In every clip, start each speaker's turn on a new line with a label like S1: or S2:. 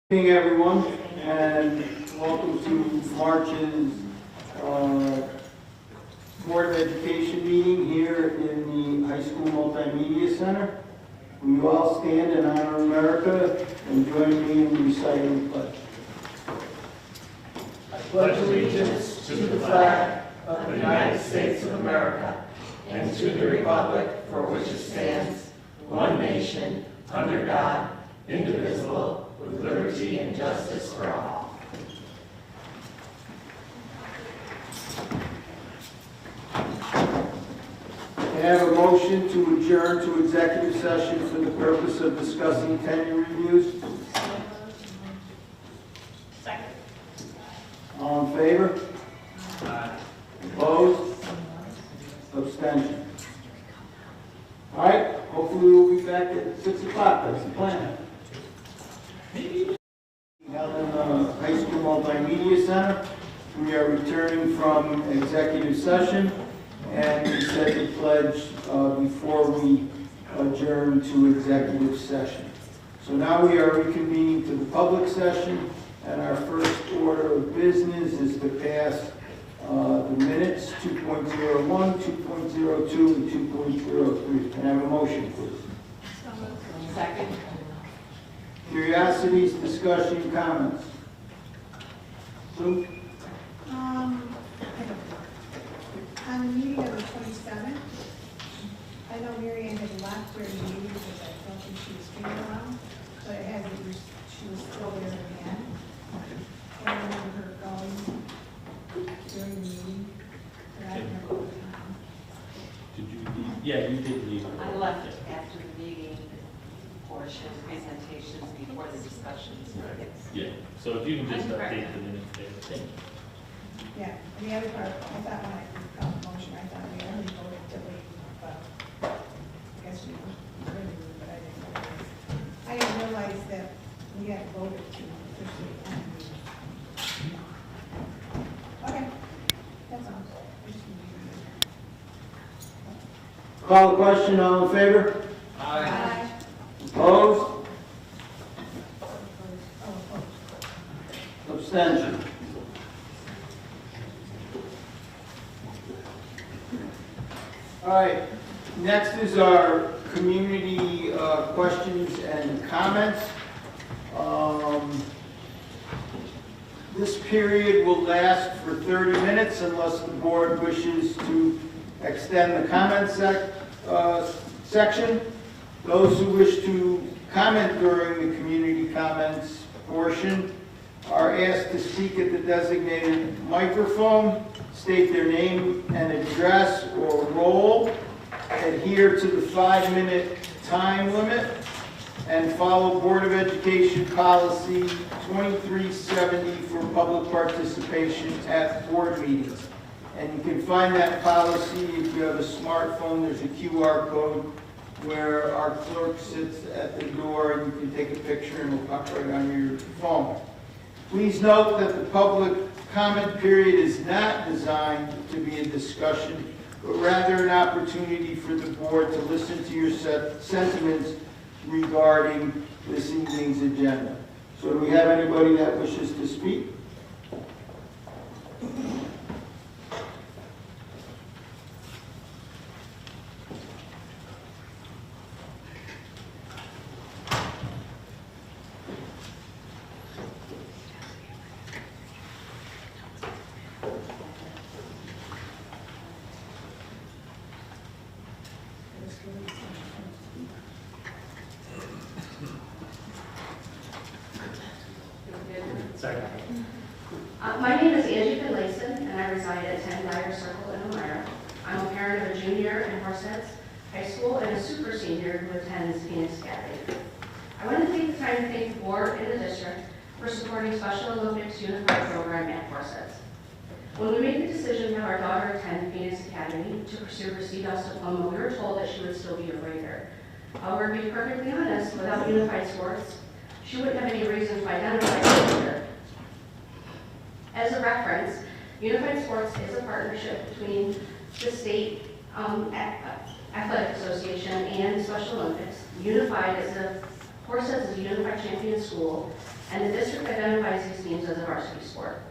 S1: Good evening, everyone, and welcome to March's Board of Education meeting here in the High School Multimedia Center. Will you all stand in honor of America and join me in reciting the pledge?
S2: I pledge allegiance to the flag of the United States of America and to the republic for which it stands, one nation, under God, indivisible, with liberty and justice for all.
S1: I have a motion to adjourn to executive session for the purpose of discussing tenure reviews.
S3: Second.
S1: All in favor?
S2: Aye.
S1: Opposed? Abstention. All right, hopefully we'll be back at 6 o'clock, that's the plan. Held in the High School Multimedia Center. We are returning from executive session, and we said the pledge before we adjourn to executive session. So now we are reconvening to the public session, and our first order of business is to pass the minutes 2.01, 2.02, and 2.03. Can I have a motion, please?
S3: Second.
S1: Curiosities, discussion, comments? Sue?
S4: On the meeting of the 27th, I know Mary Ann had left during the meeting because I don't think she was feeling well, but it had, she was still there again. I remember her going during the meeting, but I don't remember what time.
S5: Did you leave? Yeah, you did leave.
S3: I left after the meeting portion, presentations before the discussions.
S5: Yeah, so if you can just update the minutes there, thank you.
S4: Yeah, and the other part, I thought when I got the motion, I thought we only voted to leave, but I guess we really did, but I didn't realize. I didn't realize that we had voted to officially end the meeting. Okay, that's all. I just needed to-
S1: Call the question, all in favor?
S4: Aye.
S1: Opposed?
S4: Oh, opposed.
S1: Abstention. All right, next is our community questions and comments. This period will last for 30 minutes unless the board wishes to extend the comment section. Those who wish to comment during the community comments portion are asked to speak at the designated microphone, state their name and address or role, adhere to the 5-minute time limit, and follow Board of Education Policy 2370 for public participation at board meetings. And you can find that policy if you have a smartphone. There's a QR code where our clerk sits at the door and you can take a picture and it'll pop right on your phone. Please note that the public comment period is not designed to be a discussion, but rather an opportunity for the board to listen to your sentiments regarding this evening's agenda. So do we have anybody that wishes to speak?
S5: Second.
S6: My name is Angie Finlayson, and I reside at 10 Dyer Circle in Elmira. I'm a parent of a junior in Horseheads High School and a super senior who attends Phoenix Academy. I want to take the time to thank the board and the district for supporting Special Olympics Unified Program at Horseheads. When we made the decision to have our daughter attend Phoenix Academy to pursue her CDOS diploma, we were told that she would still be a Raider. However, to be perfectly honest, without unified sports, she wouldn't have any reason to identify as a Raider. As a reference, Unified Sports is a partnership between the state Athletic Association and Special Olympics. Unified is a Horseheads is a unified champion school, and the district identifies these teams as a varsity sport.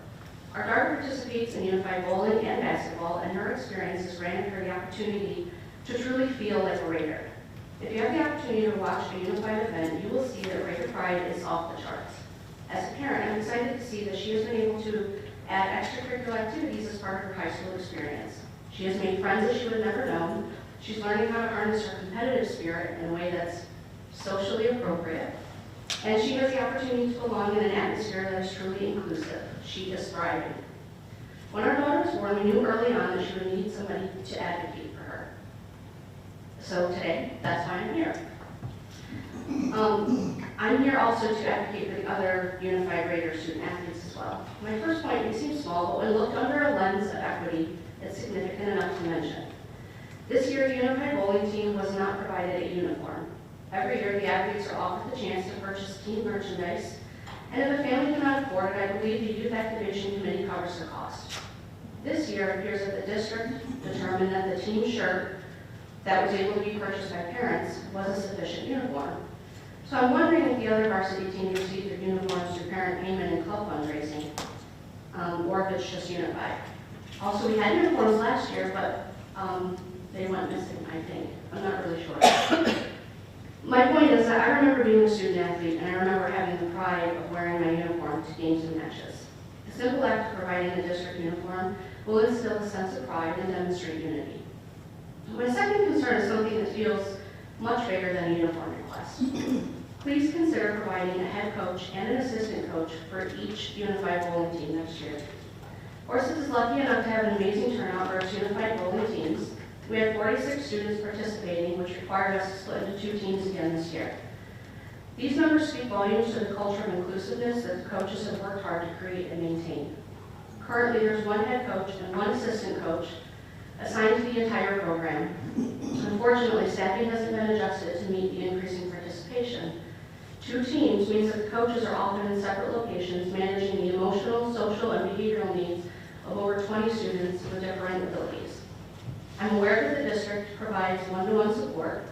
S6: Our daughter participates in unified bowling and basketball, and her experience has granted her the opportunity to truly feel like a Raider. If you have the opportunity to watch a unified event, you will see that Raider pride is off the charts. As a parent, I'm excited to see that she has been able to add extracurricular activities as part of her high school experience. She has made friends that she would have never known. She's learning how to harness her competitive spirit in a way that's socially appropriate. And she has the opportunity to belong in an atmosphere that is truly inclusive. She is thriving. When our daughter was born, we knew early on that she would need somebody to advocate for her. So today, that's why I'm here. I'm here also to advocate for the other Unified Raider student athletes as well. My first point may seem small, but when looked under a lens of equity, it's significant enough to mention. This year, the Unified Bowling team was not provided a uniform. Every year, the athletes are offered the chance to purchase team merchandise, and if a family cannot afford it, I believe the Youth Activation Committee covers the cost. This year, it appears that the district determined that the team shirt that was able to be purchased by parents was a sufficient uniform. So I'm wondering if the other varsity teams received their uniforms through parent payment and club fundraising, or if it's just unified. Also, we had uniforms last year, but they went missing, I think. I'm not really sure. My point is that I remember being a student athlete, and I remember having the pride of wearing my uniform to games and matches. The simple act of providing the district uniform will instill a sense of pride and demonstrate unity. My second concern is something that feels much bigger than a uniform request. Please consider providing a head coach and an assistant coach for each unified bowling team next year. Horses is lucky enough to have an amazing turnout for its unified bowling teams. We had 46 students participating, which required us to split into 2 teams again this year. These numbers speak volumes to the culture of inclusiveness that the coaches have worked hard to create and maintain. Currently, there's 1 head coach and 1 assistant coach assigned to the entire program. Unfortunately, staffing hasn't been adjusted to meet the increasing participation. 2 teams means that the coaches are often in separate locations, managing the emotional, social, and behavioral needs of over 20 students with differing abilities. I'm aware that the district provides one-to-one support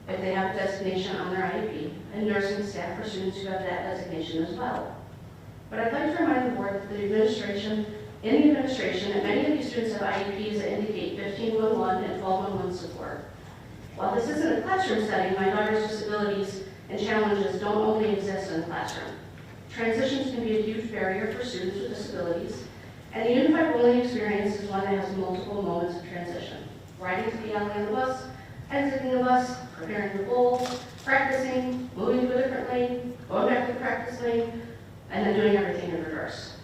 S6: if they have a designation on their IEP, and nursing staff for students who have that designation as well. But I'd like to remind the board that the administration, that many of these students have IEPs that indicate 15-1-1 and 12-1-1 support. While this isn't a classroom setting, my daughter's disabilities and challenges don't only exist in the classroom. Transitions can be a huge barrier for students with disabilities, and the unified bowling experience is one that has multiple moments of transition. Riding to the alley on the bus, exiting the bus, preparing to bowl, practicing, moving to a different lane, going back to the practice lane, and then doing everything in reverse.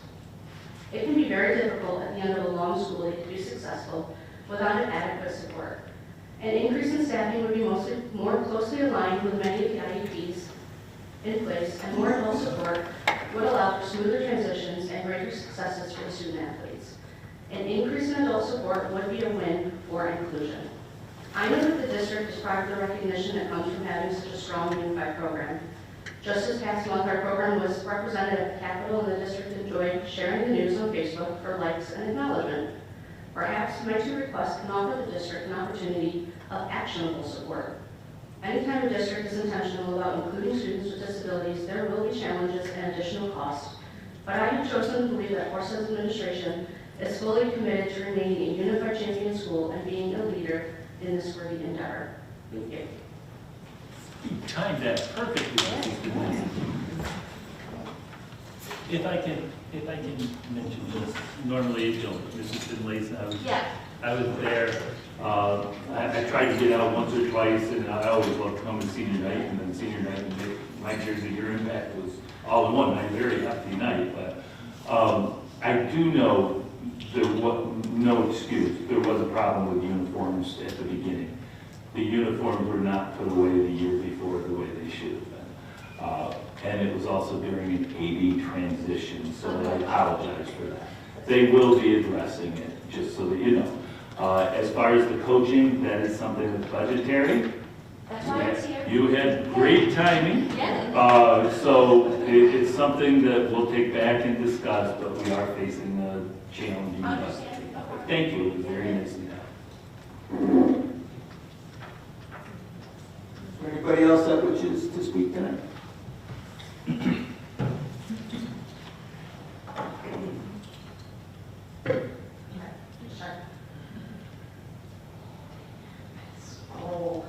S6: It can be very difficult at the end of a long school day to be successful without an adequate support. An increase in staffing would be more closely aligned with many of the IEPs in place, and more adult support would allow for smoother transitions and greater successes for the student athletes. An increase in adult support would be a win for inclusion. I know that the district is proud of the recognition that comes from having such a strong unified program. Just this past month, our program was represented at the Capitol, and the district enjoyed sharing the news on Facebook for likes and acknowledgement. Perhaps my 2 requests can offer the district an opportunity of actionable support. Anytime a district is intentional about including students with disabilities, there will be challenges and additional costs. But I have chosen to believe that Horseheads administration is fully committed to remaining a unified champion school and being a leader in this worthy endeavor. Thank you.
S5: You timed that perfectly. If I can mention this, normally, Mrs. Finlayson, I was there. I tried to get out once or twice, and I always loved coming to senior night, and then senior night, and my Jersey Year Impact was all in one night, very happy night. But I do know there was no excuse. There was a problem with uniforms at the beginning. The uniforms were not put away the year before the way they should have been. And it was also during an AD transition, so I apologize for that. They will be addressing it, just so that you know. As far as the coaching, that is something that's budgetary.
S3: That's why it's here.
S5: You had great timing.
S3: Yeah.
S5: So it's something that we'll take back and discuss, but we are facing a challenging budget. Thank you, it was very nice to have.
S1: Anybody else that wishes to speak tonight?
S6: Oh,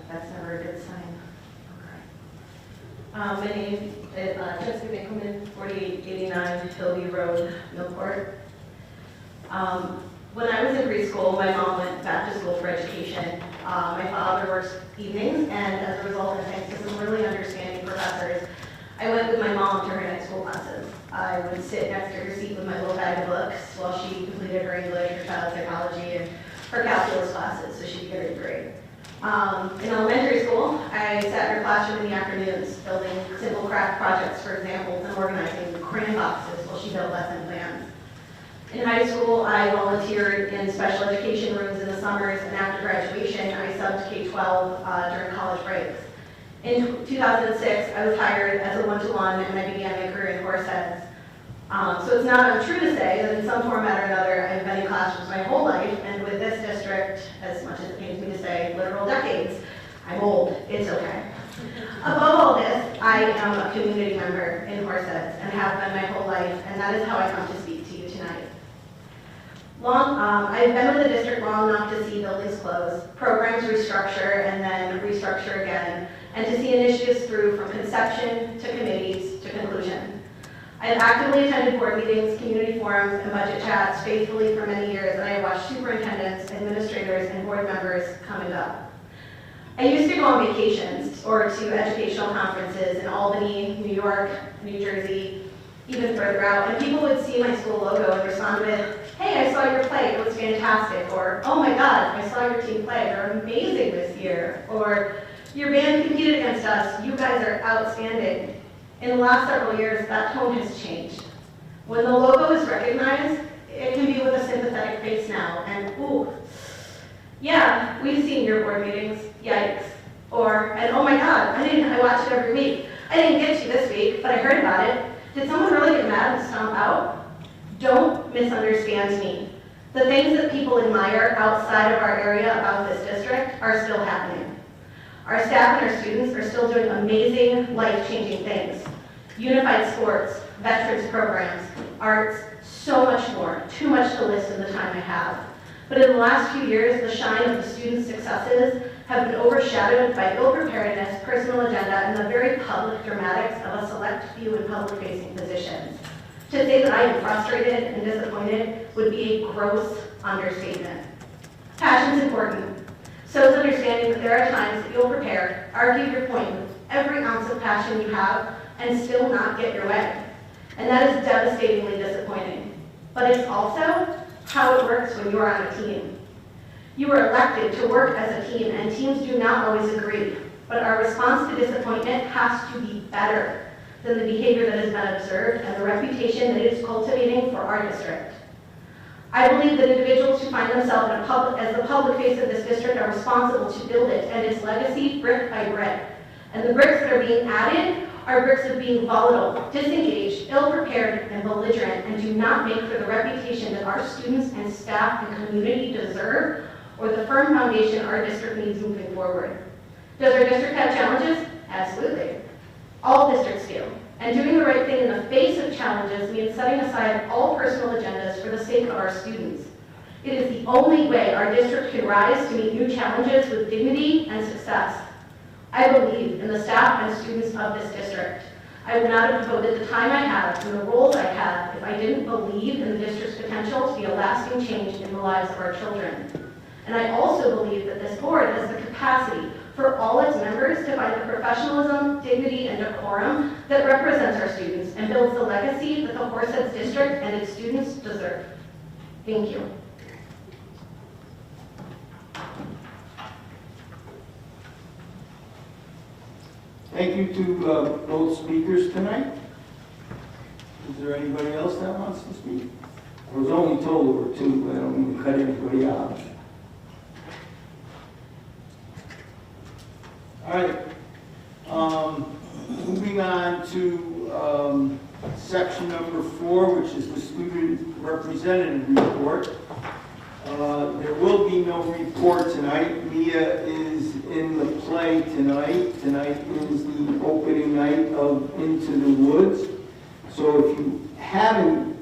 S6: that's never a good sign. Okay. My name is Jessica Nickelman, 4889 Hillview Road, Millport. When I was in preschool, my mom went back to school for education. My father works evenings, and as a result, and thanks to some really understanding professors, I went with my mom to her night school classes. I would sit next to her seat with my little bag of books while she completed her English, her child psychology, and her calculus classes so she could get a good grade. In elementary school, I sat in her classroom in the afternoons, building simple craft projects for examples and organizing crayon boxes while she built lesson plans. In high school, I volunteered in special education rooms in the summers, and after graduation, I subbed K-12 during college breaks. In 2006, I was hired as a one-to-one, and I began my career in horse heads. So it's not untrue to say that in some format or another, I've been in classrooms my whole life, and with this district, as much as it pains me to say, literal decades. I'm old, it's okay. Above all this, I am a community member in Horseheads and have been my whole life, and that is how I come to speak to you tonight. I've been with the district long enough to see buildings close, programs restructure and then restructure again, and to see initiatives through from conception to committees to conclusion. I've actively attended board meetings, community forums, and budget chats faithfully for many years, and I have watched superintendents, administrators, and board members come and go. I used to go on vacations or to educational conferences in Albany, New York, New Jersey, even further out, and people would see my school logo and respond with, "Hey, I saw your play, it was fantastic," or "Oh my God, I saw your team play, they're amazing this year," or "Your band competed against us, you guys are outstanding." In the last several years, that tone has changed. When the logo is recognized, it can be with a sympathetic face now, and ooh, yeah, we've seen your board meetings, yikes. Or, and oh my God, I watch it every week. I didn't get to this week, but I heard about it. Did someone really get mad and stomp out? Don't misunderstand me. The things that people admire outside of our area about this district are still happening. Our staff and our students are still doing amazing, life-changing things. Unified sports, veterans programs, arts, so much more. Too much to list in the time I have. But in the last few years, the shine of the students' successes have been overshadowed by ill-preparedness, personal agenda, and the very public dramatics of a select few in public-facing positions. To say that I am frustrated and disappointed would be a gross understatement. Passion's important. So is understanding that there are times that you'll prepare, argue your point with every ounce of passion you have, and still not get your way. And that is devastatingly disappointing. But it's also how it works when you are on a team. You are elected to work as a team, and teams do not always agree. But our response to disappointment has to be better than the behavior that has been observed and the reputation that it is cultivating for our district. I believe that individuals who find themselves as the public face of this district are responsible to build it and its legacy brick by brick. And the bricks that are being added are bricks of being volatile, disengaged, ill-prepared, and belligerent, and do not make for the reputation that our students and staff and community deserve, or the firm foundation our district needs moving forward. Does our district have challenges? Absolutely. All districts do. And doing the right thing in the face of challenges means setting aside all personal agendas for the sake of our students. It is the only way our district can rise to meet new challenges with dignity and success. I believe in the staff and students of this district. I would not have devoted the time I have and the roles I have if I didn't believe in the district's potential to be a lasting change in the lives of our children. And I also believe that this board has the capacity for all its members to find the professionalism, dignity, and decorum that represents our students and builds the legacy that the Horseheads District and its students deserve. Thank you.
S1: Thank you to both speakers tonight. Is there anybody else that wants to speak? I was only told there were two, but I don't mean to cut anybody out. All right. Moving on to section number 4, which is the student representative report. There will be no report tonight. Mia is in the play tonight. Tonight is the opening night of Into the Woods. So if you haven't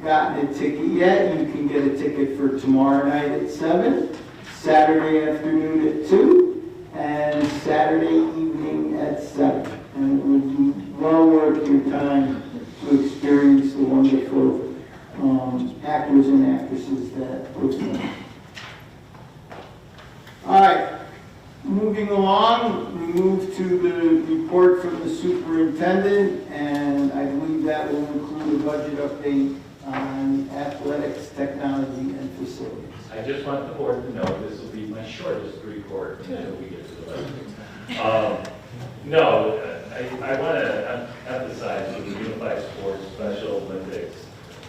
S1: gotten a ticket yet, you can get a ticket for tomorrow night at 7, Saturday afternoon at 2, and Saturday evening at 7. And it would be well worth your time to experience the wonderful actors and actresses that perform. All right, moving along, we move to the report from the superintendent, and I believe that will include a budget update on athletics, technology, and facilities.
S5: I just want the board to know this will be my shortest report until we get to the budget. No, I want to emphasize the unified sports, Special Olympics,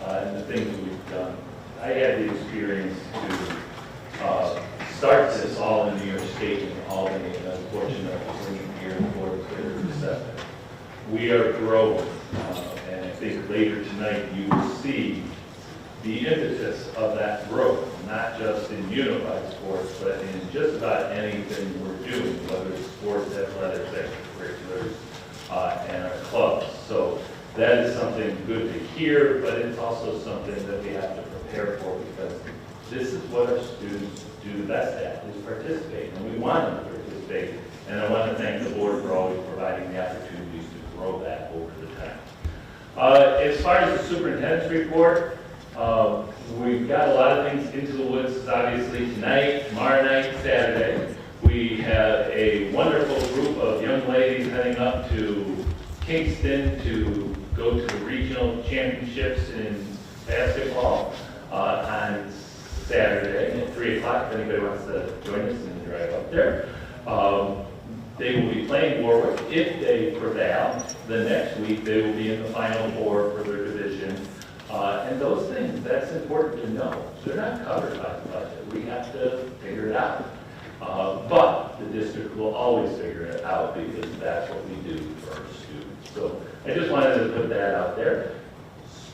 S5: and the things that we've done. I had the experience to start this all in New York State in Albany, and I was fortunate to bring it here for the reception. We are growing, and I think later tonight you will see the impetus of that growth, not just in unified sports, but in just about anything we're doing, whether it's sports, athletics, extracurriculars, and our clubs. So that is something good to hear, but it's also something that we have to prepare for, because this is what our students do the best at, is participate, and we want them to participate. And I want to thank the board for always providing the opportunities to grow that over the time. As far as the superintendent's report, we've got a lot of things. Into the Woods is obviously tonight, tomorrow night, Saturday. We have a wonderful group of young ladies heading up to Kingston to go to the regional championships in basketball on Saturday at 3 o'clock. If anybody wants to join us and drive up there. They will be playing Warwick. If they prevail, the next week they will be in the Final Four for their division. And those things, that's important to know. They're not covered by the budget. We have to figure it out. But the district will always figure it out, because that's what we do for our students. So I just wanted to put that out there.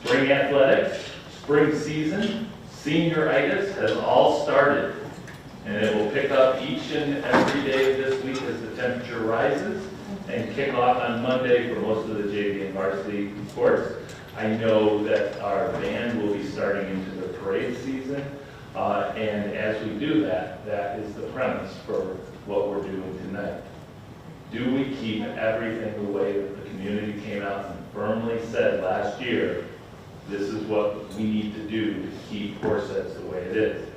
S5: Spring athletics, spring season, senioritis has all started. And it will pick up each and every day of this week as the temperature rises, and kick off on Monday for most of the JV and varsity sports. I know that our band will be starting into the parade season, and as we do that, that is the premise for what we're doing tonight. Do we keep everything the way that the community came out and firmly said last year, this is what we need to do to keep Horsets the way it is?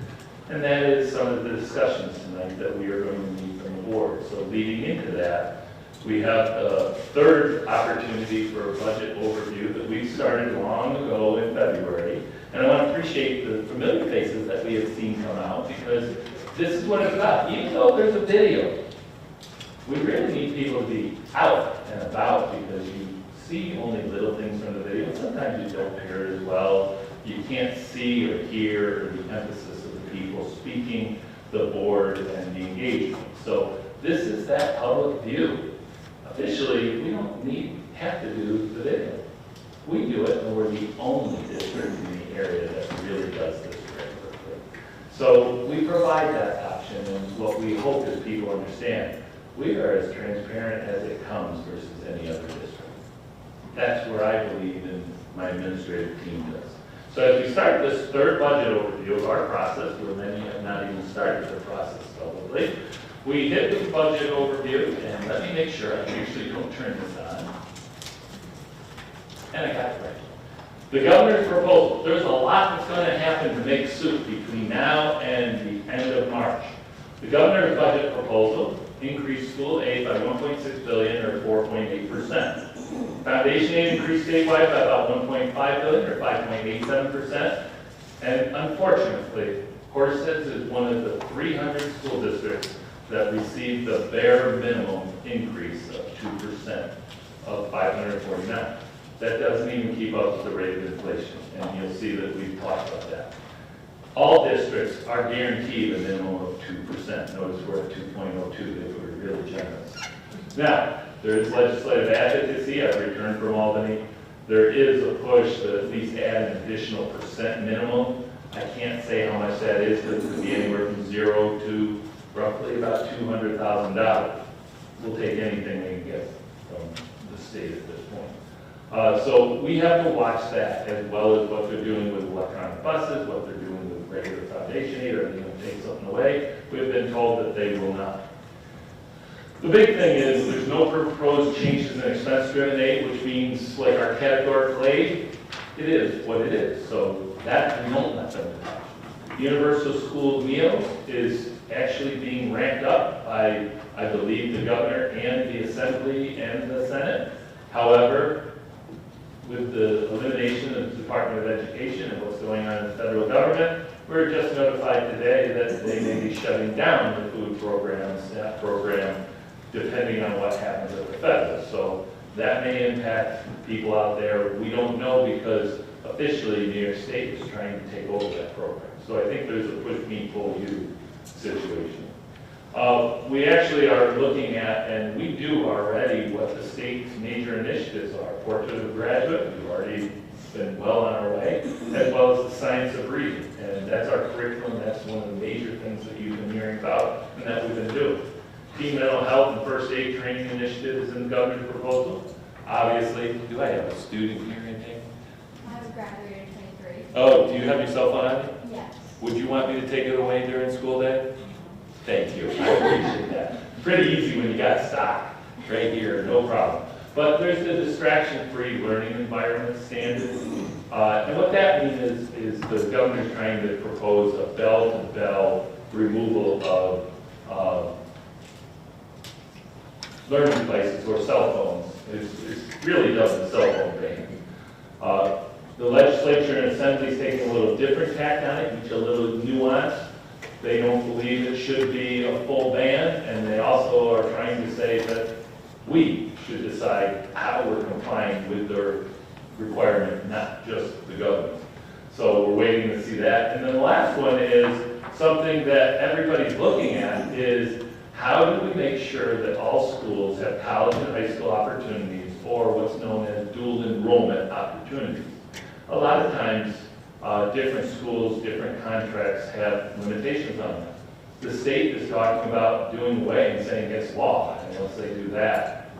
S5: And that is some of the discussions tonight that we are going to need from the board. So leading into that, we have a third opportunity for a budget overview that we started long ago in February. And I want to appreciate the familiar faces that we have seen come out, because this is what it's about. Even though there's a video, we really need people to be out and about, because you see only little things from the video. Sometimes you don't hear it as well. You can't see or hear the emphasis of the people speaking, the board, and the engagement. So this is that public view. Officially, we don't have to do the video. We do it, and we're the only district in the area that really does this regularly. So we provide that option, and what we hope is people understand, we are as transparent as it comes versus any other district. That's where I believe in my administrative team does. So as we start this third budget overview of our process, where many have not even started the process publicly, we hit the budget overview, and let me make sure, I usually don't turn this on. And I got it right. The governor's proposal, there's a lot that's going to happen to make soup between now and the end of March. The governor's budget proposal increased school aid by $1.6 billion, or 4.8%. Foundation aid increased statewide by about $1.5 billion, or 5.87%. And unfortunately, Horsets is one of the 300 school districts that received the bare minimum increase of 2% of 549. That doesn't even keep up with the rate of inflation, and you'll see that we've talked about that. All districts are guaranteed a minimum of 2%. Notice we're at 2.02, they were really generous. Now, there is legislative advocacy. I've returned from Albany. There is a push to at least add an additional percent minimum. I can't say how much that is, because it could be anywhere from 0 to roughly about $200,000. We'll take anything we can get from the state at this point. So we have to watch that, as well as what they're doing with electronic buses, what they're doing with regular foundation aid, or are they going to take something away? We've been told that they will not. The big thing is there's no proposed changes in expense-driven aid, which means like our categorical aid, it is what it is. So that we don't let them touch. Universal school meals is actually being ramped up by, I believe, the governor and the assembly and the Senate. However, with the elimination of the Department of Education and what's going on in the federal government, we're just notified today that they may be shutting down the food program, SNAP program, depending on what happens at the federal. So that may impact people out there. We don't know because officially New York State is trying to take over that program. So I think there's a push me, pull you situation. We actually are looking at, and we do already, what the state's major initiatives are. Portrait of a Graduate, we've already been well on our way, as well as the science of breathing. And that's our curriculum. That's one of the major things that you've been hearing about and that we've been doing. Teen mental health and first aid training initiative is in the governor's proposal. Obviously, do I have a student here or anything?
S7: I was graduated in 23.
S5: Oh, do you have your cell phone on you?
S7: Yes.
S5: Would you want me to take it away during school day? Thank you, I appreciate that. Pretty easy when you got stock right here, no problem. But there's the distraction-free learning environment standards. And what that means is the governor's trying to propose a bell-to-bell removal of learning devices or cell phones. It's really does the cell phone thing. The legislature and assembly is taking a little different tack on it, each a little nuanced. They don't believe it should be a full ban, and they also are trying to say that we should decide how we're complying with their requirement, not just the government. So we're waiting to see that. And then the last one is something that everybody's looking at is how do we make sure that all schools have college and high school opportunities, or what's known as dual enrollment opportunities. A lot of times, different schools, different contracts have limitations on them. The state is talking about doing away and saying it's law, and once they do that,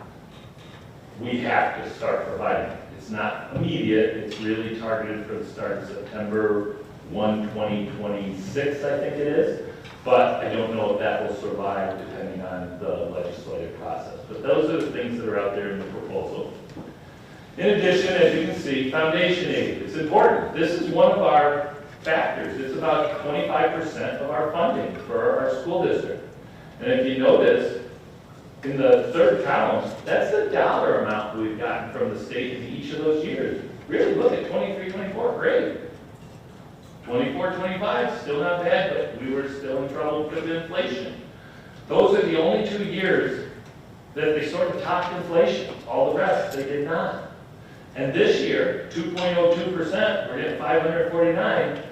S5: we have to start providing it. It's not immediate, it's really targeted for the start of September 1, 2026, I think it is, but I don't know if that will survive depending on the legislative process. But those are the things that are out there in the proposal. In addition, as you can see, foundation aid is important. This is one of our factors. It's about 25% of our funding for our school district. And if you notice, in the third column, that's the dollar amount we've gotten from the state in each of those years. Really look at 23, 24, great. 24, 25, still not bad, but we were still in trouble with inflation. Those are the only 2 years that they sort of topped inflation. All the rest, they did not. And this year, 2.02%, we're getting 549.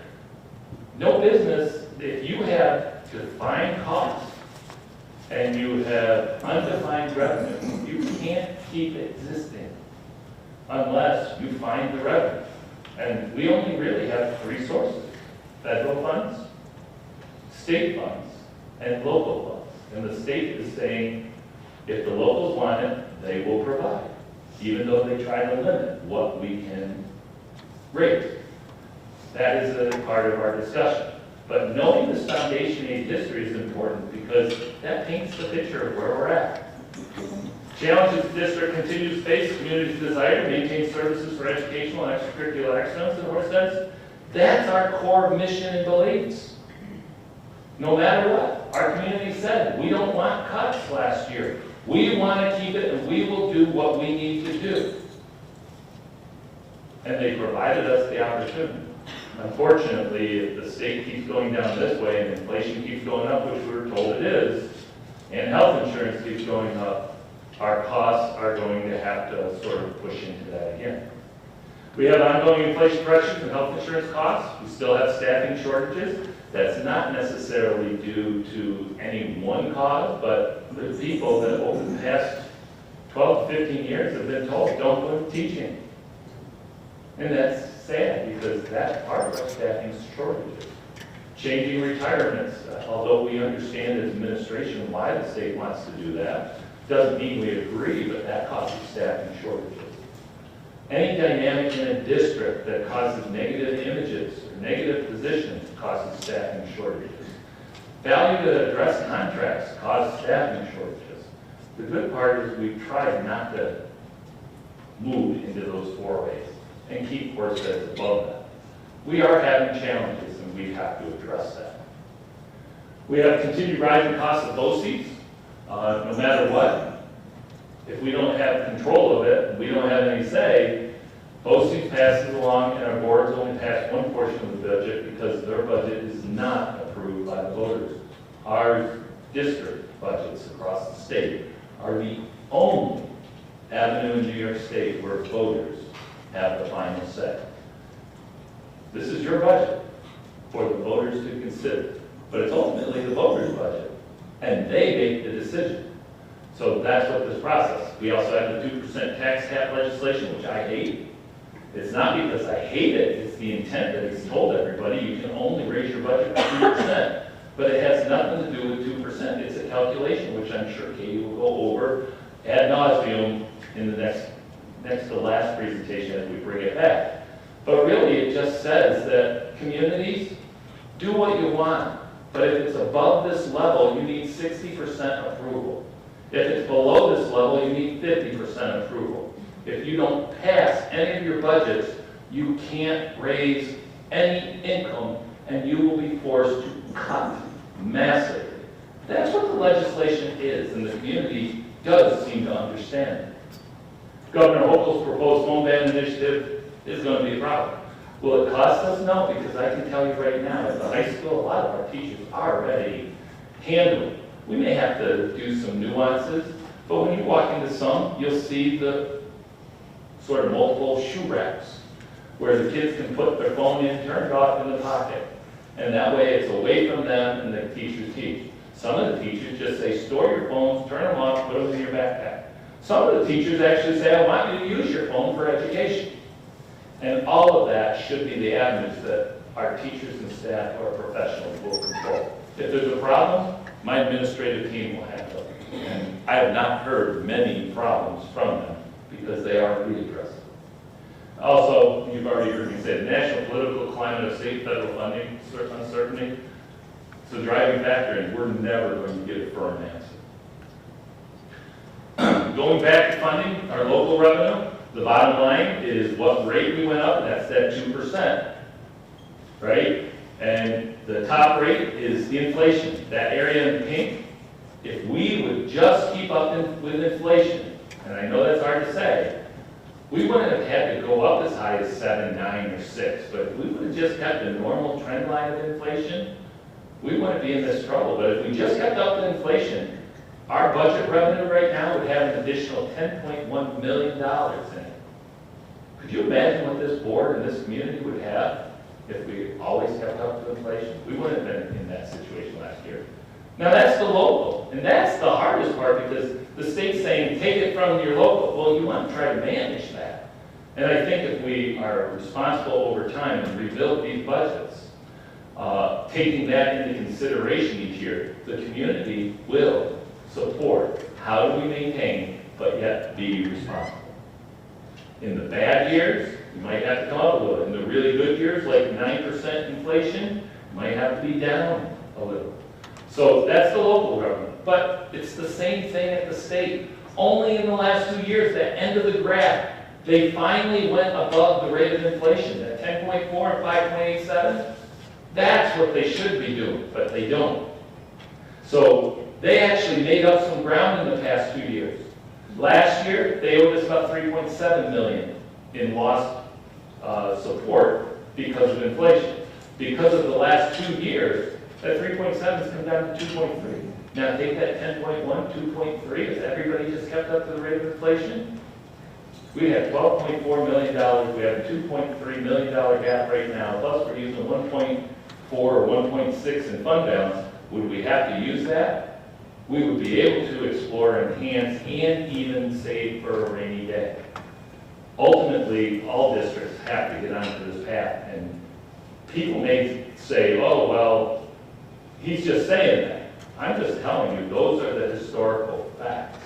S5: No business, if you have defined costs and you have undefined revenue, you can't keep existing unless you find the revenue. And we only really have 3 sources: federal funds, state funds, and local funds. And the state is saying, if the locals want it, they will provide, even though they try to limit what we can raise. That is a part of our discussion. But knowing this foundation aid history is important because that paints the picture of where we're at. Challenges the district continues to face, the community's desire to maintain services for educational and extracurricular excellence in Horseheads. That's our core mission and beliefs. No matter what, our community said, we don't want cuts last year. We want to keep it, and we will do what we need to do. And they provided us the opportunity. Unfortunately, if the state keeps going down this way and inflation keeps going up, which we're told it is, and health insurance keeps going up, our costs are going to have to sort of push into that again. We have ongoing inflation pressures and health insurance costs. We still have staffing shortages. That's not necessarily due to any one cause, but the people that over the past 12 to 15 years have been told, don't go to teaching. And that's sad because that's part of our staffing shortages. Changing retirements, although we understand as administration why the state wants to do that, doesn't mean we agree, but that causes staffing shortages. Any dynamic in a district that causes negative images or negative positions causes staffing shortages. Failure to address contracts causes staffing shortages. The good part is we've tried not to move into those four ways and keep horse heads above that. We are having challenges and we have to address that. We have continued rising costs of BOCES, no matter what. If we don't have control of it, we don't have any say, BOCES passes along and our boards only pass one portion of the budget because their budget is not approved by the voters. Our district budgets across the state are the only avenue in New York State where voters have the final say. This is your budget for the voters to consider, but it's ultimately the voters' budget, and they make the decision. So that's what this process. We also have the 2% tax cap legislation, which I hate. It's not because I hate it, it's the intent that it's told everybody you can only raise your budget by 2%, but it has nothing to do with 2%. It's a calculation, which I'm sure Katie will go over ad nauseum in the next to last presentation as we bring it back. But really, it just says that communities, do what you want, but if it's above this level, you need 60% approval. If it's below this level, you need 50% approval. If you don't pass any of your budgets, you can't raise any income, and you will be forced to cut massively. That's what the legislation is, and the community does seem to understand it. Governor Hochul's proposed home ban initiative is going to be a problem. Will it cost us? No, because I can tell you right now, at the high school, a lot of our teachers are already handling. We may have to do some nuances, but when you walk into some, you'll see the sort of multiple shoe racks where the kids can put their phone in, turn it off in the pocket. And that way it's away from them and the teachers teach. Some of the teachers just say, store your phones, turn them off, put them in your backpack. Some of the teachers actually say, I want you to use your phone for education. And all of that should be the avenues that our teachers and staff or professionals will control. If there's a problem, my administrative team will handle it. And I have not heard many problems from them because they are really addressed. Also, you've already heard me say, the national political climate of state federal funding uncertainty. It's a driving factor, and we're never going to get a firm answer. Going back to funding our local revenue, the bottom line is what rate we went up, and that's that 2%, right? And the top rate is the inflation. That area in pink, if we would just keep up with inflation, and I know that's hard to say, we wouldn't have had to go up as high as 7, 9, or 6, but if we would have just kept the normal trend line of inflation, we wouldn't be in this trouble. But if we just kept up with inflation, our budget revenue right now would have an additional $10.1 million in it. Could you imagine what this board and this community would have if we always kept up with inflation? We wouldn't have been in that situation last year. Now that's the local, and that's the hardest part because the state's saying, take it from your local. Well, you want to try to manage that. And I think if we are responsible over time and rebuild these budgets, taking that into consideration each year, the community will support how do we maintain but yet be responsible. In the bad years, you might have to come up a little. In the really good years, like 9% inflation, you might have to be down a little. So that's the local government. But it's the same thing at the state. Only in the last 2 years, the end of the graph, they finally went above the rate of inflation at 10.4 and 5.87. That's what they should be doing, but they don't. So they actually made up some ground in the past 2 years. Last year, they owed us about $3.7 million in lost support because of inflation. Because of the last 2 years, that 3.7 has come down to 2.3. Now take that 10.1, 2.3, has everybody just kept up to the rate of inflation? We have $12.4 million, we have a $2.3 million gap right now, plus we're using 1.4 or 1.6 in fund balance. Would we have to use that? We would be able to explore, enhance, and even save for a rainy day. Ultimately, all districts have to get onto this path and people may say, oh, well, he's just saying that. I'm just telling you, those are the historical facts.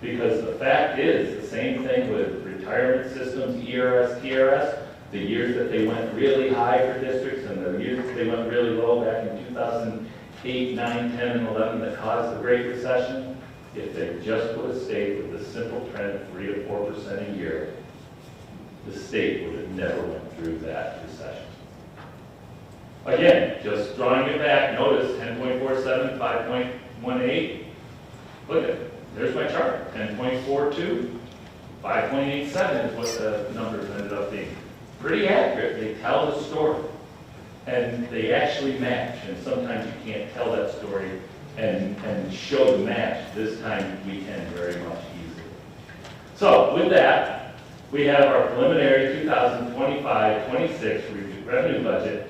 S5: Because the fact is, the same thing with retirement systems, ERS, TRS, the years that they went really high for districts and the years that they went really low back in 2008, 9, 10, and 11 that caused the Great Recession, if they just would have stayed with the simple trend of 3 to 4% a year, the state would have never went through that recession. Again, just drawing it back, notice 10.47, 5.18. Look at it, there's my chart, 10.42, 5.87 is what the numbers ended up being. Pretty accurate, they tell the story. And they actually match, and sometimes you can't tell that story and show the match. This time we can very much easily. So with that, we have our preliminary 2025-26 revenue budget,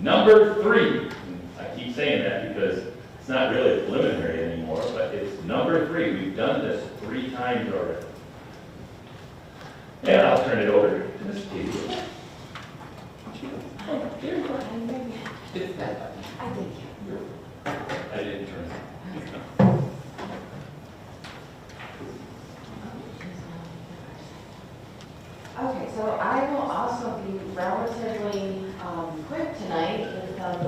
S5: number 3. I keep saying that because it's not really preliminary anymore, but it's number 3. We've done this 3 times already. And I'll turn it over to Ms. Katie.
S2: Hit that button. I didn't turn it.
S8: Okay, so I will also be relatively quick tonight with some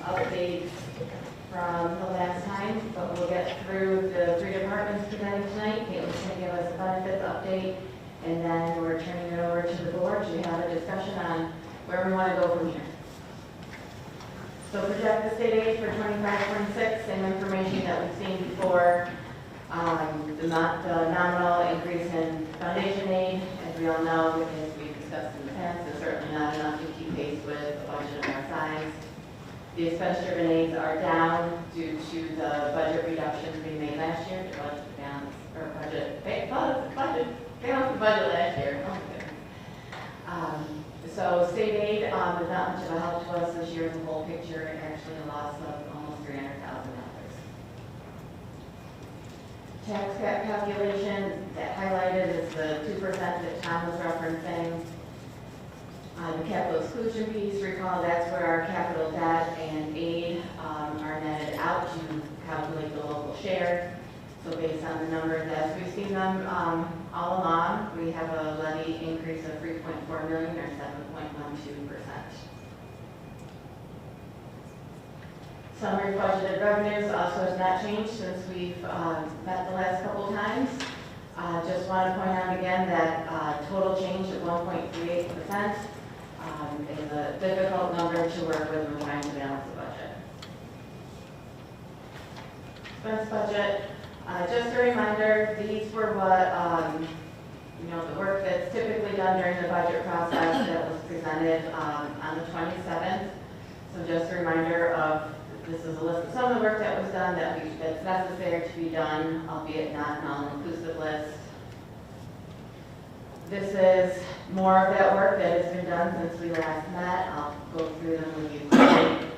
S8: updates from the last time, but we'll get through the 3 departments presenting tonight. Caitlin's going to give us a benefits update, and then we're turning it over to the board to have a discussion on where we want to go from here. So project the state aid for 25-26, same information that we've seen before. The nominal increase in foundation aid, as we all know, as we've discussed in the past, is certainly not enough to keep pace with a budget of our size. The expense-driven aids are down due to the budget reductions we made last year, the budget balance, or budget last year. Oh, my goodness. So state aid is not much of a help to us this year as a whole picture, and actually a loss of almost $300,000. Tax cap calculation that highlighted is the 2% that Tom was referencing. The capital exclusion piece, recall that's where our capital debt and aid are netted out to calculate the local share. So based on the numbers as we've seen them all along, we have a levy increase of $3.4 million or 7.12%. Summary budgeted revenues also has not changed since we've met the last couple of times. Just want to point out again that total change at 1.38% is a difficult number to work with when trying to balance the budget. Expense budget, just a reminder, these were what, the work that's typically done during the budget process that was presented on the 27th. So just a reminder of, this is a list of some of the work that was done that's necessary to be done, albeit not an all-inclusive list. This is more of that work that has been done since we last met. I'll go through them with you quickly.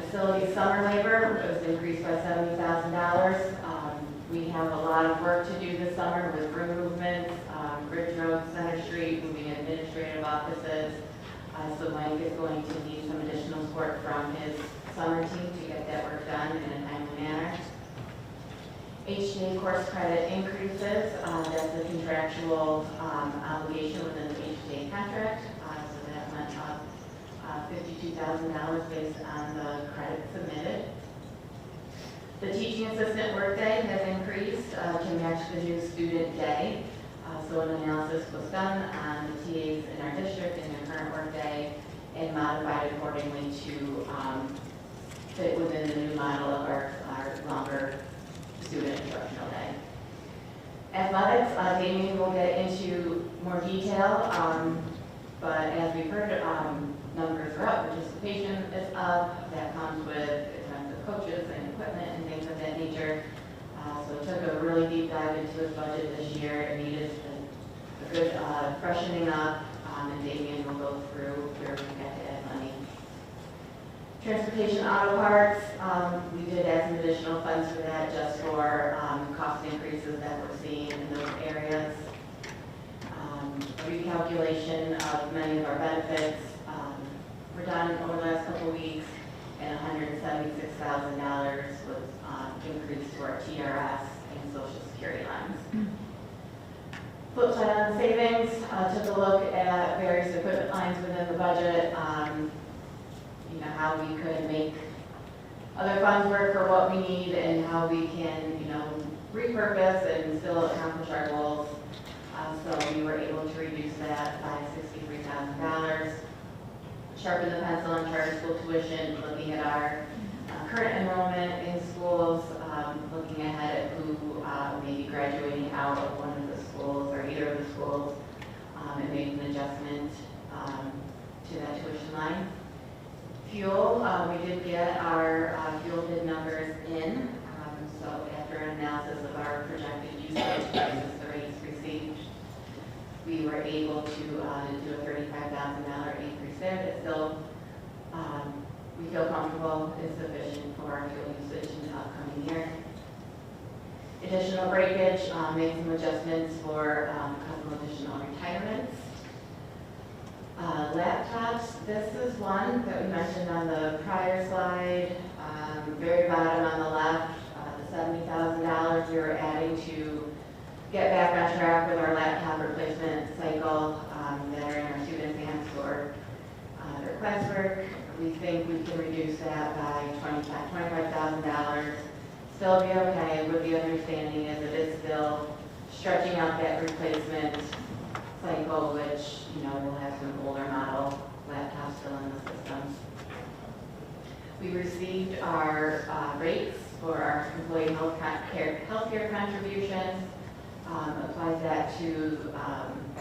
S8: Facility summer labor was increased by $70,000. We have a lot of work to do this summer with room movements, Bridge Road, Center Street, moving administrative offices. So Mike is going to need some additional support from his summer team to get that work done in a timely manner. HCA course credit increases, that's a contractual obligation within the HCA contract, so that went up $52,000 based on the credit submitted. The teaching assistant workday has increased to match the new student day, so an analysis was done on the TAs in our district in their current workday and modified accordingly to fit within the new model of our longer student instructional day. Athletics, Damien will get into more detail, but as we've heard, numbers are up, participation is up, that comes with expensive coaches and equipment and things of that nature. So it took a really deep dive into his budget this year. It needed a good freshening up, and Damien will go through where we got to add money. Transportation auto parts, we did add some additional funds for that just for cost increases that we're seeing in those areas. Recalculation of many of our benefits, were done over the last couple of weeks, and $176,000 was increased to our TRS and Social Security lines. Flip side on the savings, took a look at various equipment lines within the budget, you know, how we could make other funds work for what we need and how we can, you know, repurpose and still accomplish our goals. So we were able to reduce that by $63,000. Sharpen the pencil on charter school tuition, looking at our current enrollment in schools, looking ahead at who may be graduating out of one of the schools or either of the schools, and making an adjustment to that tuition line. Fuel, we did get our fuel bid numbers in, so after an analysis of our projected usage versus the rates received, we were able to do a $35,000 increase there, but still we feel comfortable is sufficient for our fuel usage in the upcoming year. Additional breakage, made some adjustments for a couple additional retirements. Laptops, this is one that we mentioned on the prior slide, very bottom on the left, the $70,000 we were adding to get back on track with our laptop replacement cycle that are in our students' hands for their classwork. We think we can reduce that by $25,000. Still be okay with the understanding is it is still stretching out that replacement cycle, which, you know, we'll have some older model laptops still in the system. We received our rates for our employee healthcare contributions, applied that to,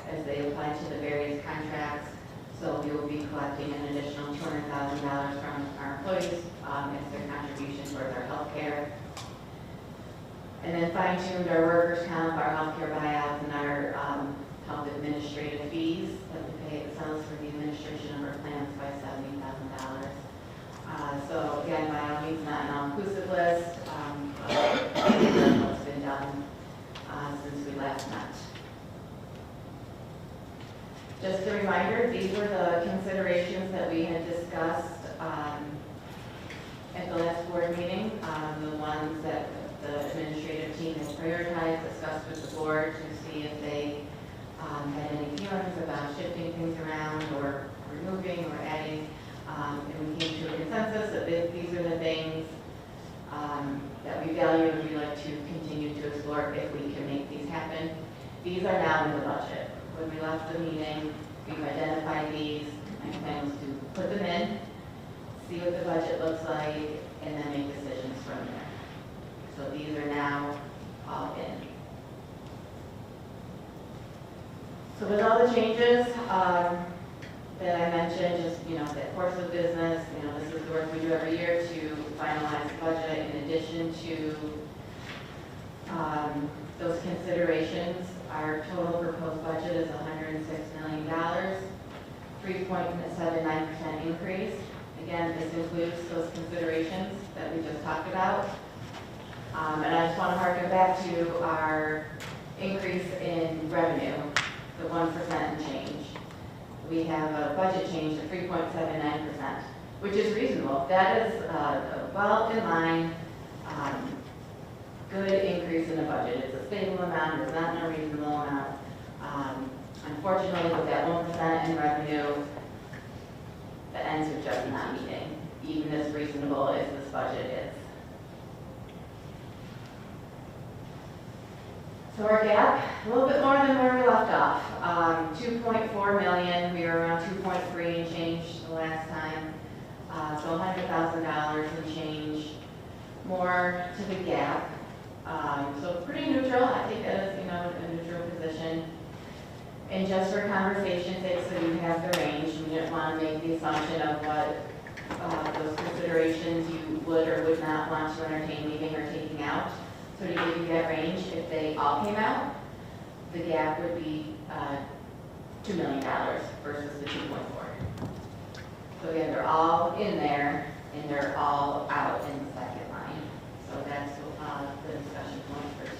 S8: as they apply to the various contracts. So we will be collecting an additional $200,000 from our employees as their contribution towards our healthcare. And then fine-tuned our workers' comp, our healthcare buyouts, and our health administrative fees that we pay ourselves for the administration of our plans by $70,000. So again, by all means, not an all-inclusive list, but what's been done since we last met. Just a reminder, these were the considerations that we had discussed at the last board meeting, the ones that the administrative team has prioritized, discussed with the board to see if they had any feelings about shifting things around or removing or adding. And we came to a consensus that these are the things that we value and we'd like to continue to explore if we can make these happen. These are now in the budget. When we left the meeting, we've identified these. My plan was to put them in, see what the budget looks like, and then make decisions from there. So these are now all in. So with all the changes that I mentioned, just, you know, that course of business, you know, this is the work we do every year to finalize the budget. In addition to those considerations, our total proposed budget is $106 million, 3.79% increase. Again, this includes those considerations that we just talked about. And I just want to harken back to our increase in revenue, the 1% and change. We have a budget change of 3.79%, which is reasonable. That is well in line, good increase in the budget. It's a stable amount, it's not an unreasonable amount. Unfortunately, with that 1% in revenue, the ends are just not meeting, even as reasonable as this budget is. So our gap, a little bit more than where we left off. 2.4 million, we were around 2.3 and change the last time. So $100,000 and change more to the gap. So pretty neutral, I think that is, you know, a neutral position. And just for conversation's sake, so you have the range, we didn't want to make the assumption of what those considerations you would or would not want to entertain leaving or taking out. So to give you that range, if they all came out, the gap would be $2 million versus the 2.4. So again, they're all in there and they're all out in the second line. So that's the discussion point for tonight.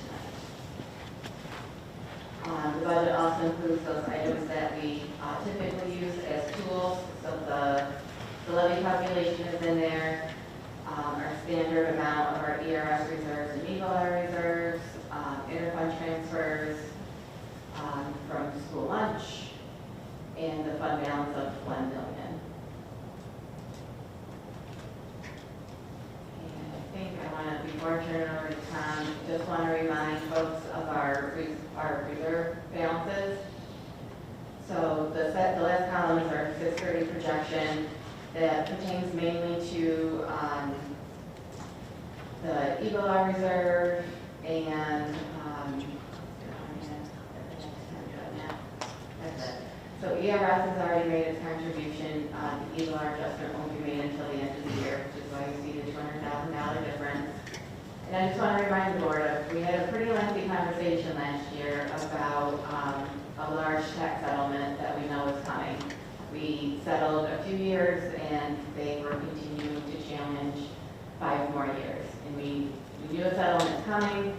S8: The budget also includes those items that we typically use as tools. So the fund balance of $1 million. And I think I want to, before I turn it over to Tom, just want to remind folks of our reserve balances. So the last column is our 6/30 projection that pertains mainly to the EBLR reserve and that's it. So ERS has already made its contribution. The EBLR adjustment won't be made until the end of the year, which is why you see the $200,000 difference. And I just want to remind the board of, we had a pretty lengthy conversation last year about a large tax settlement that we know is coming. We settled a few years and they were continuing to challenge 5 more years. And we knew a settlement is coming,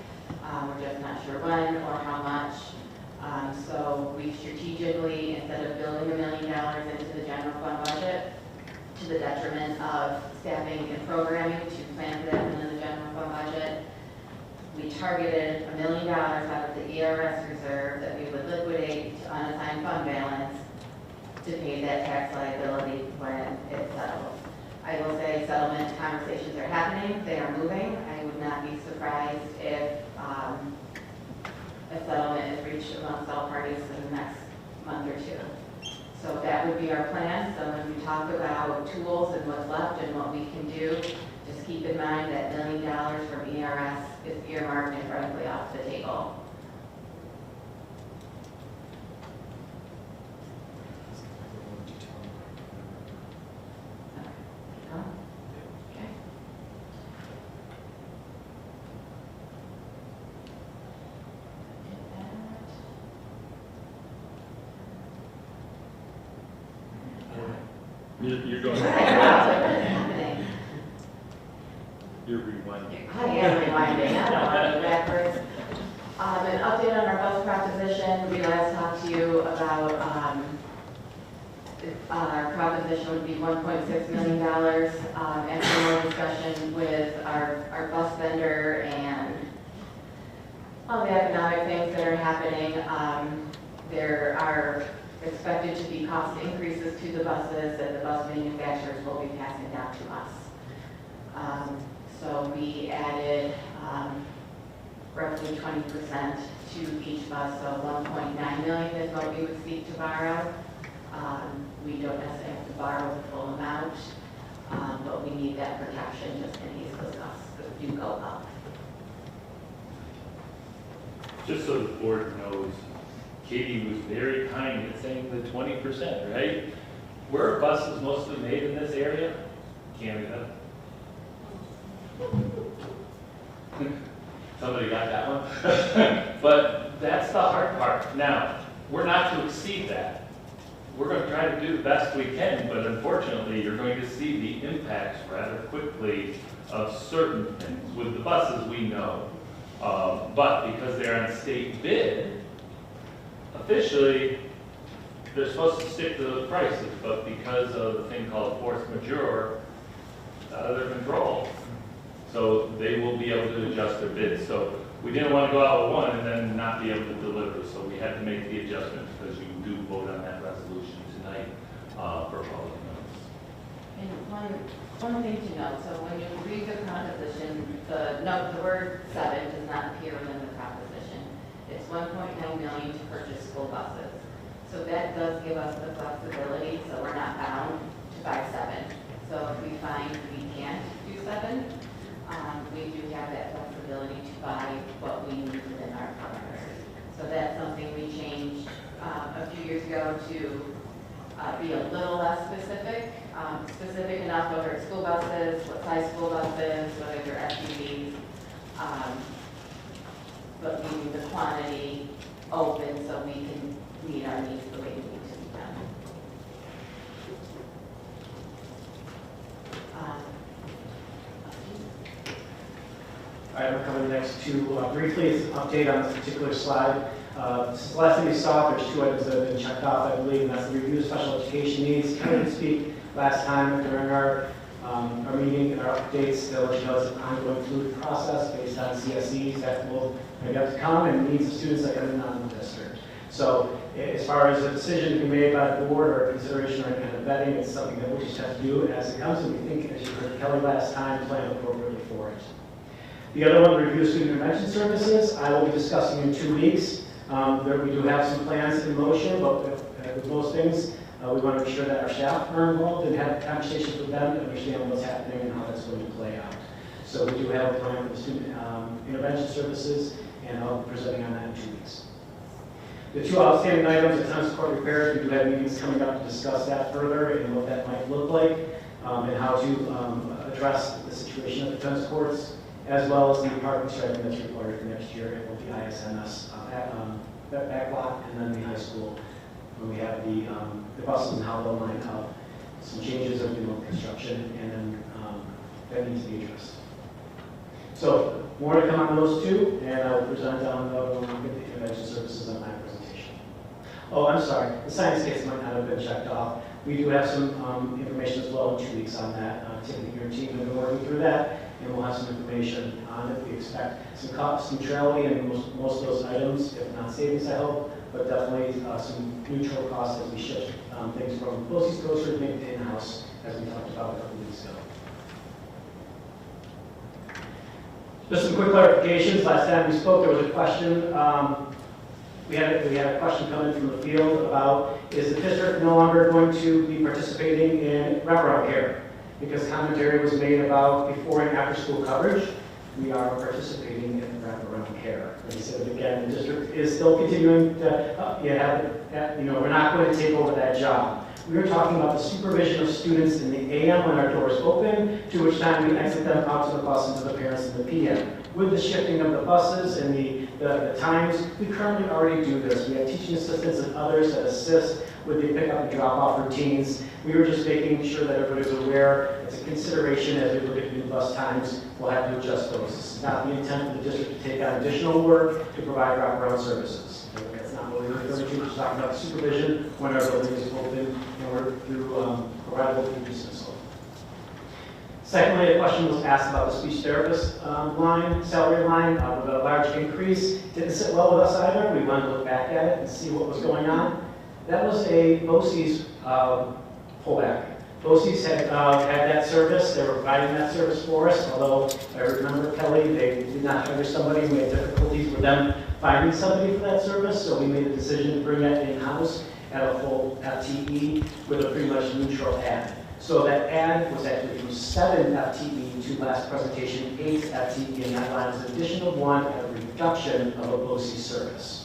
S8: we're just not sure when or how much. So we strategically, instead of building $1 million into the general fund budget, to the detriment of staffing and programming to plan for that within the general fund budget, we targeted $1 million out of the ERS reserve that we would liquidate to unassigned fund balance to pay that tax liability when it settles. I will say settlement conversations are happening, they are moving. I would not be surprised if a settlement is reached amongst all parties in the next month or 2. So that would be our plan. So when we talk about tools and what's left and what we can do, just keep in mind that $1 million from ERS is earmarked and frankly off the table. Okay.
S5: You're going.
S8: Happening.
S5: You're rewinding.
S8: I am rewinding, I don't want to go backwards. An update on our bus proposition. We last talked to you about our proposition would be $1.6 million. After more discussion with our bus vendor and all the economic things that are happening, there are expected to be cost increases to the buses that the bus manufacturers will be passing down to us. So we added roughly 20% to each bus, so $1.9 million is what we would seek to borrow. We don't necessarily have to borrow the full amount, but we need that protection just in case those costs do go up.
S5: Just so the board knows, Katie was very kind in saying the 20%, right? Where are buses mostly made in this area? Canada. Somebody got that one? But that's the hard part. Now, we're not to exceed that. We're going to try to do the best we can, but unfortunately, you're going to see the impacts rather quickly of certain things. With the buses, we know. But because they're on state bid, officially, they're supposed to stick to the prices, but because of the thing called force majeure, it's out of their control. So they will be able to adjust their bids. So we didn't want to go out with one and then not be able to deliver. So we had to make the adjustment because you do vote on that resolution tonight for public notice.
S8: And one thing to note, so when you read the proposition, the word 7 does not appear within the proposition. It's $1.9 million to purchase school buses. So that does give us the flexibility, so we're not bound to buy 7. So if we find we can't do 7, we do have that flexibility to buy what we need within our parameters. So that's something we changed a few years ago to be a little less specific. Specific enough whether it's school buses, what size school buses, whether they're SUVs, but leaving the quantity open so we can meet our needs the way we need to meet them.
S9: All right, we're coming next to briefly is an update on this particular slide. Since the last time we saw, there's 2 items that have been checked off, I believe, and that's the review of special education needs. Kevin did speak last time during our meeting and our updates. They'll let you know it's an ongoing fluid process based on CSEs that will maybe have to come and needs of students that come in on the district. So as far as a decision to be made by the board or consideration or any kind of vetting, it's something that we'll just have to do as it comes, and we think, as you heard Kelly last time, plan appropriately for it. The other one, review student intervention services, I will be discussing in 2 weeks. We do have some plans in motion, but with most things, we want to make sure that our staff are involved and have conversations with them to understand what's happening and how that's going to play out. So we do have a plan for the student intervention services, and I'll be presenting on that in 2 weeks. The 2 outstanding items, the tennis court repairs, we do have meetings coming up to discuss that further and what that might look like, and how to address the situation at the tennis courts, as well as the parking striping that's required for next year at both the ISMS back lot and then the high school, when we have the buses and how they'll line up. Some changes of construction, and then that needs to be addressed. So more to come on those 2, and I'll present on the intervention services on my presentation. Oh, I'm sorry, the science case might not have been checked off. We do have some information as well in 2 weeks on that. Tiffany, your team have been working through that, and we'll have some information on it. We expect some cost neutrality in most of those items, if not savings, I hope, but definitely some neutral costs as we shift things from BOCES coaster to in-house, as we talked about a couple weeks ago. Just some quick clarifications. Last time we spoke, there was a question. We had a question come in from the field about, is the district no longer going to be participating in wraparound care? Because commentary was made about before and after school coverage. We are participating in wraparound care. Like I said again, the district is still continuing to, we're not going to take over that job. We are talking about the supervision of students in the AM when our doors open, to which time we exit them out to the bus and to the parents in the PM. With the shifting of the buses and the times, we currently already do this. We have teaching assistants and others that assist with the pickup and drop-off routines. We were just making sure that everybody's aware. It's a consideration as we look at new bus times. We'll have to adjust those. It's not the intent for the district to take on additional work to provide wraparound services. That's not what we're referring to. We're just talking about supervision when our building is open and we're through providable dismissal. Secondly, a question was asked about the speech therapist salary line with a large increase. Didn't sit well with us either. We wanted to look back at it and see what was going on. That was a BOCES pullback. BOCES had that service. They were providing that service for us, although if I remember, Kelly, they did not hire somebody. We had difficulties with them finding somebody for that service, so we made the decision to bring that in-house at a full FTE with a pretty much neutral ad. So that ad was actually from 7 FTE to last presentation 8 FTE, and that line is an additional 1 at a reduction of a BOCES service.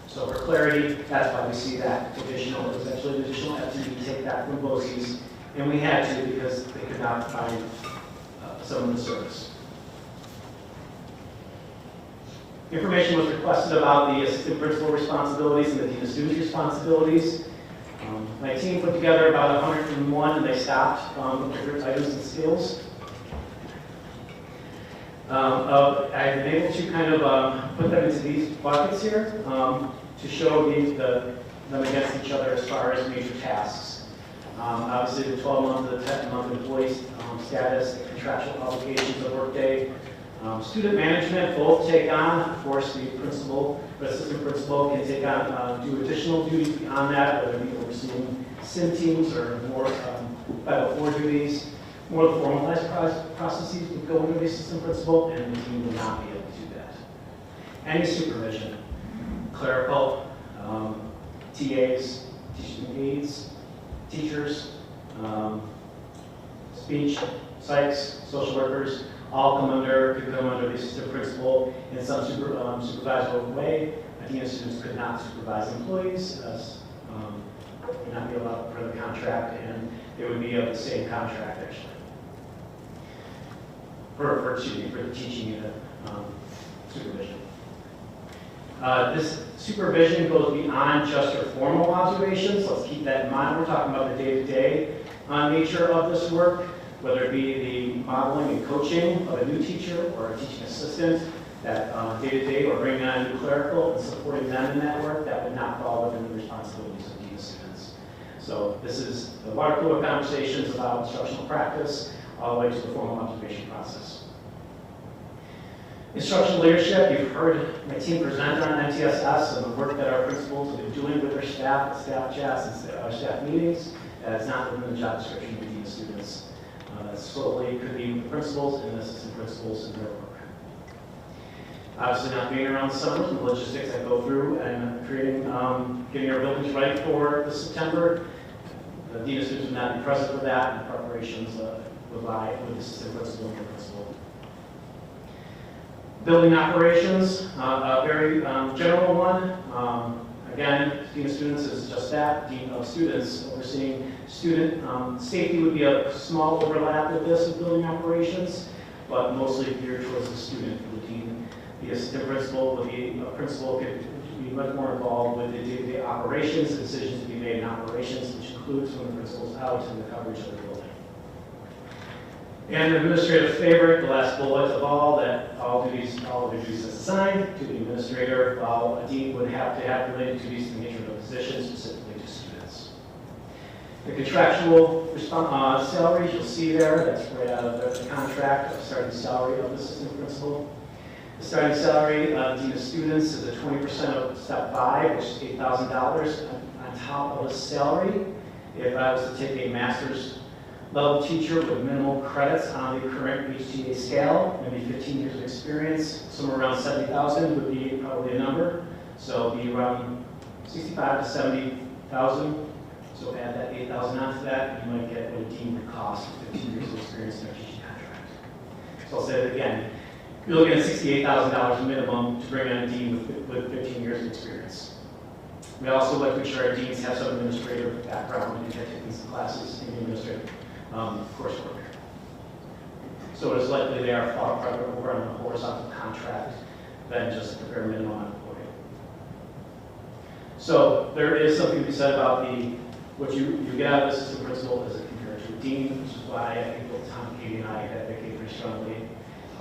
S9: So for clarity, that's why we see that additional. It was actually an additional FTE, take that from BOCES, and we had to because they could not find some of the service. Information was requested about the assistant principal responsibilities and the dean of students responsibilities. My team put together about 101, and they stopped different items and skills. I've been able to kind of put them into these buckets here to show them against each other as far as major tasks. Obviously, the 12-month, the 10-month employee status, the contractual obligations of workday. Student management both take on, of course, the principal, the assistant principal can take on, do additional duties beyond that, whether it be overseeing SIM teams or more 504 duties. More formalized processes would go into the assistant principal, and the team will not be able to do that. Any supervision, clerical, TAs, teaching aides, teachers, speech, psychs, social workers, all could come under the assistant principal in some supervisory way. A dean of students could not supervise employees, would not be allowed per the contract, and it would be of the same contract actually. For the teaching unit supervision. This supervision goes beyond just your formal observations. Let's keep that in mind. We're talking about the day-to-day nature of this work, whether it be the modeling and coaching of a new teacher or a teaching assistant, that day-to-day or bringing on a new clerical and supporting them in that work, that would not fall within the responsibilities of dean of students. So this is the water cooler conversations about instructional practice, all the way to the formal observation process. Instructional leadership, you've heard my team present on MTSS and the work that our principals have been doing with their staff, the staff chats, and our staff meetings. That's not within the job description of the dean of students. That solely could be the principals and assistant principals in their work. Obviously, not being around the summer, the logistics I go through and creating, getting our buildings ready for the September. The dean of students would not be present for that, and preparations would lie with the assistant principal and the principal. Building operations, a very general one. Again, dean of students is just that, dean of students. Overseeing student safety would be a small overlap with this of building operations, but mostly geared towards the student. The dean, the assistant principal, would be a principal could be much more involved with the day-to-day operations, decisions to be made in operations, which includes when the principal's out and the coverage of the building. And an administrative favorite, the last bullet of all, that all the duties as assigned to the administrator, while a dean would have to have related duties to the nature of the position, specifically to students. The contractual salaries you'll see there, that's right out of the contract of starting salary of the assistant principal. The starting salary of dean of students is at 20% of step 5, which is $8,000 on top of a salary. If I was to take a master's level teacher with minimal credits on the current HTA scale, maybe 15 years of experience, somewhere around 70,000 would be probably a number. So it'd be around 65 to 70,000. So add that 8,000 onto that, you might get what a dean would cost with 15 years of experience in their teaching contract. So I'll say that again, you're looking at $68,000 minimum to bring on a dean with 15 years of experience. We also like to ensure our deans have some administrative background and have taken some classes in the administrative coursework. So it is likely they are far farther over on the horizontal contract than just the bare minimum on employee. So there is something to be said about what you get out of the assistant principal as compared to a dean, which is why I think both Tom, Katie, and I advocate pretty strongly.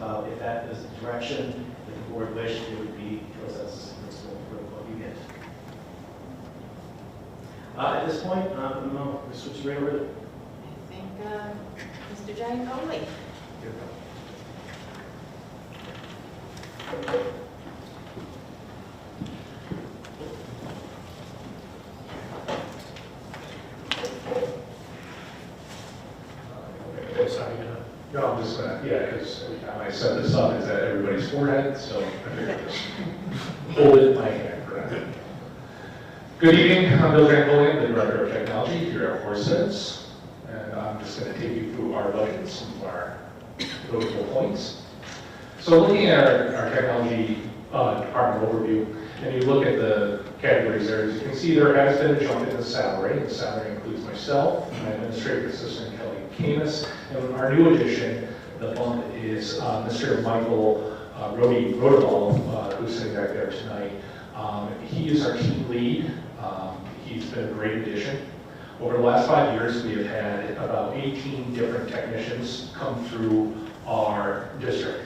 S9: If that is the direction that the board wished, it would be towards that assistant principal for what you get. At this point, I don't know, we'll switch right over to
S3: Mr. Giancolli.
S2: No, I'm just gonna, because every time I set this up, it's at everybody's forehead, so I figured just hold it in my hand for that. Good evening, I'm Bill Giancolli, I'm the Director of Technology here at HCSD, and I'm just going to take you through our budget, some of our notable points. So looking at our technology department overview, and you look at the categories there, as you can see there has been a jump in the salary. The salary includes myself, my administrative assistant Kelly Camus, and our new addition, the bump is Mr. Michael Rodeball, who's sitting back there tonight. He is our team lead. He's been a great addition. Over the last 5 years, we have had about 18 different technicians come through our district.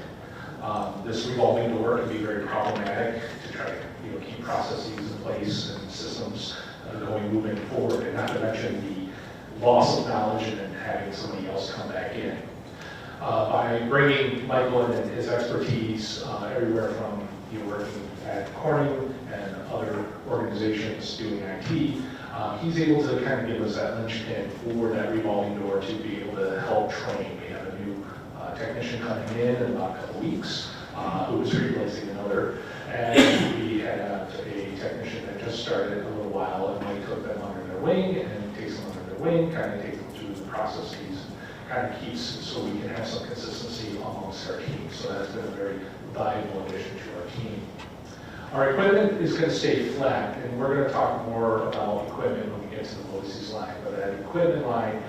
S2: This revolving door can be very problematic to try to keep processes in place and systems moving forward, and not to mention the loss of knowledge and having somebody else come back in. By bringing Michael and his expertise everywhere from working at Corning and other organizations doing IT, he's able to kind of give us that linchpin for that revolving door to be able to help train. We have a new technician coming in about a couple weeks who is replacing another, and we have a technician that just started a little while, and Mike took them under their wing and takes them under their wing, kind of takes them through the processes, kind of keeps so we can have some consistency amongst our team. So that's been a very valuable addition to our team. Our equipment is going to stay flat, and we're going to talk more about equipment when we get to the policies line, but that equipment line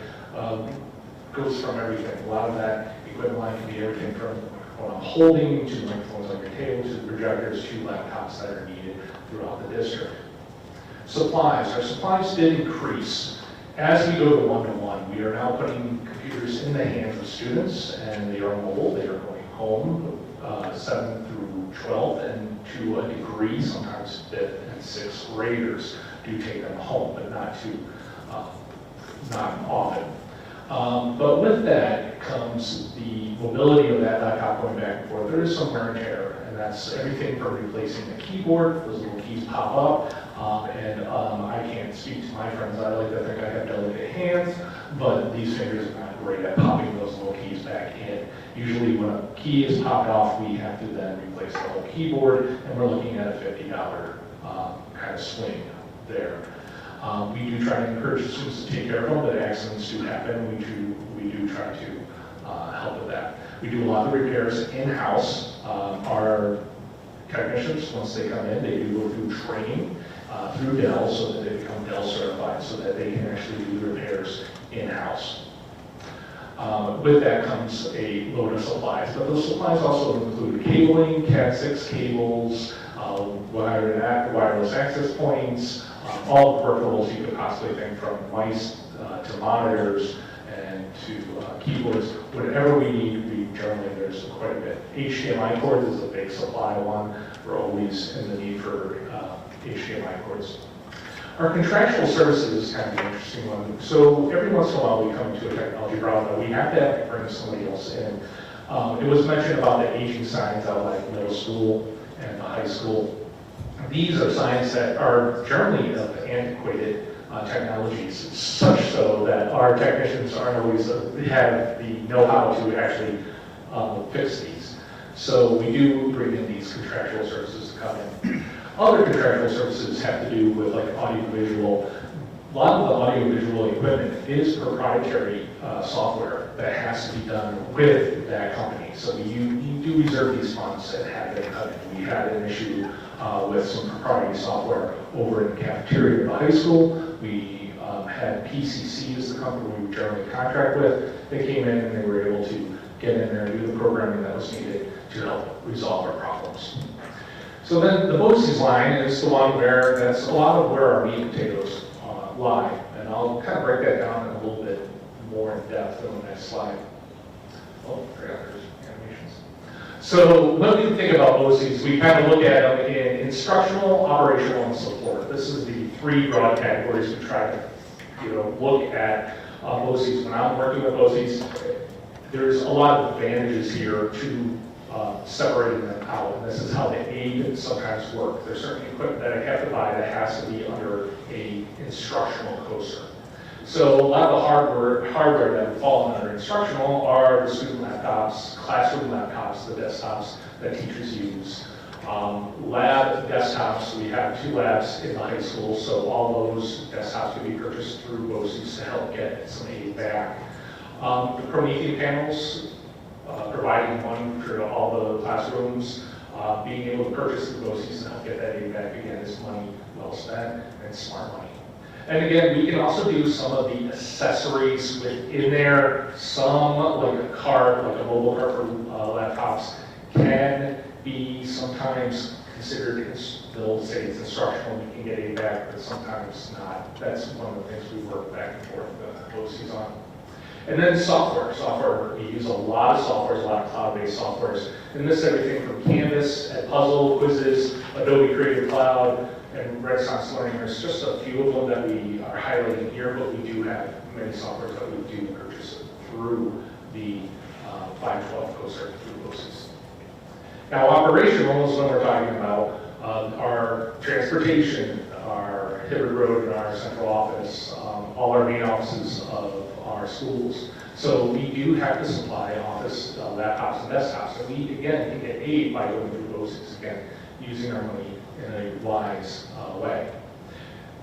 S2: goes from everything. A lot of that equipment line can be everything from what I'm holding to microphones on your table to the projectors to laptops that are needed throughout the district. Supplies. Our supplies did increase. As we go to one-to-one, we are now putting computers in the hands of students, and they are mobile. They are going home 7th through 12th, and to a degree, sometimes 5th and 6th graders do take them home, but not often. But with that comes the mobility of that laptop going back and forth. There is some wear and tear
S10: And that's everything from replacing the keyboard, those little keys pop up, I can't speak to my friends, I like to think I have delicate hands, but these fingers are not great at popping those little keys back in. Usually when a key is popped off, we have to then replace the whole keyboard, and we're looking at a $50 kind of swing there. We do try to encourage the students to take care of them, but accidents do happen. We do try to help with that. We do a lot of repairs in-house. Our technicians, once they come in, they do go through training through Dell so that they become Dell certified so that they can actually do the repairs in-house. With that comes a load of supplies, but those supplies also include cabling, Cat6 cables, wireless access points, all the peripherals you could possibly think, from mice to monitors and to keyboards. Whatever we need, generally there's quite a bit. HDMI cords is a big supply one. We're always in the need for HDMI cords. Our contractual services is kind of an interesting one. So every once in a while we come to a technology problem that we have to bring somebody else in. It was mentioned about the aging signs out like middle school and high school. These are signs that are generally of antiquated technologies, such so that our technicians aren't always have the know-how to actually fix these. So we do bring in these contractual services to come in. Other contractual services have to do with like audiovisual. A lot of the audiovisual equipment is proprietary software that has to be done with that company. So you do reserve these funds and have them come in. We had an issue with some proprietary software over in the cafeteria of the high school. We had PCC as the company we generally contract with. They came in and they were able to get in there and do the programming that was needed to help resolve our problems. So then the BOCES line is the one where that's a lot of where our meat and potatoes lie. And I'll kind of break that down in a little bit more in depth in the next slide. Oh, I forgot there's animations. So when we think about BOCES, we kind of look at them in instructional, operational, and support. This is the three broad categories we try to look at BOCES. When I'm working with BOCES, there's a lot of advantages here to separating them out. And this is how the aid sometimes work. There's certain equipment that I have to buy that has to be under a instructional coaster. So a lot of the hardware that would fall under instructional are the student laptops, classroom laptops, the desktops that teachers use. Lab desktops, we have 2 labs in the high school, so all those desktops can be purchased through BOCES to help get some aid back. The Promethean panels, providing one for all the classrooms, being able to purchase the BOCES and help get that aid back again is money well spent and smart money. And again, we can also do some of the accessories within there. Some, like a card, like a mobile card for laptops, can be sometimes considered, they'll say it's instructional, you can get aid back, but sometimes not. That's one of the things we work back and forth with BOCES on. And then software, we use a lot of softwares, a lot of cloud-based softwares. And this is everything from Canvas, Puzzle, Quizzes, Adobe Creative Cloud, and Renaissance Learning. There's just a few of them that we are highlighting here, but we do have many softwares that we do purchase through the 512 coaster through BOCES. Now, operational is when we're talking about our transportation, our Hibbard Road and our central office, all our main offices of our schools. So we do have to supply office laptops and desktops. And we, again, can get aid by going through BOCES, again, using our money in a wise way.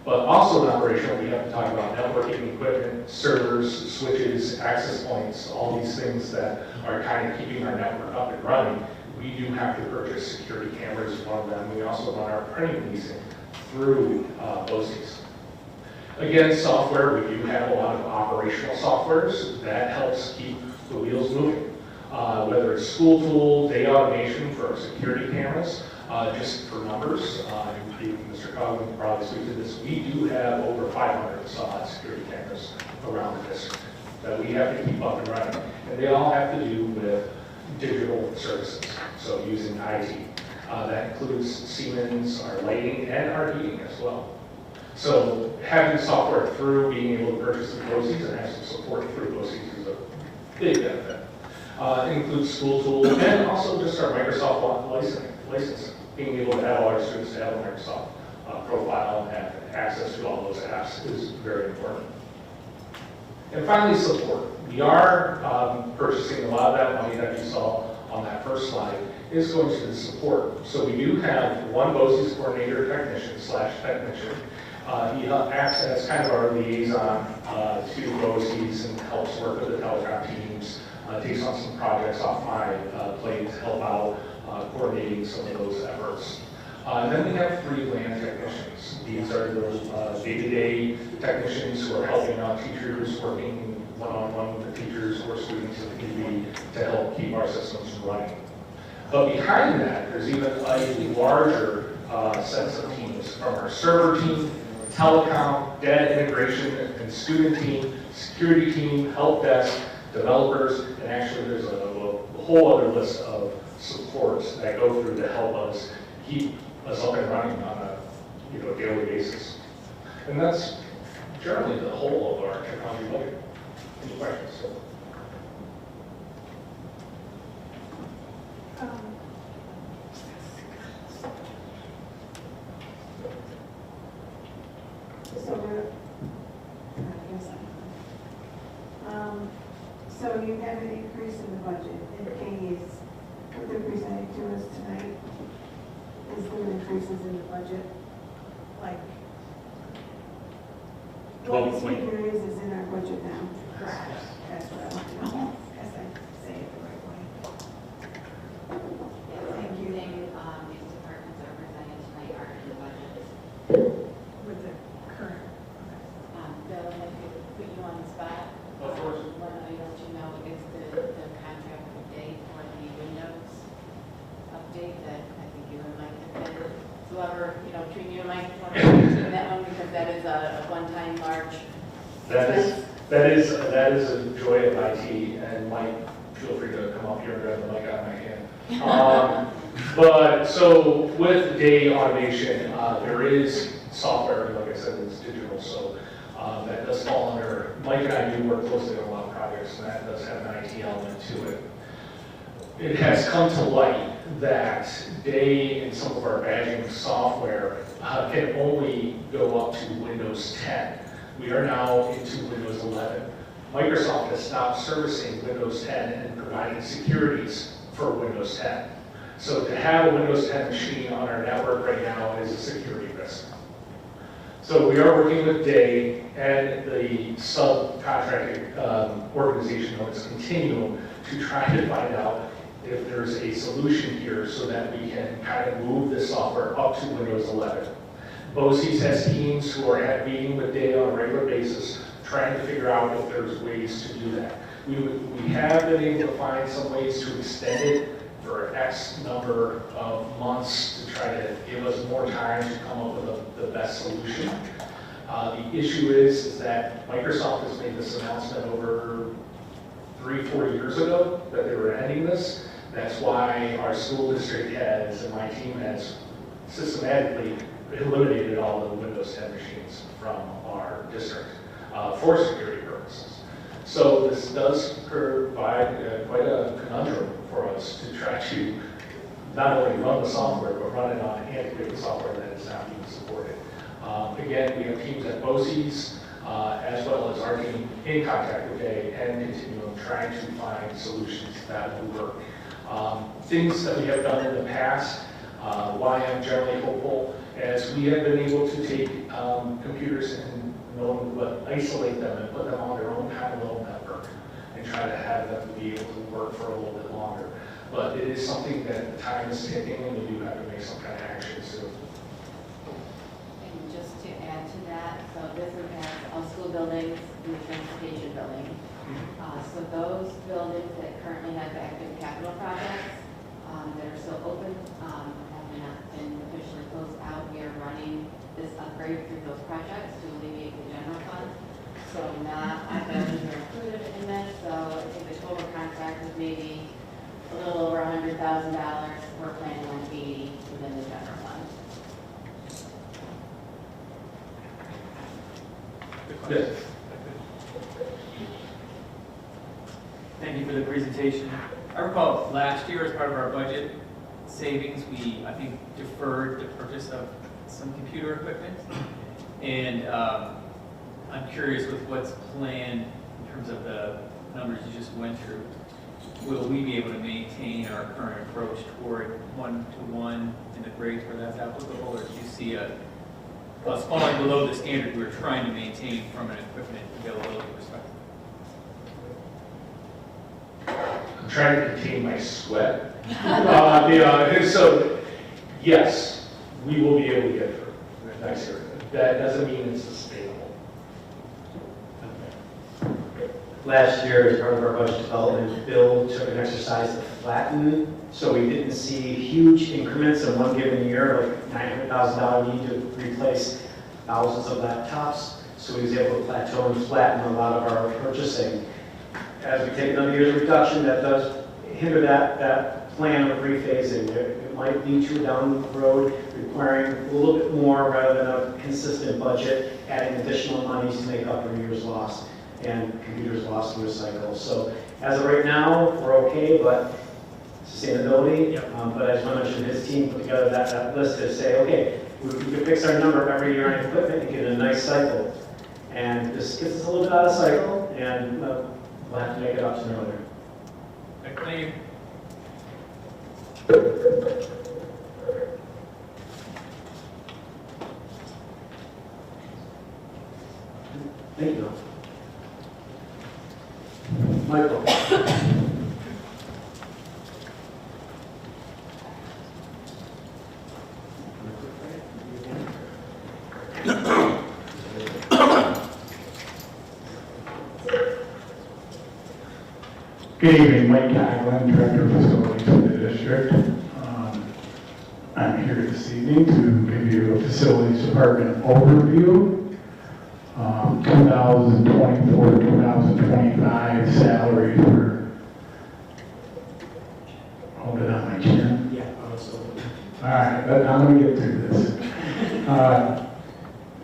S10: But also in operational, we have to talk about networking equipment, servers, switches, access points, all these things that are kind of keeping our network up and running. We do have to purchase security cameras, one of them. We also run our printing leasing through BOCES. Again, software, we do have a lot of operational softwares that helps keep the wheels moving. Whether it's school tool, data automation for our security cameras, just for numbers, Mr. Coughlin can probably speak to this, we do have over 500 security cameras around the district that we have to keep up and running. And they all have to do with digital services, so using IT. That includes Siemens, our lighting, and our heating as well. So having software through being able to purchase the BOCES and have some support through BOCES is a big benefit. It includes school tools and also just our Microsoft licensing. Being able to have all our students have a Microsoft profile and have access to all those apps is very important. And finally, support. We are purchasing a lot of that money that you saw on that first slide is going to the support. So we do have one BOCES coordinator technician / technician. He acts as kind of our liaison to BOCES and helps work with the telecom teams, takes on some projects off my plate to help out coordinating some of those efforts. And then we have 3 LAN technicians. These are those day-to-day technicians who are helping out teachers, working one-on-one with the teachers or students if need be to help keep our systems running. But behind that, there's even a larger sense of teams from our server team, telecom, data integration and student team, security team, help desk, developers, and actually there's a whole other list of supports that go through to help us keep us up and running on a daily basis. And that's generally the whole of our technology budget. Any questions?
S4: So you have an increase in the budget, and Katie is, what they're presenting to us tonight, is there increases in the budget, like, what this figure is in our budget now? Correct. That's what I want to know, as I say it the right way. Thank you.
S3: These departments that are presented tonight are in the budget.
S4: With the current.
S8: Bill, if I could put you on the spot.
S10: Of course.
S8: One item to know is the contract date for the Windows update that I think you and Mike have been, whoever, between you and Mike, want to mention that one because that is a one-time large expense.
S10: That is a joy of IT, and Mike, feel free to come up here and grab the mic out of my hand. But so with day automation, there is software, like I said, it's digital, so that does fall under, Mike and I do work closely on a lot of projects, and that does have an IT element to it. It has come to light that day and some of our badging software can only go up to Windows 10. We are now into Windows 11. Microsoft has stopped servicing Windows 10 and providing securities for Windows 10. So to have a Windows 10 machine on our network right now is a security risk. So we are working with Day and the subcontracting organization known as Continuum to try to find out if there's a solution here so that we can kind of move this software up to Windows 11. BOCES has teams who are at meeting with Day on a regular basis, trying to figure out if there's ways to do that. We have been able to find some ways to extend it for X number of months to try to give us more time to come up with the best solution. The issue is that Microsoft has made this announcement over 3-4 years ago that they were ending this. That's why our school district heads and my team has systematically eliminated all of the Windows 10 machines from our district for security purposes. So this does provide quite a conundrum for us to try to not only run the software, but run it on and integrate the software that is not being supported. Again, we have teams at BOCES, as well as our team in contact with Day and Continuum, trying to find solutions that will work. Things that we have done in the past, why I'm generally hopeful, as we have been able to take computers and isolate them and put them on their own kind of little network and try to have them be able to work for a little bit longer. But it is something that the time is ticking and we do have to make some kind of action soon.
S8: And just to add to that, so this impacts all school buildings and the transportation building. So those buildings that currently have active capital projects that are still open have not been officially closed out. We are running this upgrade through those projects to alleviate the general fund. So not all buildings are included in this. So I think the total contract is maybe a little over $100,000. We're planning on 80 within the general fund.
S10: Yes.
S11: Thank you for the presentation. I recall last year as part of our budget savings, we, I think, deferred the purchase of some computer equipment. And I'm curious with what's planned in terms of the numbers you just went through. Will we be able to maintain our current approach toward 1-to-1 in the grades where that's applicable, or do you see us falling below the standard we're trying to maintain from an equipment availability perspective?
S10: I'm trying to contain my sweat. So, yes, we will be able to get through next year. That doesn't mean it's sustainable.
S9: Last year, as part of our budget development, Bill took an exercise to flatten, so we didn't see huge increments in one given year, like $900,000 need to replace thousands of laptops. So he was able to plateau and flatten a lot of our purchasing. As we take another year's reduction, that does hinder that plan of rephasing. It might lead to down the road requiring a little bit more rather than a consistent budget, adding additional monies to make up for years lost and computers lost in the cycle. So as of right now, we're okay, but sustainability. But as I mentioned, his team put together that list to say, okay, we can fix our number every year on equipment and get in a nice cycle. And this gets us a little bit out of cycle, and we'll have to make it up sooner or later.
S11: Thank you.
S9: Thank you. Michael.
S12: Good evening, Mike Coughlin, Director of Facilities for the district. I'm here this evening to give you a Facilities Department overview. 2024-2025 salary for, hold it on my chin.
S9: Yeah, absolutely.
S12: All right, but I'm going to get through this.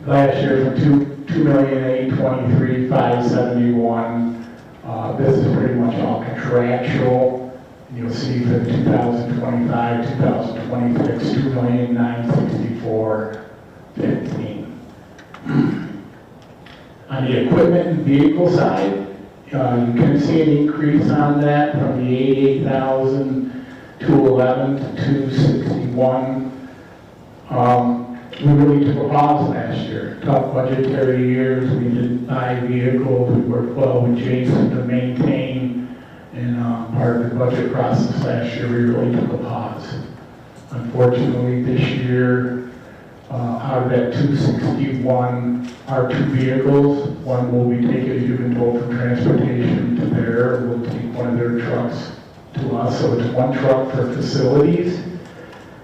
S12: Last year from $2,823,571. This is pretty much all contractual. You'll see for 2025, 2026, $2,964,015. On the equipment and vehicle side, you can see an increase on that from the 88,211 to 261. We really took a pause last year. Tough budgetary years. We didn't buy vehicles. We worked well with Jason to maintain. And part of the budget process last year, we really took a pause. Unfortunately, this year, out of that 261 are 2 vehicles. One will be taken, you can go from transportation to there. We'll take one of their trucks to us. So it's 1 truck for facilities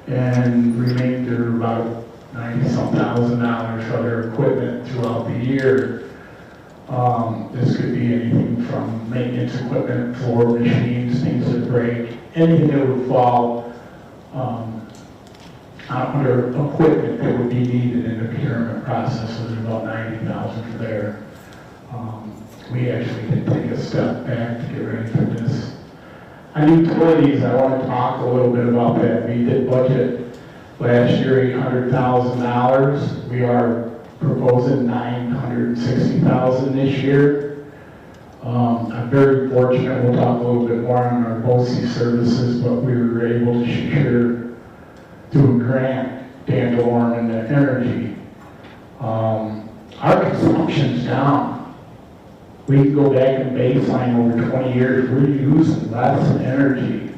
S12: and remainder about $90,000 for their equipment throughout the year. This could be anything from maintenance equipment, floor machines, things that break, anything that would fall under equipment that would be needed in the procurement process. So there's about $90,000 for there. We actually did take a step back to get ready for this. On utilities, I want to talk a little bit about that. We did budget last year $800,000. We are proposing $960,000 this year. I'm very fortunate. We'll talk a little bit more on our BOE services, but we were able to secure through a grant, Dan DeLorme and the energy. Our consumption's down. We can go back and baseline over 20 years. We're using less energy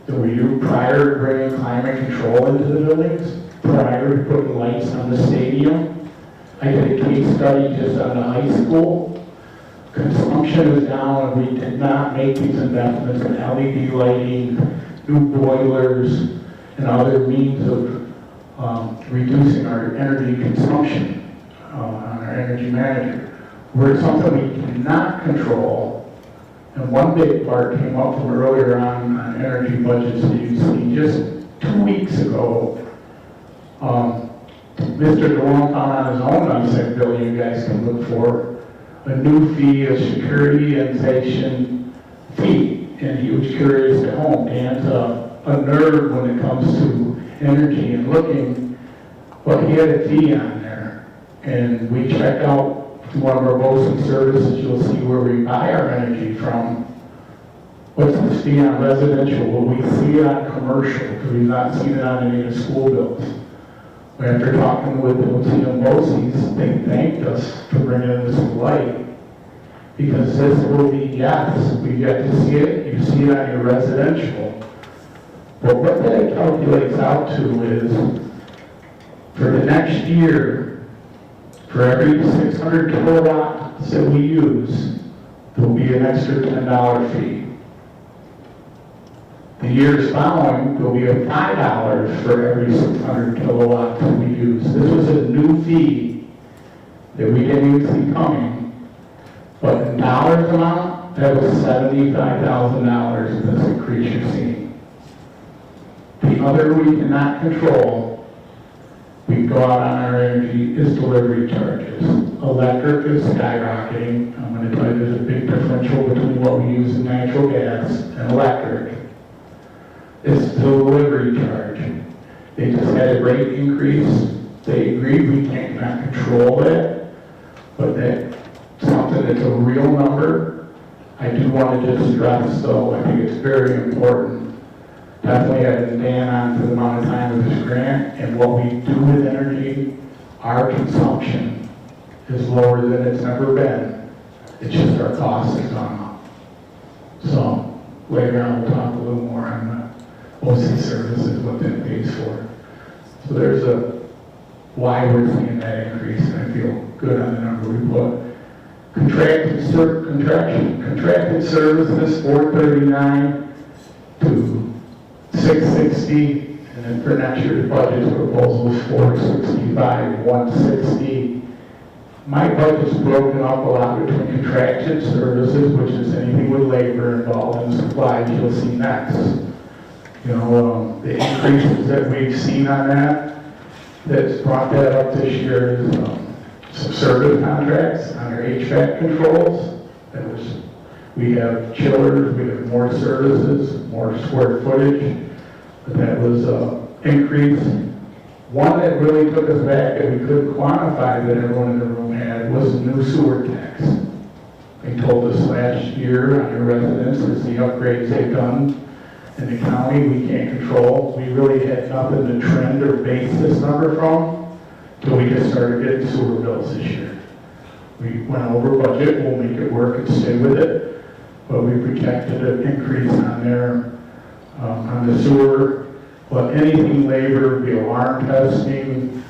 S12: than we do prior to bringing climate control into the buildings, prior to putting lights on the stadium. I did a case study just on the high school. Consumption is down, and we did not make these investments in LED lighting, new boilers, and other means of reducing our energy consumption on our energy manager. Where it's something we cannot control, and one big part came up from earlier on energy budgets that you've seen just 2 weeks ago. Mr. DeLong found on his own website, Bill, you guys can look for a new fee, a securitization fee, and he was curious at home. Dan's a a nerd when it comes to energy and looking, but he had a fee on there. And we checked out through one of our BOE services, you'll see where we buy our energy from. What's the fee on residential? Well, we see it on commercial, because we've not seen it on any of the school bills. After talking with the BOCES, they thanked us for bringing this to light, because this will be, yes, we get to see it, you see it on your residential. But what that calculates out to is, for the next year, for every 600 kilowatts that we use, there will be an extra $10 fee. The years following, there will be a $5 for every 600 kilowatts that we use. This was a new fee that we didn't even see coming. But in dollars amount, that was $75,000 in this increase you're seeing. The other we cannot control, we go out on our energy, is delivery charges. Electric is skyrocketing. I'm going to tell you there's a big differential between what we use in natural gas and electric. It's the delivery charge. They just had a rate increase. They agreed we cannot control it, but that's something that's a real number. I do want to just stress, though, I think it's very important. Definitely adding Dan on for the amount of time of this grant, and what we do with energy, our consumption is lower than it's ever been. It's just our cost has gone up. So later on, we'll talk a little more on that. OC services, what that pays for. So there's a why we're seeing that increase, and I feel good on the number we put. Contracted services, 439 to 660, and then for next year's budget proposal is 465, 160. My budget's broken up a lot between contracted services, which is anything with labor involved, and supplies you'll see next. You know, the increases that we've seen on that's brought that up this year is some service contracts on our HVAC controls. We have chillers, we have more services, more square footage. But that was increased. One that really took us back that we couldn't quantify that everyone in the room had was the new sewer tax. They told us last year on your residences, the upgrades they've done in the county, we can't control. We really had nothing to trend or base this number from until we just started getting sewer bills this year. We went over budget, we'll make it work and stay with it, but we projected an increase on there, on the sewer. But anything labor, the alarm testing,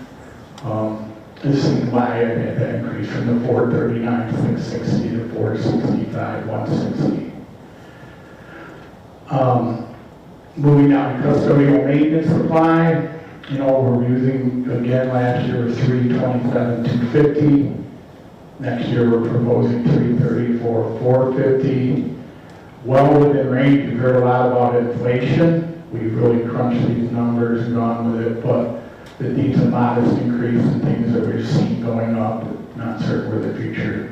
S12: this is why I had that increase from the 439, 660 to 465, 160. Moving on to custodial maintenance supply, you know, we're using, again, last year was 327, 250. Next year we're proposing 334, 450. Well within range. You've heard a lot about inflation. We've really crunched these numbers and gone with it, but it needs a modest increase in things that we've seen going up. Not certain where the future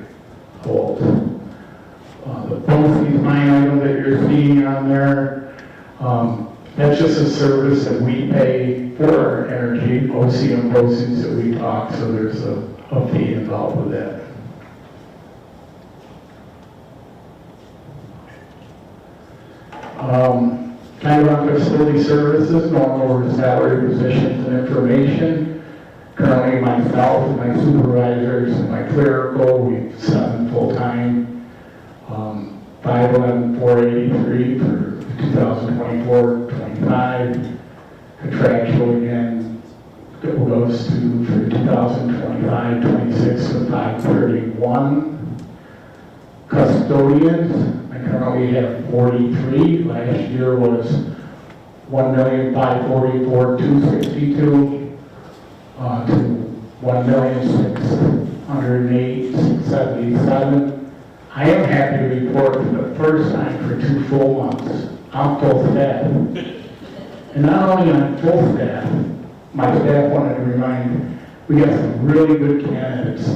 S12: holds. The BOCES line item that you're seeing on there, that's just a service that we pay for our energy, OC and BOCES that we talk, so there's a fee involved with that. Kind of on facility services, going over salary positions and information. Currently myself and my supervisors and my clerical, we've 7 full-time, 511, 483 for 2024-25. Contractual again goes to for 2025-26 to 531. Custodians, I currently have 43. Last year was 1,544,262 to 1,608,677. I am happy to report for the first time for 2 full months, I'm full staff. And not only am I full staff, my staff wanted to remind, we got some really good candidates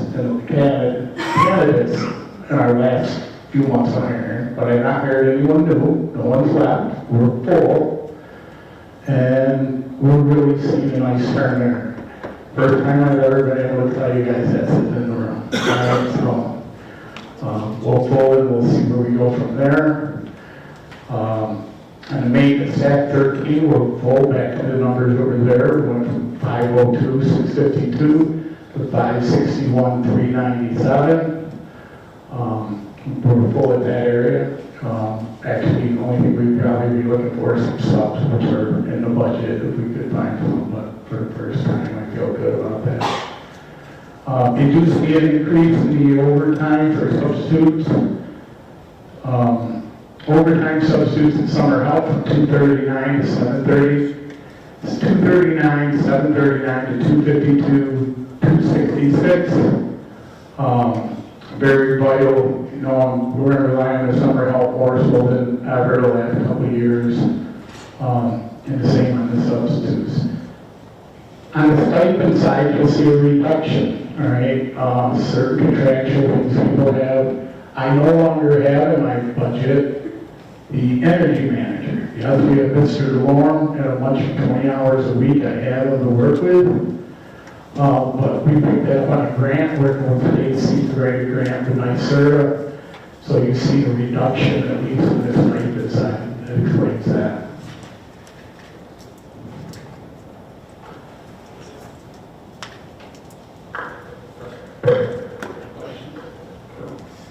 S12: in our last few months on here, but I've not heard anyone new. No one's left. We're full. and we're really seeing a nice turn there. First time I've ever been able to tell you guys that's in the room. We'll forward, we'll see where we go from there. On the maintenance Act 13, we'll full back to the numbers over there. We went from 502, 652 to 561, 397. We're full in that area. Actually, the only thing we'd probably be looking for is some subs, which are in the budget if we could find some, but for the first time, I feel good about that. You do see an increase in the overtime for substitutes. Overtime substitutes in summer help from 239 to 730. It's 239, 739 to 252, 266. Very vital. You know, we're going to rely on the summer help more so than ever the last couple of years. And the same on the substitutes. On the stipend side, you'll see a reduction. All right, certain contractual things people have. I no longer have in my budget the energy manager. Yes, we have Mr. DeLorme and a bunch of 20 hours a week I have him to work with. But we picked that up on a grant, working with the HCSD grant with NYSERDA. So you see a reduction, at least in this stipend side, that explains that.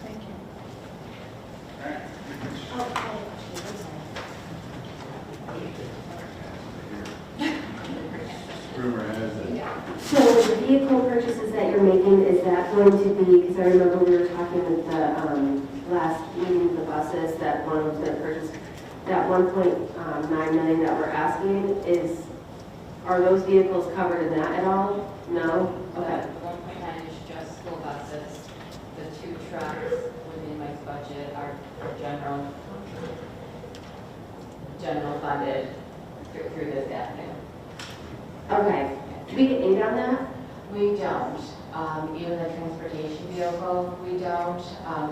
S4: Thank you.
S1: Rumor has it.
S13: So the vehicle purchases that you're making, is that going to be, because I remember we were talking at the last meeting with the buses, that one was going to purchase, that 1.9 million that we're asking is, are those vehicles covered in that at all? No? Okay.
S8: The 1.9 is just school buses. The 2 trucks within my budget are general funded through this avenue.
S13: Okay. Do we get aid on that?
S8: We don't. Even the transportation vehicle, we don't,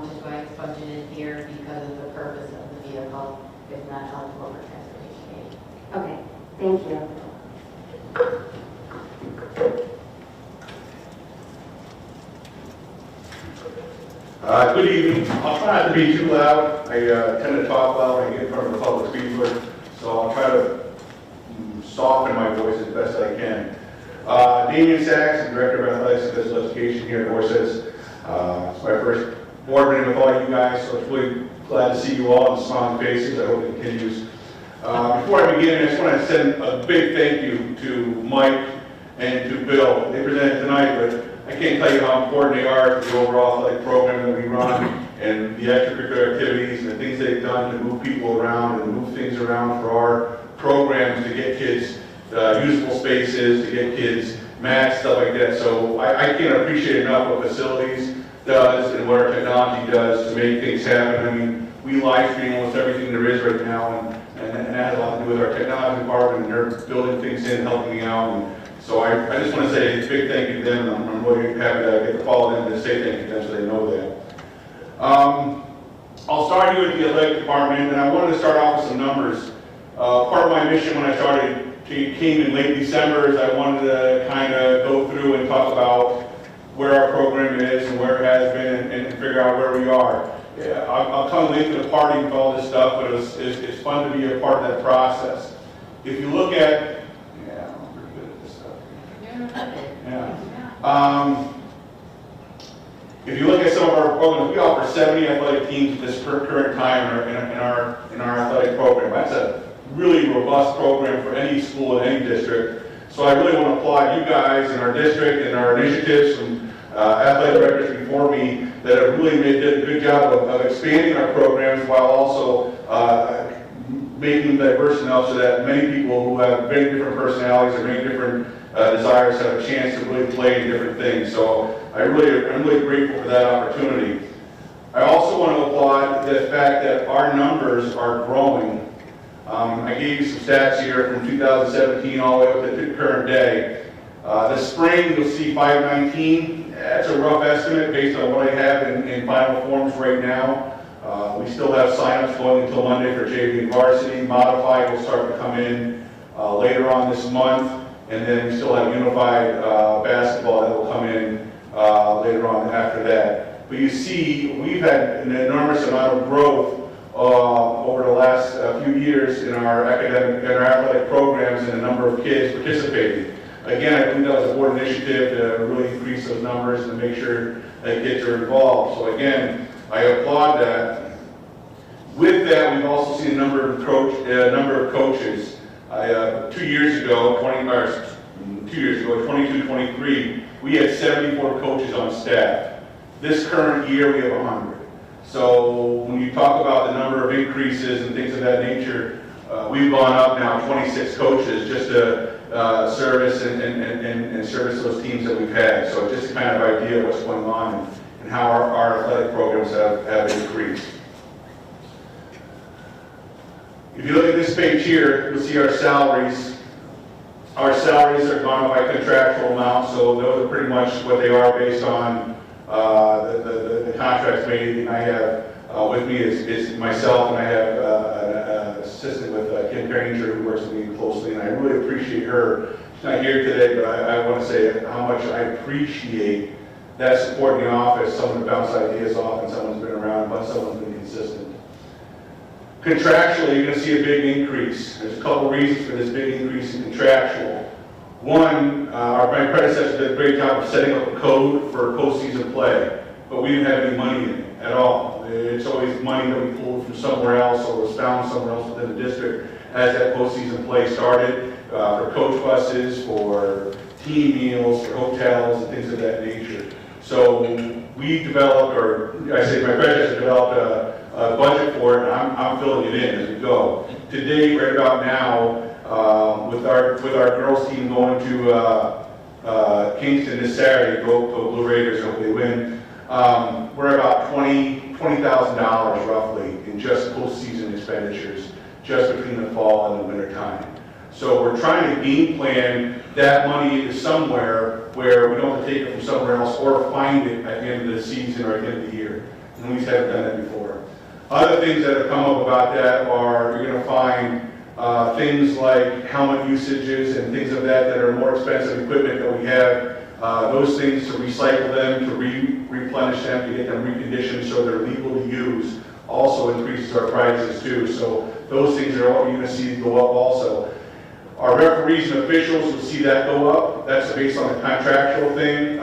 S8: which is why it's budgeted here because of the purpose of the vehicle. It's not eligible for transportation aid.
S13: Okay. Thank you.
S14: Good evening. I'll try not to be too loud. I tend to talk loud when I get in front of a public speaker, so I'll try to soften my voice as best I can. Damian Sachs, I'm Director of Athletics and Physical Education here at Horses. It's my first board meeting with all you guys, so it's really glad to see you all and smiling faces. I hope it continues. Before I begin, I just want to send a big thank you to Mike and to Bill. They presented tonight, but I can't tell you how important they are to the overall athletic program that we run and the extracurricular activities and the things they've done to move people around and move things around for our programs to get kids usable spaces, to get kids mats, stuff like that. So I can't appreciate enough what facilities does and what our technology does to make things happen. I mean, we live stream almost everything there is right now, and that has a lot to do with our technology department, and they're building things in, helping me out. And so I just want to say a big thank you to them, and I'm really happy that I get to follow them and say thank you to them so they know that. I'll start here with the athletic department, and I wanted to start off with some numbers. Part of my mission when I started came in late December is I wanted to kind of go through and talk about where our program is and where it has been and figure out where we are. Yeah, I'll come late to the party with all this stuff, but it's fun to be a part of that process. If you look at, yeah, I'm pretty good at this stuff. Yeah. If you look at some of our programs, we offer 70 athletic teams at this current time in our athletic program. That's a really robust program for any school in any district. So I really want to applaud you guys in our district and our initiatives and athletic directors before me that have really did a good job of expanding our programs while also making them diverse enough so that many people who have very different personalities or many different desires have a chance to really play in different things. So I'm really grateful for that opportunity. I also want to applaud the fact that our numbers are growing. I gave you some stats here from 2017 all the way up to the current day. This spring, you'll see 519. That's a rough estimate based on what I have in final forms right now. We still have signups going until Monday for JV and varsity. Modified will start to come in later on this month, and then we still have unified basketball that will come in later on after that. But you see, we've had an enormous amount of growth over the last few years in our athletic programs and the number of kids participating. Again, I think that was a board initiative to really increase those numbers and make sure that kids are involved. So again, I applaud that. With that, we've also seen a number of coaches. 2 years ago, 22, 23, we had 74 coaches on staff. This current year, we have 100. So when you talk about the number of increases and things of that nature, we've gone up now 26 coaches just to service and service those teams that we've had. So just a kind of idea of what's going on and how our athletic programs have increased. If you look at this page here, you'll see our salaries. Our salaries are gone up by contractual amounts, so those are pretty much what they are based on the contracts made. And I have with me is myself, and I have an assistant with Kim Carringer who works with me closely, and I really appreciate her. She's not here today, but I want to say how much I appreciate that support in the office. Someone to bounce ideas off, and someone's been around, but someone's been consistent. Contractually, you're going to see a big increase. There's a couple reasons for this big increase in contractual. One, my predecessor did a great job of setting up a code for postseason play, but we didn't have any money in it at all. It's always money that we pulled from somewhere else or was found somewhere else within the district as that postseason play started, for coach buses, for team meals, for hotels, and things of that nature. So we developed, or I say my predecessor developed a budget for it, and I'm filling it in as we go. Today, right about now, with our girls team going to Kingston this Saturday, go Blue Raiders, hope they win. We're about $20,000 roughly in just postseason expenditures, just between the fall and the winter time. So we're trying to game plan that money into somewhere where we don't have to take it from somewhere else or find it at the end of the season or at the end of the year. And we just haven't done that before. Other things that have come up about that are you're going to find things like helmet usages and things of that are more expensive equipment that we have. Those things to recycle them, to replenish them, to get them reconditioned so they're legal to use also increases our prices too. So those things are all you're going to see go up also. Our referees and officials will see that go up. That's based on the contractual thing.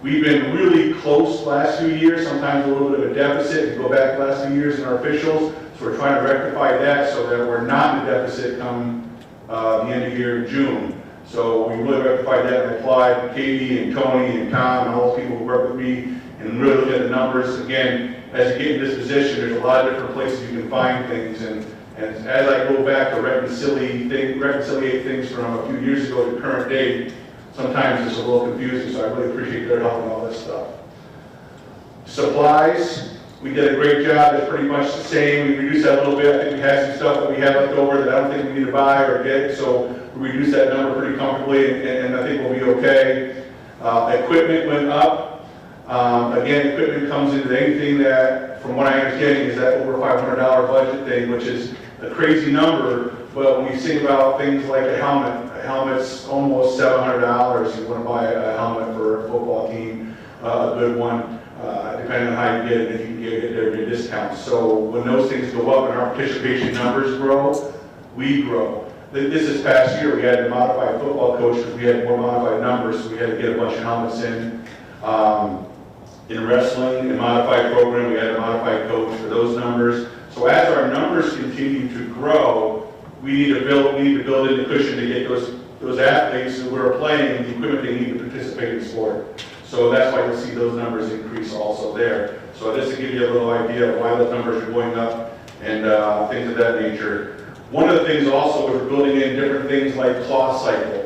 S14: We've been really close last few years, sometimes a little bit of a deficit. If you go back the last few years in our officials, so we're trying to rectify that so that we're not in a deficit come the end of the year in June. So we really rectified that and applied Katie and Tony and Tom and all those people who work with me and really look at the numbers. Again, as you get in this position, there's a lot of different places you can find things. And as I go back to reconciliate things from a few years ago to current date, sometimes it's a little confusing, so I really appreciate their help in all this stuff. Supplies, we did a great job. It's pretty much the same. We reduced that a little bit. I think we had some stuff that we had left over that I don't think we need to buy or get, so we reduced that number pretty comfortably, and I think we'll be okay. Equipment went up. Again, equipment comes into anything that, from what I understand, is that over $500 budget thing, which is a crazy number, but when you think about things like a helmet's almost $700. You want to buy a helmet for a football team, a good one, depending on how you get it, if you can get their discounts. So when those things go up and our participation numbers grow, we grow. This past year, we had to modify a football coach because we had more modified numbers, so we had to get a bunch of helmets in. In wrestling, in modified program, we had a modified coach for those numbers. So as our numbers continue to grow, we need to build in the cushion to get those athletes who are playing the equipment they need to participate in sport. So that's why you'll see those numbers increase also there. So just to give you a little idea of why those numbers are going up and things of that nature. One of the things also is we're building in different things like cloth cycle.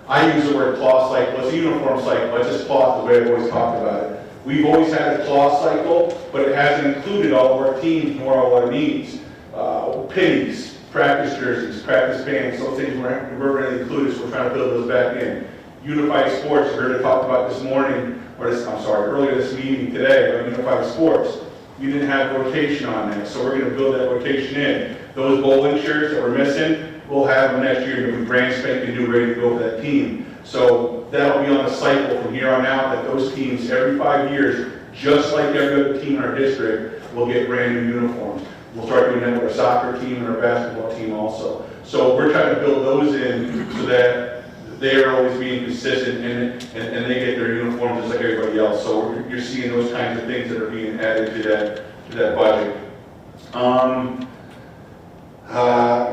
S14: I use the word cloth cycle. It's a uniform cycle. It's just cloth the way I've always talked about it. We've always had a cloth cycle, but it hasn't included all of our teams nor all of our needs. Pennies, practice jerseys, practice bands, those things weren't really included, so we're trying to build those back in. Unified sports, we heard it talked about this morning, earlier this meeting today, about unified sports. We didn't have rotation on that, so we're going to build that rotation in. Those bowling shirts that we're missing, we'll have them next year, they'll be brand spanking new, ready to go for that team. So that'll be on a cycle from here on out, that those teams, every 5 years, just like every other team in our district, will get brand new uniforms. We'll start doing that with our soccer team and our basketball team also. So we're trying to build those in so that they are always being consistent and they get their uniforms just like everybody else. So you're seeing those kinds of things that are being added to that budget. I'm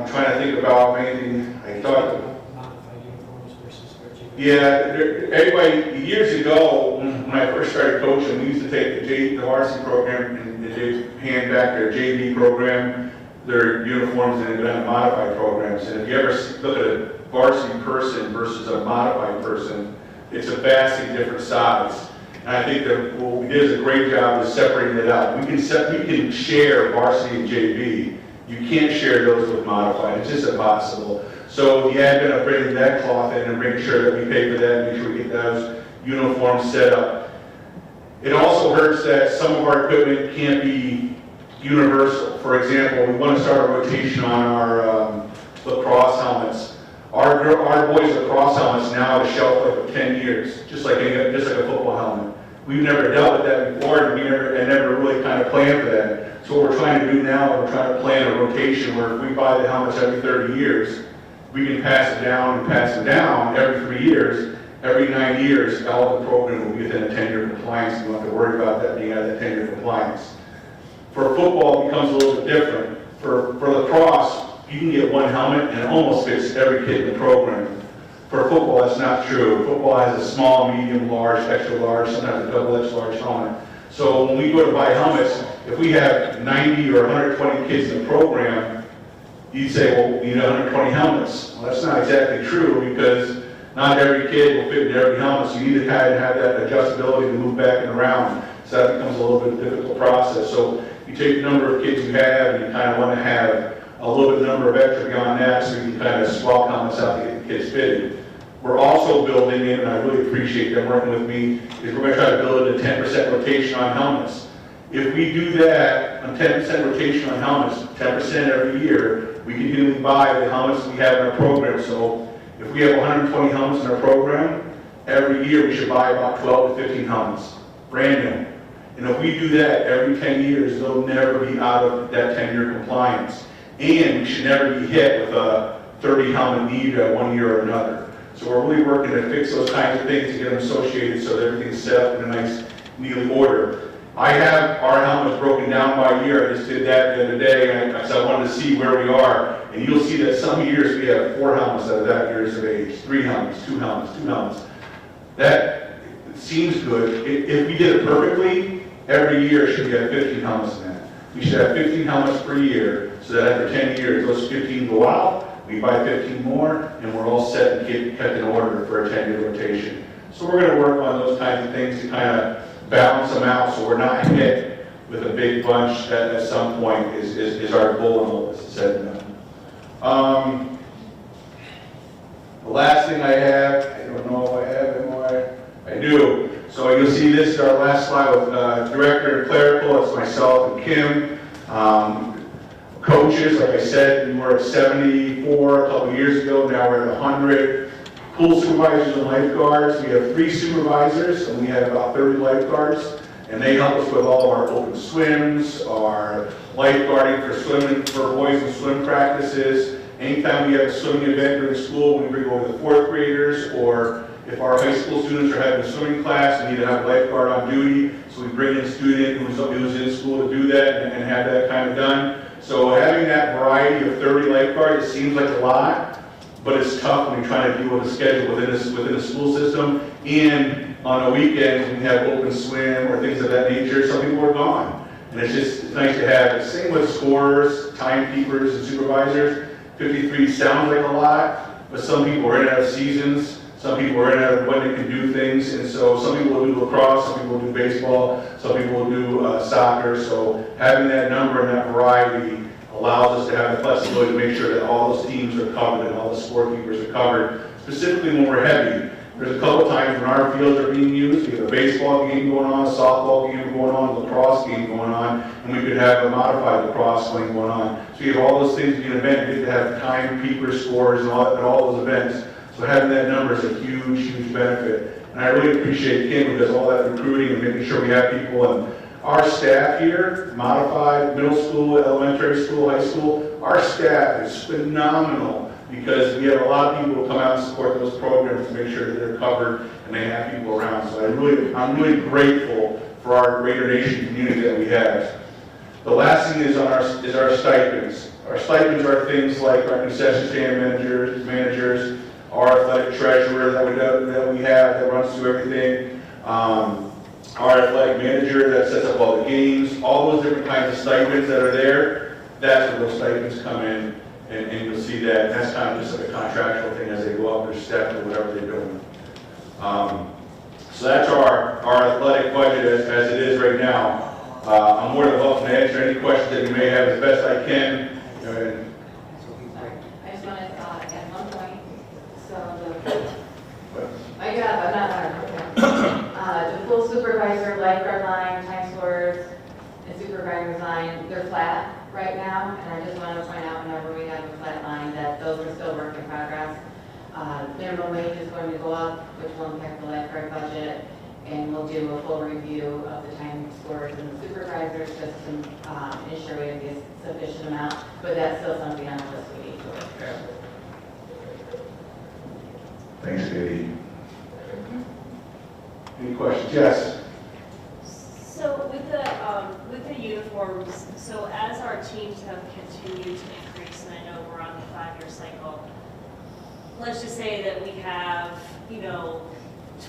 S14: trying to think about anything I thought.
S9: Modified uniforms versus virtual.
S14: Yeah, everybody, years ago, when I first started coaching, we used to take the varsity program and they'd hand back their JV program, their uniforms, and they'd go down to modified programs. And if you ever look at a varsity person versus a modified person, it's a vastly different size. And I think that what we did is a great job of separating it out. We can share varsity and JV. You can't share those with modified. It's just impossible. So the advent of bringing that cloth in and making sure that we pay for that, make sure we get those uniforms set up. It also hurts that some of our equipment can't be universal. For example, we want to start a rotation on our lacrosse helmets. Our boys' lacrosse helmets now have a shelf life of 10 years, just like a football helmet. We've never dealt with that before, and we never really kind of planned for that. So what we're trying to do now, we're trying to plan a rotation where if we buy the helmets every 30 years, we can pass it down and pass it down every 3 years. Every 9 years, all of the program will be within a 10-year compliance. You don't have to worry about that being out of that 10-year compliance. For football, it becomes a little bit different. For lacrosse, you can get one helmet and it almost fits every kid in the program. For football, that's not true. Football has a small, medium, large, extra large, sometimes a double extra large helmet. So when we go to buy helmets, if we have 90 or 120 kids in the program, you'd say, well, we need 120 helmets. Well, that's not exactly true because not every kid will fit in every helmet, so you need to kind of have that adjustability to move back and around. So that becomes a little bit of a difficult process. So you take the number of kids you have, and you kind of want to have a little bit of number of extra beyond that, so you can kind of swap helmets out to get the kids fitted. We're also building in, and I really appreciate them working with me, is we're going to try to build in a 10% rotation on helmets. If we do that, a 10% rotation on helmets, 10% every year, we can continually buy the helmets we have in our program. So if we have 120 helmets in our program, every year we should buy about 12 to 15 helmets, brand new. And if we do that every 10 years, they'll never be out of that 10-year compliance. And we should never be hit with a 30 helmet need 1 year or another. So we're really working to fix those kinds of things to get them associated so that everything's set up in a nice, neatly order. I have our helmets broken down by year. I just did that the other day, and I wanted to see where we are. And you'll see that some years we have 4 helmets out of that years of age, 3 helmets, 2 helmets, 2 helmets. That seems good. If we did it perfectly, every year should be at 15 helmets in that. We should have 15 helmets per year, so that after 10 years, those 15 go out, we buy 15 more, and we're all set and kept in order for a 10-year rotation. So we're going to work on those kinds of things to kind of balance them out so we're not hit with a big bunch that at some point is our goal and all this is said and done. The last thing I have, I don't know if I have it more, I do. So you'll see this is our last slide with Director and Clerical, it's myself and Kim. Coaches, like I said, we were at 74 a couple years ago, now we're at 100. Pool supervisors and lifeguards, we have 3 supervisors and we have about 30 lifeguards. And they help us with all of our open swims, our lifeguarding for swimming, for boys and swim practices. Anytime we have a swimming event during school, we bring over the 4th graders, or if our high school students are having a swimming class, we need to have a lifeguard on duty. So we bring in a student who's in school to do that and have that kind of done. So having that variety of 30 lifeguards, it seems like a lot, but it's tough when you're trying to deal with a schedule within a school system. And on the weekends, when we have open swim or things of that nature, some people are gone. And it's nice to have it. Same with scorers, timekeepers, and supervisors. 53 sounds like a lot, but some people are in and out of seasons. Some people are in and out of when they can do things. And so some people will do lacrosse, some people will do baseball, some people will do soccer. So having that number and that variety allows us to have the flexibility to make sure that all those teams are covered and all the scorekeepers are covered, specifically when we're heavy. There's a couple times when our fields are being used, we have a baseball game going on, a softball game going on, a lacrosse game going on, and we could have a modified lacrosse swing going on. So you have all those things in an event, you get to have time, peeper scores, and all those events. So having that number is a huge, huge benefit. And I really appreciate Kim who does all that recruiting and making sure we have people. And our staff here, modified, middle school, elementary school, high school, our staff is phenomenal because we have a lot of people who come out and support those programs to make sure that they're covered and they have people around. So I'm really grateful for our Greater Nation community that we have. The last thing is our stipends. Our stipends are things like our concession stand managers, our athletic treasurer that we have that runs through everything, our athletic manager that sets up all the games, all those different kinds of stipends that are there. That's where those stipends come in. And you'll see that, and that's kind of just like a contractual thing as they go up their step or whatever they're doing. So that's our athletic budget as it is right now. I'm more than welcome to answer any questions that you may have as best I can. Go ahead.
S8: I just wanted to add one point. So I got the full supervisor, lifeguard line, time scores, and supervisor's line, they're flat right now, and I just want to point out whenever we have a flat line that those are still work in progress. Minimum wage is going to go up, which will impact the lifeguard budget, and we'll do a full review of the time scores and the supervisors just to ensure we have the sufficient amount, but that's still something on the list we need to work through.
S14: Thanks, Katie. Any questions? Yes.
S15: So with the uniforms, so as our teams have continued to increase, and I know we're on the 5-year cycle, let's just say that we have,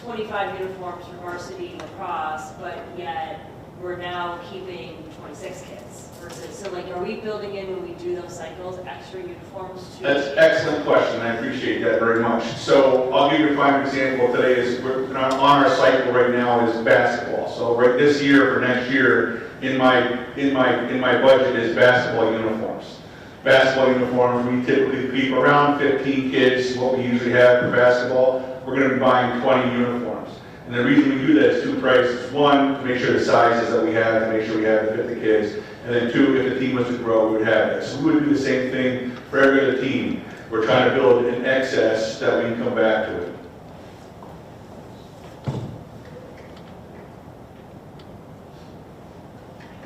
S15: 25 uniforms for varsity lacrosse, but yet we're now keeping 26 kids versus, so like, are we building in when we do those cycles extra uniforms to?
S14: That's an excellent question. I appreciate that very much. So I'll give you a prime example today is we're on our cycle right now is basketball. So right this year for next year in my budget is basketball uniforms. Basketball uniforms, we typically keep around 15 kids, what we usually have for basketball. We're going to be buying 20 uniforms. And the reason we do that is two prices. One, to make sure the sizes that we have, to make sure we have the 50 kids. And then two, if the team was to grow, we would have that. So we would do the same thing for every other team. We're trying to build an excess that we can come back to it.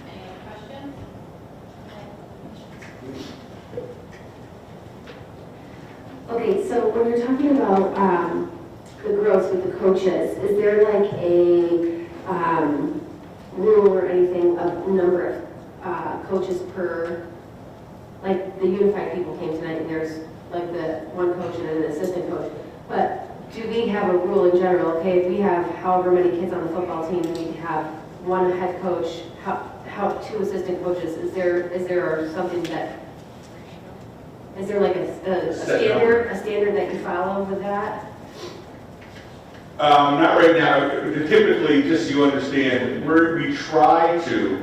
S8: Any other questions?
S13: Okay, so when you're talking about the growth with the coaches, is there like a rule or anything of number of coaches per, like the unified people came tonight and there's like the one coach and an assistant coach, but do we have a rule in general? Okay, if we have however many kids on the football team, we have one head coach, how 2 assistant coaches, is there something that, is there like a standard that you follow with that?
S14: Not right now. Typically, just so you understand, we try to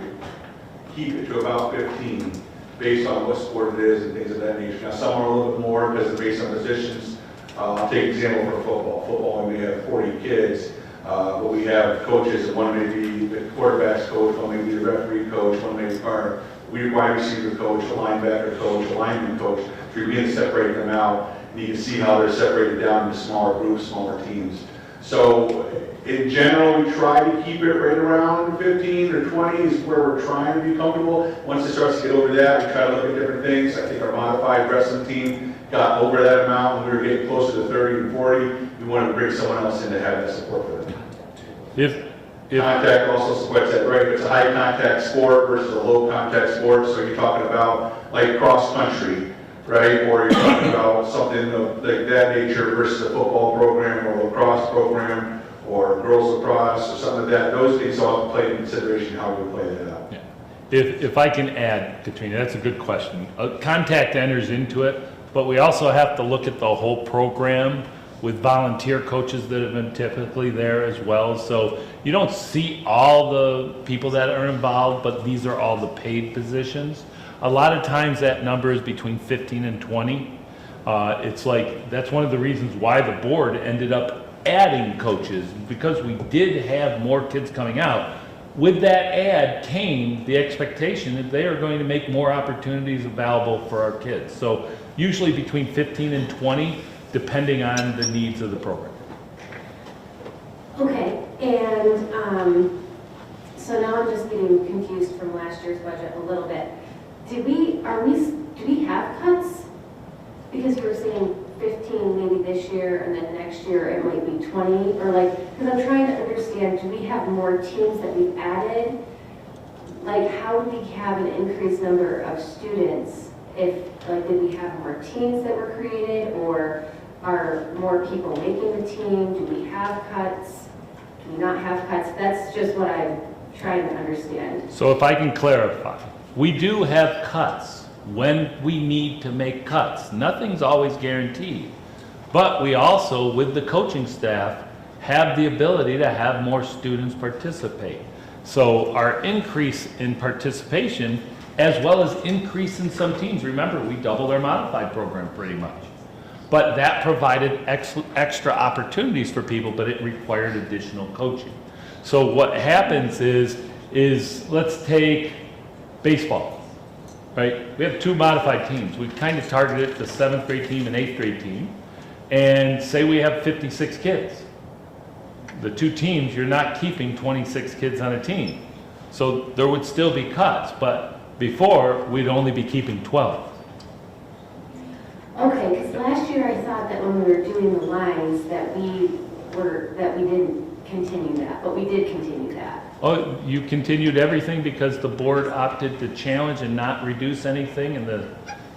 S14: keep it to about 15 based on what sport it is and things of that nature. Now, some are a little bit more because they're based on positions. I'll take an example for football. Football, we have 40 kids, but we have coaches, and one may be the quarterback's coach, one may be the referee coach, one may be our wide receiver coach, a linebacker coach, a lineman coach. So you're beginning to separate them out, and you can see how they're separated down into smaller groups, smaller teams. So in general, we try to keep it right around 15 or 20 is where we're trying to be comfortable. Once it starts to get over that, we try to look at different things. I think our modified wrestling team got over that amount when we were getting closer to 30 and 40. We wanted to bring someone else in to have that support for them.
S5: If
S14: contact also supports that, right? If it's a high contact sport versus a low contact sport, so you're talking about like cross country, right? Or you're talking about something of like that nature versus a football program or a lacrosse program or girls lacrosse or something like that. Those things all play into consideration how we play that out.
S5: Yeah. If I can add, Katrina, that's a good question. Contact enters into it, but we also have to look at the whole program with volunteer coaches that have been typically there as well. So you don't see all the people that are involved, but these are all the paid positions. A lot of times that number is between 15 and 20. It's like, that's one of the reasons why the board ended up adding coaches, because we did have more kids coming out, with that add came the expectation that they are going to make more opportunities available for our kids. So usually between 15 and 20, depending on the needs of the program.
S13: Okay, and so now I'm just getting confused from last year's budget a little bit. Do we have cuts? Because you were saying 15 maybe this year, and then next year it might be 20, or like, because I'm trying to understand, do we have more teams that we've added? Like, how do we have an increased number of students if, like, did we have more teams that were created, or are more people making the team? Do we have cuts? Do we not have cuts? That's just what I'm trying to understand.
S5: So if I can clarify, we do have cuts when we need to make cuts. Nothing's always guaranteed. But we also, with the coaching staff, have the ability to have more students participate. So our increase in participation, as well as increase in some teams, remember, we doubled our modified program pretty much. But that provided extra opportunities for people, but it required additional coaching. So what happens is let's take baseball, right? We have 2 modified teams. We kind of targeted the 7th grade team and 8th grade team, and say we have 56 kids. The 2 teams, you're not keeping 26 kids on a team. So there would still be cuts, but before, we'd only be keeping 12.
S13: Okay, because last year I thought that when we were doing the lines that we didn't continue that, but we did continue that.
S5: Oh, you continued everything because the board opted to challenge and not reduce anything,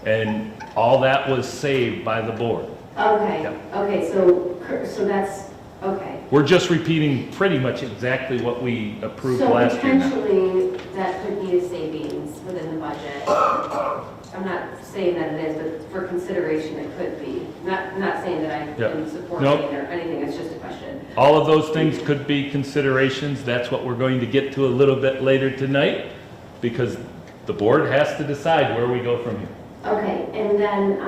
S5: and all that was saved by the board.
S13: Okay,
S5: Yep.
S13: okay, so that's, okay.
S5: We're just repeating pretty much exactly what we approved
S13: So
S5: last year.
S13: potentially, that could be a savings within the budget. I'm not saying that it is, but for consideration, it could be. Not saying that I
S5: Yep.
S13: am supporting
S5: Nope.
S13: it or anything, it's just a question.
S5: All of those things could be considerations. That's what we're going to get to a little bit later tonight, because the board has to decide where we go from here.
S13: Okay, and then,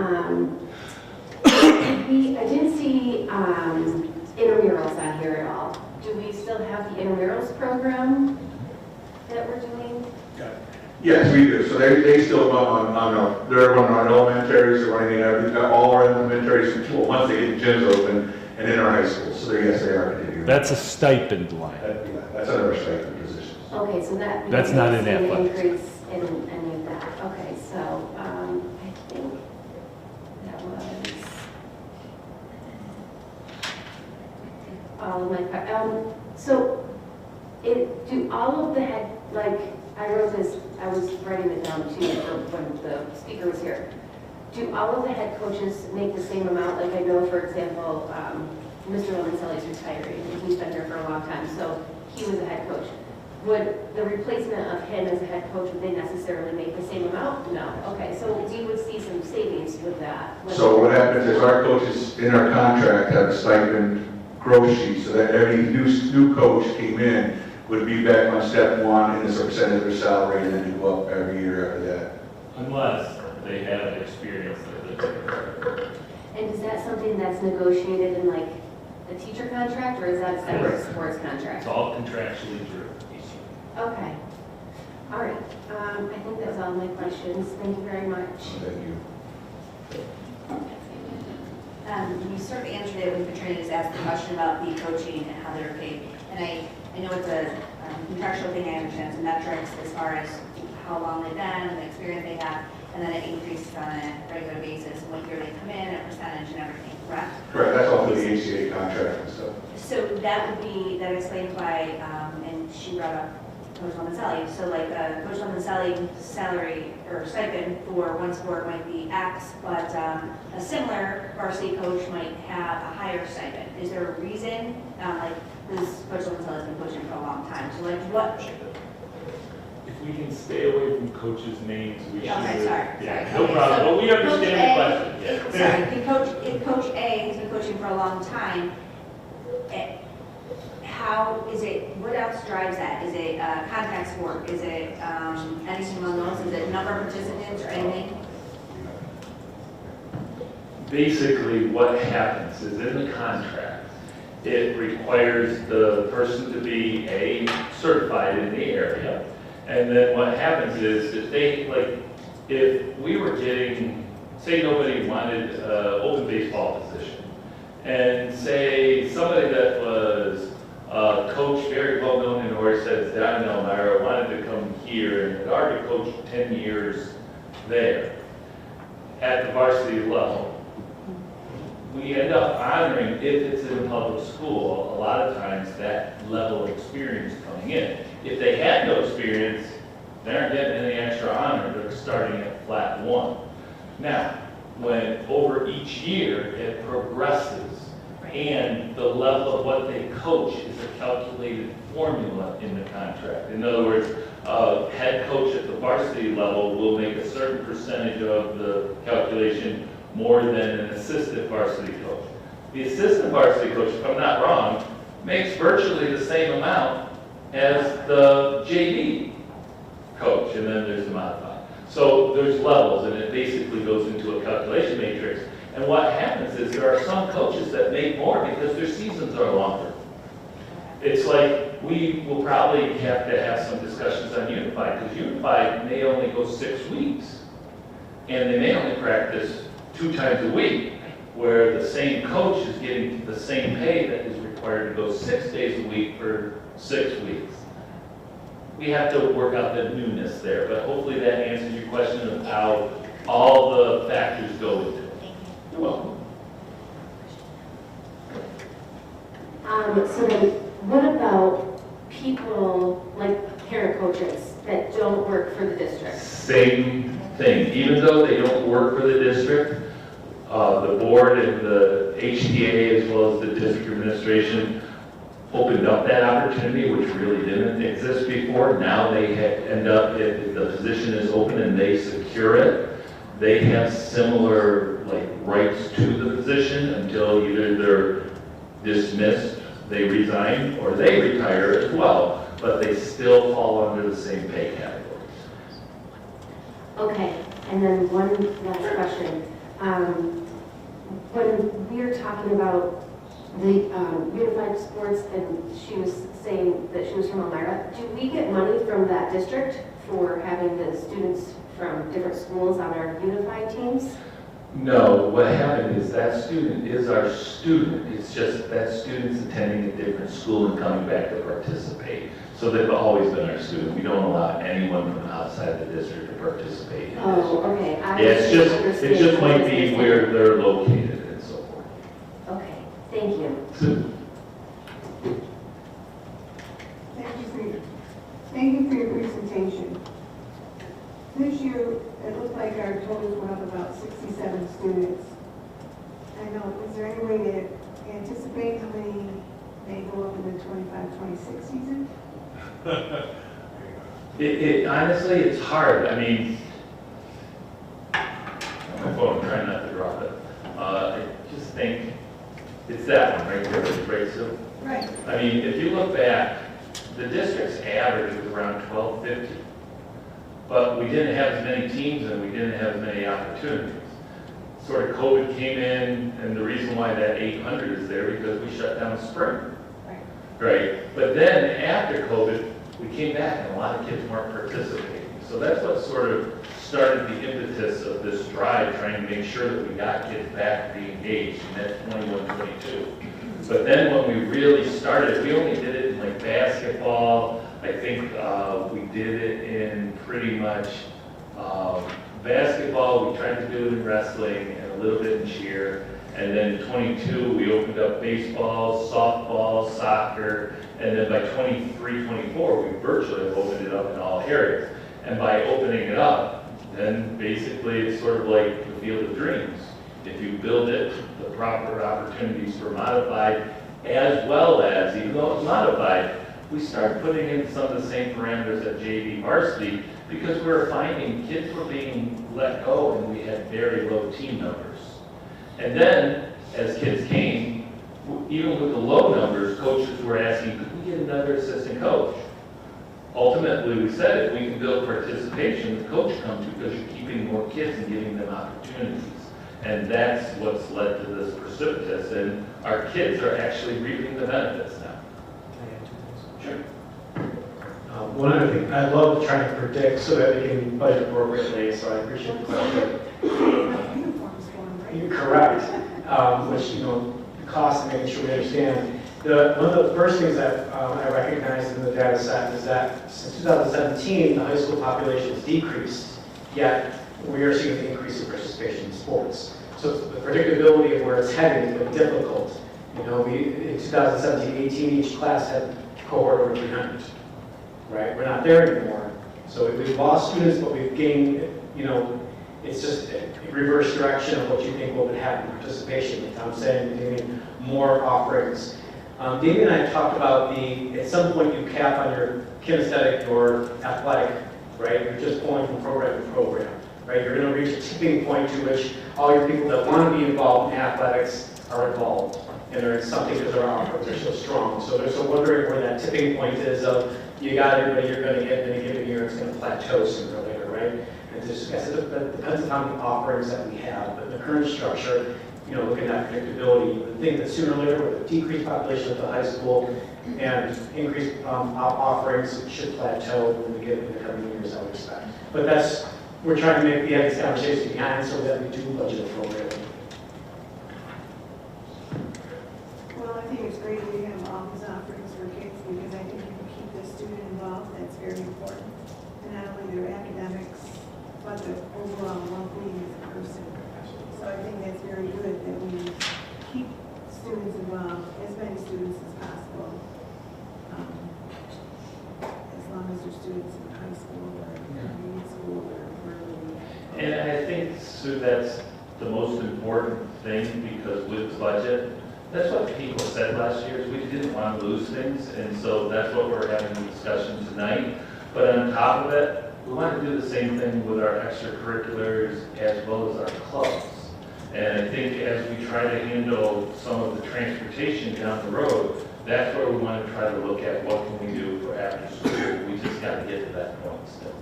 S13: I didn't see intramurals on here at all. Do we still have the intramurals program that we're doing?
S14: Yes, we do. So they still run they're running on elementaries, they're running all our elementaries, well, once they get the gyms open, and in our high schools. So yes, they are continuing.
S5: That's a stipend line.
S14: That's another stipend position.
S13: Okay, so that.
S5: That's not in
S13: we don't see an
S5: athletics.
S13: increase in any of that. Okay, so, I think that was all of my, so do all of the head, like, I wrote this, I was writing it down too for when the speaker was here. Do all of the head coaches make the same amount? Like, I know, for example, Mr. Lomenzelli's retiring, and he's been here for a long time, so he was a head coach. Would the replacement of him as a head coach, would they necessarily make the same amount? No. Okay, so we would see some savings with that.
S14: So what happens is our coaches in our contract have a stipend growth sheet, so that every new coach came in would be back on step 1, and it's a percentage of their salary, and then you go up every year after that.
S5: Unless they have experience.
S13: And is that something that's negotiated in like a teacher contract, or is that a separate sports contract?
S5: It's all contractually true.
S13: Okay. All right. I think that's all my questions. Thank you very much.
S14: Thank you.
S16: You sort of answered it when Katrina just asked the question about the coaching and how they're paid. And I know it's a contractual thing, I understand it's metrics as far as how long they've been and the experience they have, and then it increases on a regular basis, what year they come in, a percentage and everything, correct?
S14: Correct, that's all through the HCA contract and stuff.
S16: So that explains why, and she brought up Coach Lomenzelli. So like Coach Lomenzelli's salary or stipend for one sport might be X, but a similar varsity coach might have a higher stipend. Is there a reason? Like this Coach Lomenzelli has been coaching for a long time. So like what?
S5: If we can stay away from coaches' names, we should.
S16: Okay, sorry.
S5: Yeah, no
S16: Okay,
S5: problem.
S16: so
S5: But we understand the
S16: Coach
S5: question.
S16: A,
S5: Yeah.
S16: sorry, if Coach A has been coaching for a long time, how is it, what else drives that? Is it contact sport? Is it anything among those? Is it number of participants or anything?
S5: Basically, what happens is in the contract, it requires the person to be certified in the area. And then what happens is if we were getting, say nobody wanted an open baseball position, and say somebody that was a coach very well known in Horseheads down in Elmira wanted to come here and had already coached 10 years there at the varsity level, we end up honoring, if it's in public school, a lot of times that level of experience coming in. If they had no experience, they aren't getting any extra honor, they're starting at flat 1. Now, when over each year it progresses, and the level of what they coach is a calculated formula in the contract. In other words, a head coach at the varsity level will make a certain percentage of the calculation more than an assistant varsity coach. The assistant varsity coach, if I'm not wrong, makes virtually the same amount as the JV coach, and then there's the modified. So there's levels, and it basically goes into a calculation matrix. And what happens is there are some coaches that make more because their seasons are longer. It's like we will probably have to have some discussions on Unified, because Unified may only go 6 weeks, and they may only practice 2 times a week, where the same coach is getting the same pay that is required to go 6 days a week for 6 weeks. We have to work out the newness there, but hopefully that answers your question of how all the factors go into it. You're welcome.
S13: So then, what about people, like parent coaches, that don't work for the district?
S5: Same thing. Even though they don't work for the district, the board and the HTA, as well as the district administration, opened up that opportunity, which really didn't exist before. Now they end up, if the position is open and they secure it, they have similar rights to the position until either they're dismissed, they resign, or they retire as well, but they still fall under the same pay categories.
S13: Okay, and then one last question. When we were talking about the unified sports, and she was saying that she was from Elmira, do we get money from that district for having the students from different schools on our unified teams?
S5: No, what happened is that student is our student. It's just that student's attending a different school and coming back to participate. So they've always been our student. We don't allow anyone from outside the district to participate in this.
S13: Oh, okay.
S5: Yeah, it just might be where they're located and so forth.
S13: Okay, thank you.
S4: Thank you for your presentation. This year, it looked like our totals went up about 67 students. I know, is there any way to anticipate how many may go up in the 25-26 season?
S5: Honestly, it's hard. I mean, on my phone, I'm trying not to drop it. I just think it's that one right there, right? So,
S4: right.
S5: I mean, if you look back, the district's average was around 1250. But we didn't have as many teams and we didn't have as many opportunities. Sort of COVID came in, and the reason why that 800 is there because we shut down spring. Right. But then after COVID, we came back and a lot of kids weren't participating. So that's what sort of started the impetus of this drive, trying to make sure that we got kids back to be engaged, and that's 21-22. But then when we really started, we only did it in like basketball. I think we did it in pretty much basketball. We tried to do it in wrestling and a little bit in cheer. And then in 22, we opened up baseball, softball, soccer. And then by 23, 24, we virtually opened it up in all areas. And by opening it up, then basically it's sort of like the field of dreams. If you build it, the proper opportunities for modified, as well as, even though it's modified, we started putting in some of the same parameters at JV varsity because we were finding kids were being let go and we had very low team numbers. And then, as kids came, even with the low numbers, coaches were asking, could we get another assistant coach? Ultimately, we said if we can build participation, the coach comes because you're keeping more kids and giving them opportunities. And that's what's led to this precipitous, and our kids are actually reaping the benefits now. Sure.
S9: One other thing, I love trying to predict so that we can budget appropriately, so I appreciate the question.
S4: Uniforms going, right?
S9: You're correct, which, you know, the cost of making sure we understand. One of the first things that I recognized in the data set is that since 2017, the high school population has decreased, yet we are seeing an increase in participation in sports. So the predictability of where it's heading has been difficult. You know, in 2017-18, each class had a cohort over 300, right? We're not there anymore. So we've lost students, but we've gained, you know, it's just a reverse direction of what you think will happen in participation. I'm saying giving more offerings. Davey and I talked about at some point you cap on your kinesthetic or athletic, right? You're just going from program to program, right? You're going to reach a tipping point to which all your people that want to be involved in athletics are involved. And they're in something because their offerings are so strong. So they're so wondering where that tipping point is of you got everybody you're going to get in a given year, it's going to plateau sooner or later, right? And just, yes, it depends upon the offerings that we have. But in the current structure, you know, looking at predictability, you would think that sooner or later with a decreased population at the high school and increased offerings should plateau when we get in the coming years, I would expect. But we're trying to have this conversation behind so that we do budget appropriately.
S4: Well, I think it's great that we have all these offerings for kids because I think if you keep the student involved, that's very important. And not only their academics, but the overall well-being as a person. So I think that's very good that we keep students involved, as many students as possible. As long as they're students in high school or intermediate school or wherever we are.
S5: And I think, Sue, that's the most important thing because with budget, that's what people said last year, is we didn't want to lose things, and so that's what we're having the discussion tonight. But on top of it, we want to do the same thing with our extracurriculars as well as our clubs. And I think as we try to handle some of the transportation down the road, that's where we want to try to look at what can we do for after school. We just got to get to that point still.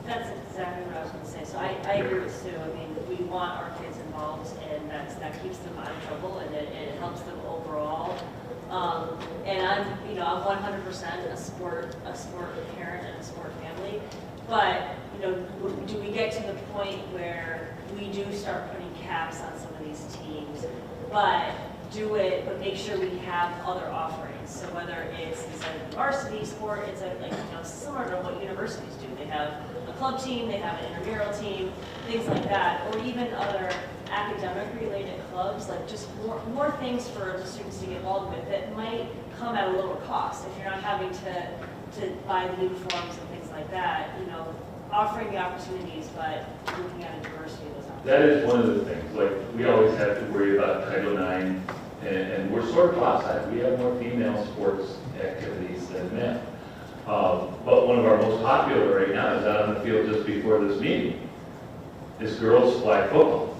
S15: That's exactly what I was going to say. So I agree with Sue. I mean, we want our kids involved, and that keeps them out of trouble, and it helps them overall. And I'm 100% a sport parent and a sport family. But do we get to the point where we do start putting caps on some of these teams, but make sure we have other offerings. So whether it's instead of the varsity sport, it's similar to what universities do. They have a club team, they have an intramural team, things like that, or even other academic-related clubs, like just more things for the students to get involved with that might come at a lower cost if you're not having to buy the uniforms and things like that. Offering the opportunities, but looking at a diversity of those opportunities.
S5: That is one of the things. Like we always have to worry about Title IX, and we're sort of outside. We have more female sports activities than men. But one of our most popular right now is out on the field just before this meeting. Is girls flag football.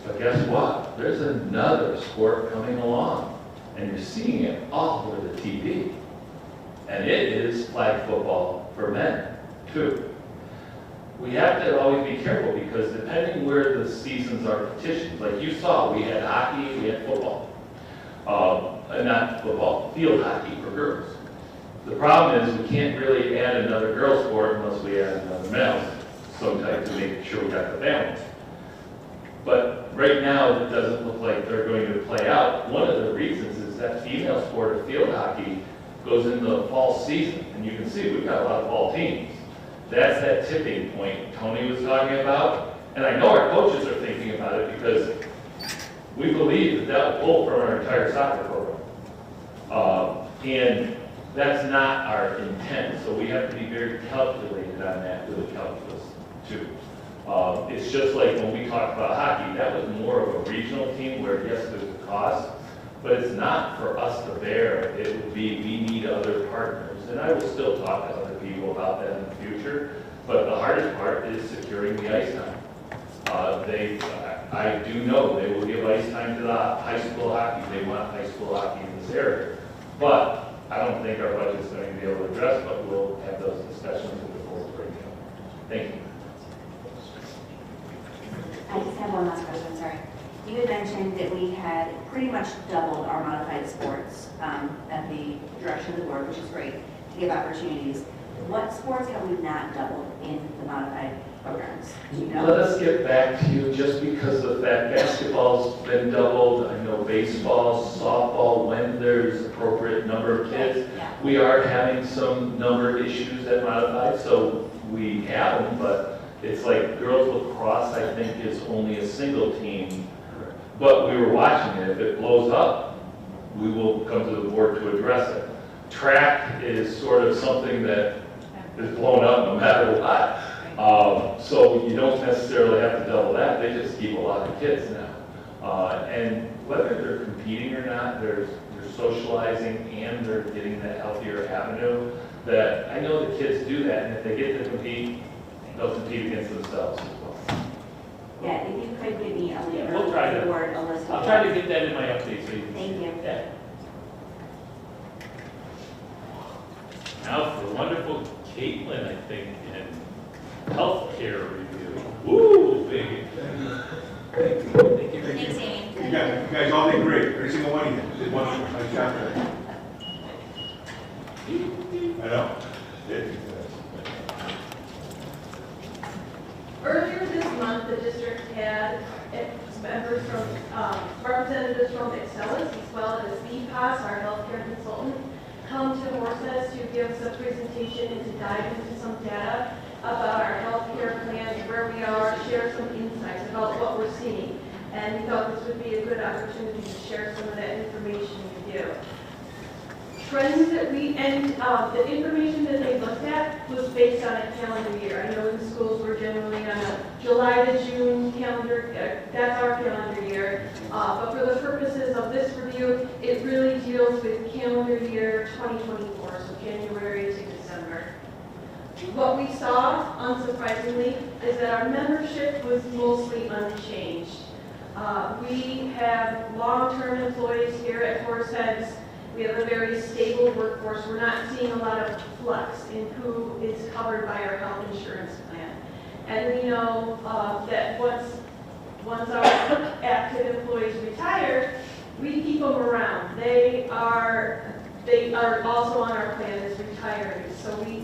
S5: But guess what? There's another sport coming along, and you're seeing it all over the TV. And it is flag football for men, too. We have to always be careful because depending where the seasons are petitioned, like you saw, we had hockey, we had football. Not football, field hockey for girls. The problem is we can't really add another girl sport unless we add another male, sometimes to make sure we got the balance. But right now, it doesn't look like they're going to play out. One of the reasons is that female sport of field hockey goes into the fall season, and you can see we've got a lot of fall teams. That's that tipping point Tony was talking about. And I know our coaches are thinking about it because we believe that will pull from our entire soccer program. And that's not our intent. So we have to be very calculated on that with the calculus too. It's just like when we talked about hockey, that was more of a regional team where yes, there's a cost, but it's not for us to bear. It would be, we need other partners. And I will still talk to other people about that in the future, but the hardest part is securing the ice time. I do know they will give ice time to the high school hockey. They want high school hockey in this area. But I don't think our budget's going to be able to address, but we'll have those discussions with the board breakdown. Thank you.
S13: I just
S16: you had mentioned that we had pretty much doubled our modified sports at the direction of the board, which is great, to give opportunities. What sports have we not doubled in the modified programs? Do you know?
S10: Let us get back to you, just because of that basketball's been doubled, I know baseball, softball, when there's appropriate number of kids.
S16: Yeah.
S10: We are having some number issues at modified, so we have them, but it's like girls lacrosse, I think, is only a single team. But we were watching it. If it blows up, we will come to the board to address it. Track is sort of something that is blown up no matter what. So you don't necessarily have to double that. They just keep a lot of kids now. And whether they're competing or not, they're socializing and they're getting that healthier avenue. That I know the kids do that, and if they get to compete, they'll compete against themselves as well.
S16: Yeah, if you could give me a list.
S5: Yeah, we'll try to.
S16: Board, a list.
S5: I'll try to get that in my update so you can see.
S16: Thank you.
S5: Yeah. Now for wonderful Caitlin, I think, in healthcare review. Woo, big.
S10: Thank you.
S5: Thank you.
S15: Thanks, Amy.
S14: You guys all did great, every single one of you did one nice job there. I know.
S17: Earlier this month, the district had members from, representatives from Excelis as well as VPAS, our healthcare consultant, come to Horses to give us a presentation and to dive into some data about our healthcare plans, where we are, share some insights about what we're seeing. And we thought this would be a good opportunity to share some of that information with you. Trends that the information that they looked at was based on a calendar year. I know in schools we're generally on a July to June calendar, that's our calendar year. But for the purposes of this review, it really deals with calendar year 2024, so January to December. What we saw, unsurprisingly, is that our membership was mostly unchanged. We have long-term employees here at Horseheads. We have a very stable workforce. We're not seeing a lot of flux in who is covered by our health insurance plan. And we know that once our active employees retire, we keep them around. They are also on our plan as retirees. So we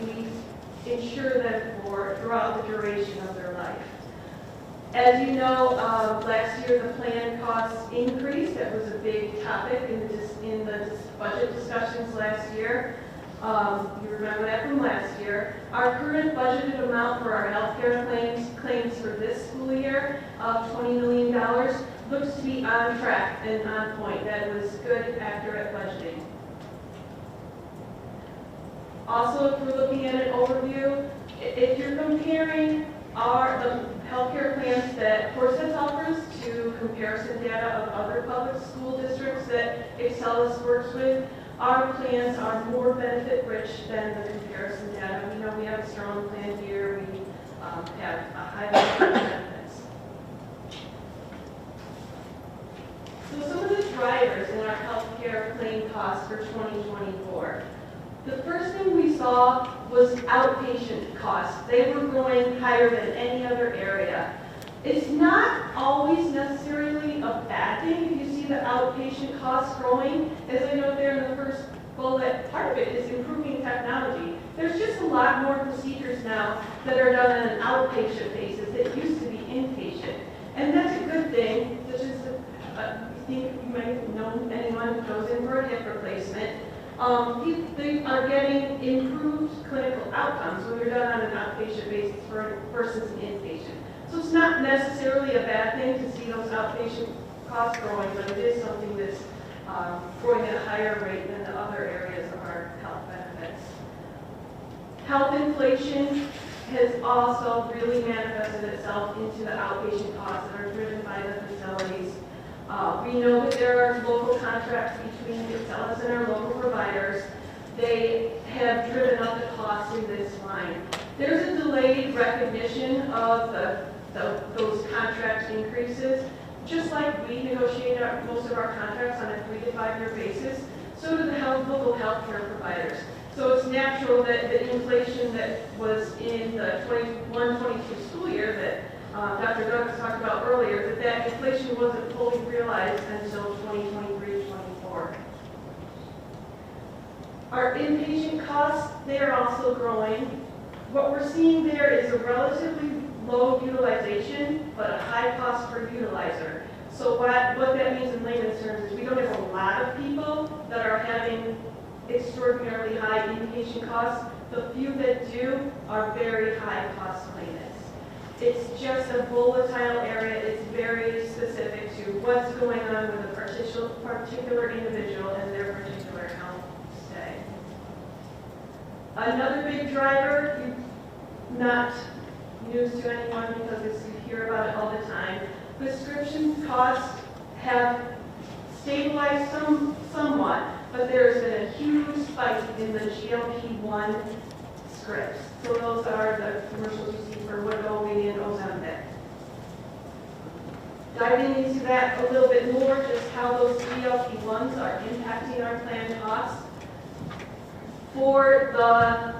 S17: insure them throughout the duration of their life. As you know, last year the plan costs increased. That was a big topic in the budget discussions last year. You remember that from last year. Our current budgeted amount for our healthcare claims for this school year of $20 million looks to be on track and on point. That was good, accurate budgeting. Also, if we're looking at an overview, if you're comparing the healthcare plans that Horseheads offers to comparison data of other public school districts that Excelis works with, our plans are more benefit-rich than the comparison data. We know we have a strong plan here. We have a high level of benefits. So some of the drivers in our healthcare claim costs for 2024. The first thing we saw was outpatient costs. They were growing higher than any other area. It's not always necessarily a bad thing if you see the outpatient costs growing. As I noted there in the first bullet, part of it is improving technology. There's just a lot more procedures now that are done on an outpatient basis that used to be inpatient. And that's a good thing, such as I think you might have known anyone who goes in for a hip replacement. They are getting improved clinical outcomes when they're done on an outpatient basis versus an inpatient. So it's not necessarily a bad thing to see those outpatient costs growing, but it is something that's growing at a higher rate than the other areas of our health benefits. Health inflation has also really manifested itself into the outpatient costs that are driven by the facilities. We know that there are local contracts between Excelis and our local providers. They have driven up the costs in this line. There's a delayed recognition of those contract increases. Just like we negotiate most of our contracts on a 3 to 5 year basis, so do the local health care providers. So it's natural that the inflation that was in the 21-22 school year that Dr. Doug was talking about earlier, that inflation wasn't fully realized until 2023-24. Our inpatient costs, they are also growing. What we're seeing there is a relatively low utilization, but a high cost per utilizer. So what that means in layman's terms is we don't have a lot of people that are having extraordinarily high inpatient costs. The few that do are very high cost claimants. It's just a volatile area. It's very specific to what's going on with a particular individual and their particular health stay. Another big driver, not news to anyone because you hear about it all the time, prescription costs have stabilized somewhat, but there's been a huge spike in the GLP-1 scripts. So those are the commercials you see for Wegovy and Ozempic. Diving into that a little bit more, just how those GLP-1s are impacting our plan costs. For the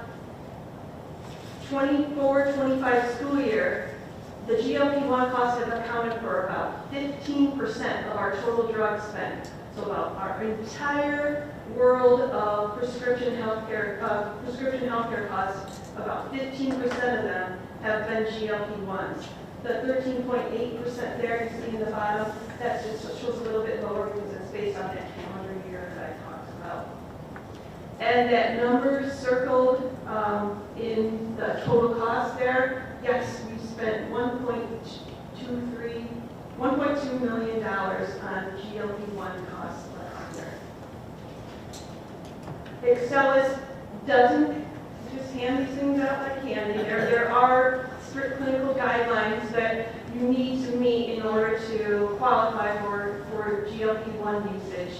S17: 24-25 school year, the GLP-1 costs have accounted for about 15% of our total drug spend. So about our entire world of prescription healthcare costs, about 15% of them have been GLP-1s. The 13.8% there you see in the bottom, that just shows a little bit lower because it's based on that calendar year that I talked about. And that number circled in the total cost there, yes, we spent $1.2 million on GLP-1 costs last year. Excelis doesn't just hand these things out like candy. There are strict clinical guidelines that you need to meet in order to qualify for GLP-1 usage.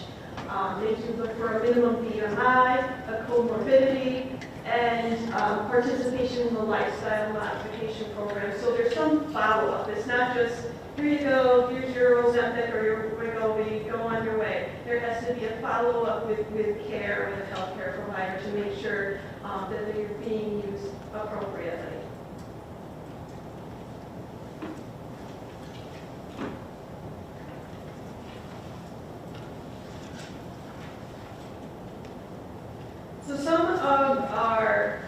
S17: They do look for a minimum BMI, a comorbidity, and participation in the lifestyle modification program. So there's some follow-up. It's not just, here you go, here's your Ozempic or your Wegovy, go on your way. There has to be a follow-up with care with a healthcare provider to make sure that they're being used appropriately. So some of our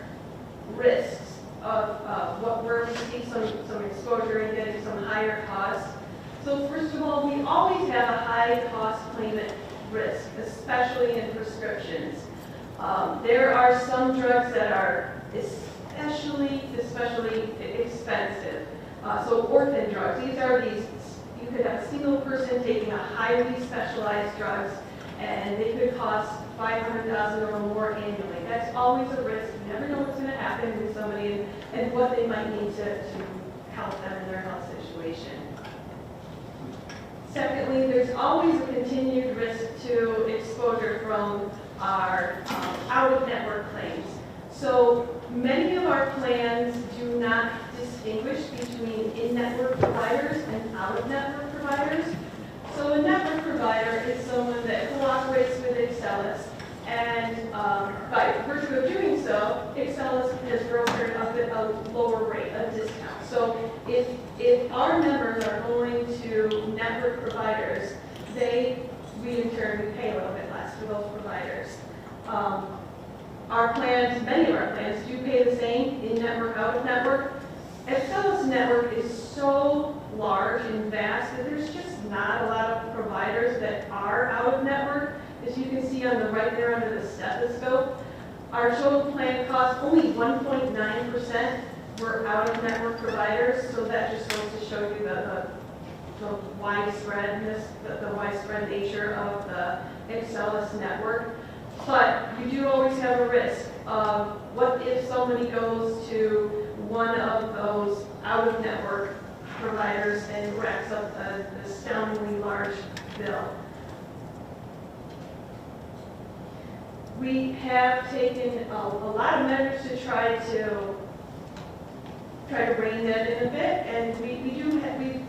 S17: risks of where we see some exposure and getting some higher costs. So first of all, we always have a high cost claimant risk, especially in prescriptions. There are some drugs that are especially expensive. So orphan drugs, these are you could have a single person taking a highly specialized drugs and they could cost $500,000 or more annually. That's always a risk. You never know what's going to happen with somebody and what they might need to help them in their health situation. Secondly, there's always a continued risk to exposure from our out-of-network claims. So many of our plans do not distinguish between in-network providers and out-of-network providers. So a network provider is someone that cooperates with Excelis, and by virtue of doing so, Excelis has brokered a lower rate, a discount. So if our members are going to network providers, we in turn pay a little bit less for those providers. Our plans, many of our plans, do pay the same in-network, out-of-network. Excelis network is so large and vast that there's just not a lot of providers that are out-of-network. As you can see on the right there under the stethoscope, our total plan cost only 1.9% were out-of-network providers, so that just goes to show you the widespreadness, the widespread nature of the Excelis network. But you do always have a risk of what if somebody goes to one of those out-of-network providers and racks up an astoundingly large bill. We have taken a lot of measures to try to rein that in a bit, and we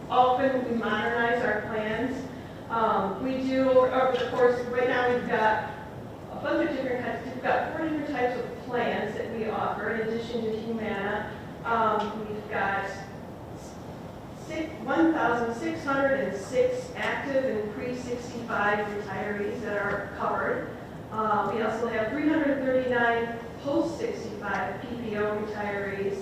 S17: often modernize our plans. Of course, right now we've got a bunch of different kinds. We've got 4 different types of plans that we offer in addition to Humana. We've got 1,606 active and pre-65 retirees that are covered. We also have 339 post-65 PPO retirees,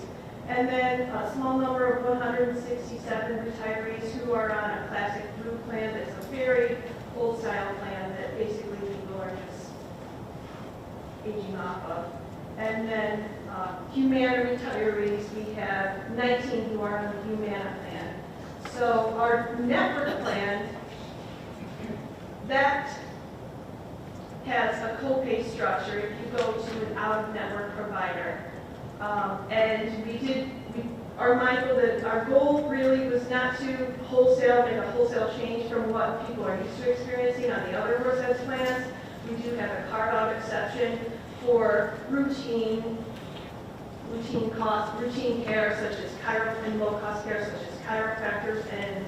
S17: and then a small number of 167 retirees who are on a classic blue plan that's a very old-style plan that basically people are just aging off of. And then Humana retirees, we have 19 who are on the Humana plan. So our network plan, that has a copay structure if you go to an out-of-network provider. And we are mindful that our goal really was not to make a wholesale change from what people are used to experiencing on the other Horseheads plans. We do have a carve-out exception for routine care such as and low-cost care such as chiropractors and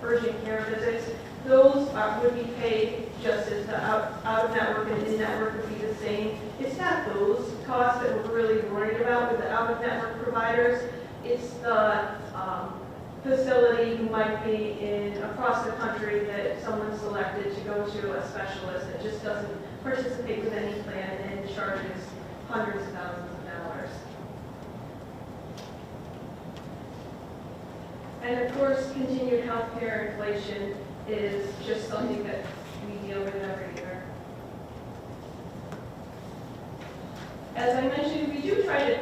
S17: urgent care visits. Those would be paid just as the out-of-network and in-network would be the same. It's not those costs that we're really worried about with the out-of-network providers. It's the facility who might be across the country that someone selected to go to a specialist that just doesn't participate with any plan and charges hundreds of thousands of dollars. And of course, continued healthcare inflation is just something that we deal with every year. As I mentioned, we do try to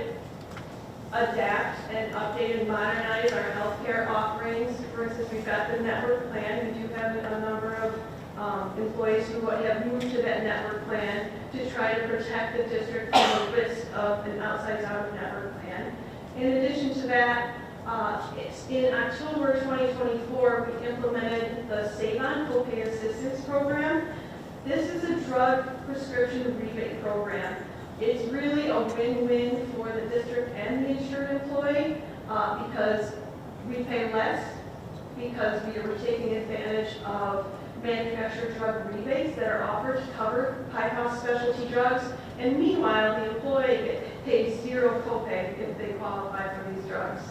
S17: adapt and update and modernize our healthcare offerings. For instance, we've got the network plan. We do have a number of employees who have moved to that network plan to try to protect the district from the risk of an outsized out-of-network plan. In addition to that, in October 2024, we implemented the Save On Copay Assistance Program. This is a drug prescription rebate program. It's really a win-win for the district and the insured employee because we pay less because we are taking advantage of manufactured drug rebates that are offered to cover high-cost specialty drugs, and meanwhile, the employee pays zero copay if they qualify for these drugs.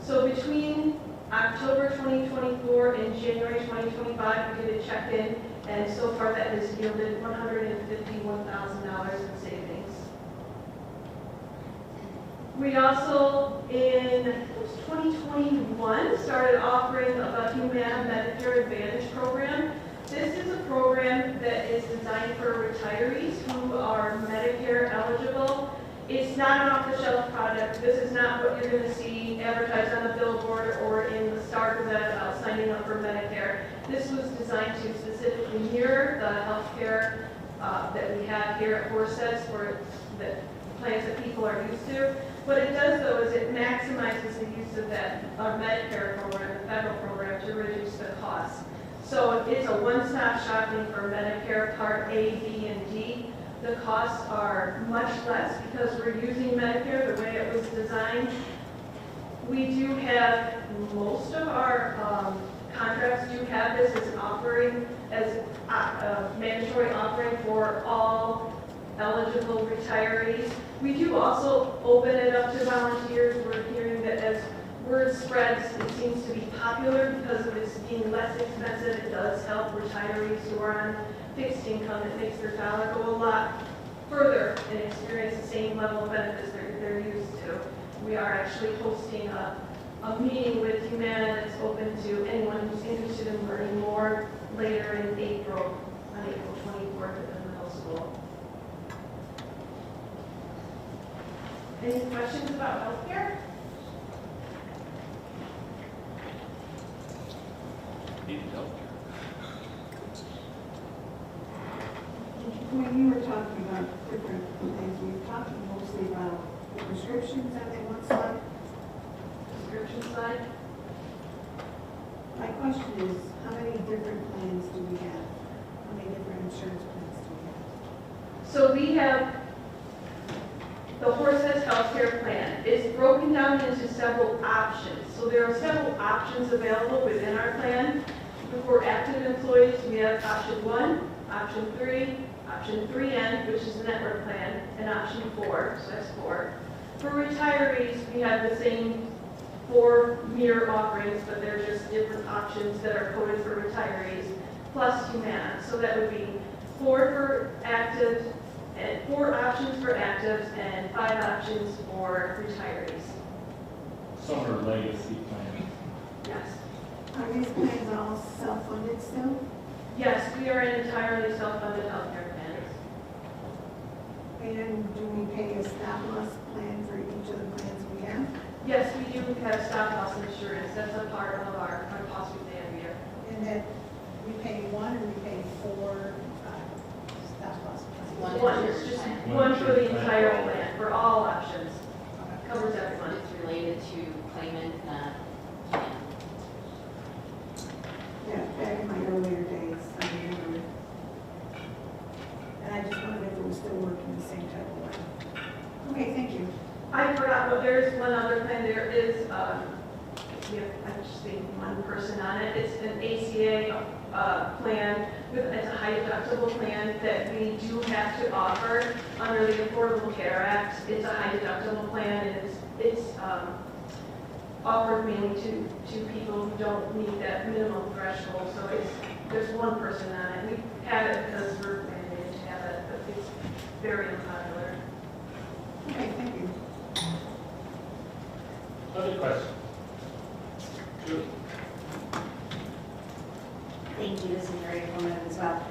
S17: So between October 2024 and January 2025, we did a check-in, and so far that has yielded $151,000 in savings. We also, in 2021, started offering the Humana Medicare Advantage program. This is a program that is designed for retirees who are Medicare eligible. It's not an off-the-shelf product. This is not what you're going to see advertised on the billboard or in the Star Gazette about signing up for Medicare. This was designed to specifically mirror the health care that we have here at Horseheads for the plans that people are used to. What it does, though, is it maximizes the use of that Medicare program, the federal program, to reduce the costs. So it's a one-stop shopping for Medicare Part A, B, and D. The costs are much less because we're using Medicare the way it was designed. We do have, most of our contracts do have this as an offering, as a mandatory offering for all eligible retirees. We do also open it up to volunteers. We're hearing that as word spreads, it seems to be popular because of this being less expensive. It does help retirees who are on fixed income. It makes their dollar go a lot further and experience the same level of benefits they're used to. We are actually hosting a meeting with Humana that's open to anyone who's interested in learning more later in April, on April 24th at the middle school. Any questions about healthcare?
S2: Needed healthcare.
S4: When you were talking about different things, we were talking mostly about the prescriptions on the one side.
S17: Prescription side?
S4: My question is, how many different plans do we have? How many different insurance plans do we have?
S17: So we have the Horseheads Healthcare Plan. It's broken down into several options. So there are several options available within our plan. For active employees, we have option 1, option 3, option 3N, which is the network plan, and option 4, so that's 4. For retirees, we have the same 4 mirror offerings, but they're just different options that are coded for retirees, plus Humana. So that would be 4 for active, and 4 options for actives, and 5 options for retirees.
S5: Summer legacy plan.
S17: Yes.
S4: Are these plans all self-funded still?
S17: Yes, we are an entirely self-funded healthcare plan.
S4: And do we pay a stop-loss plan for each of the plans we have?
S17: Yes, we do have stop-loss insurance. That's a part of our cost we pay every year.
S4: And that we pay 1 or we pay 4 stop-loss plans?
S17: One, it's just one for the entire plan, for all options. Covers everyone.
S3: It's related to claimant, not plan.
S4: Yeah, back in my earlier days, I remember. And I just wondered if it was still working the same type of way. Okay, thank you.
S17: I forgot, but there's one other plan. There is, I'm just thinking one person on it. It's an ACA plan. It's a high deductible plan that we do have to offer under the Affordable Care Act. It's a high deductible plan, and it's offered mainly to people who don't meet that minimum threshold. So there's one person on it. We have it because we're mandated to have it, but it's very unpopular.
S4: Okay, thank you.
S5: Other questions? Julie?
S16: Thank you, this is very informative as well.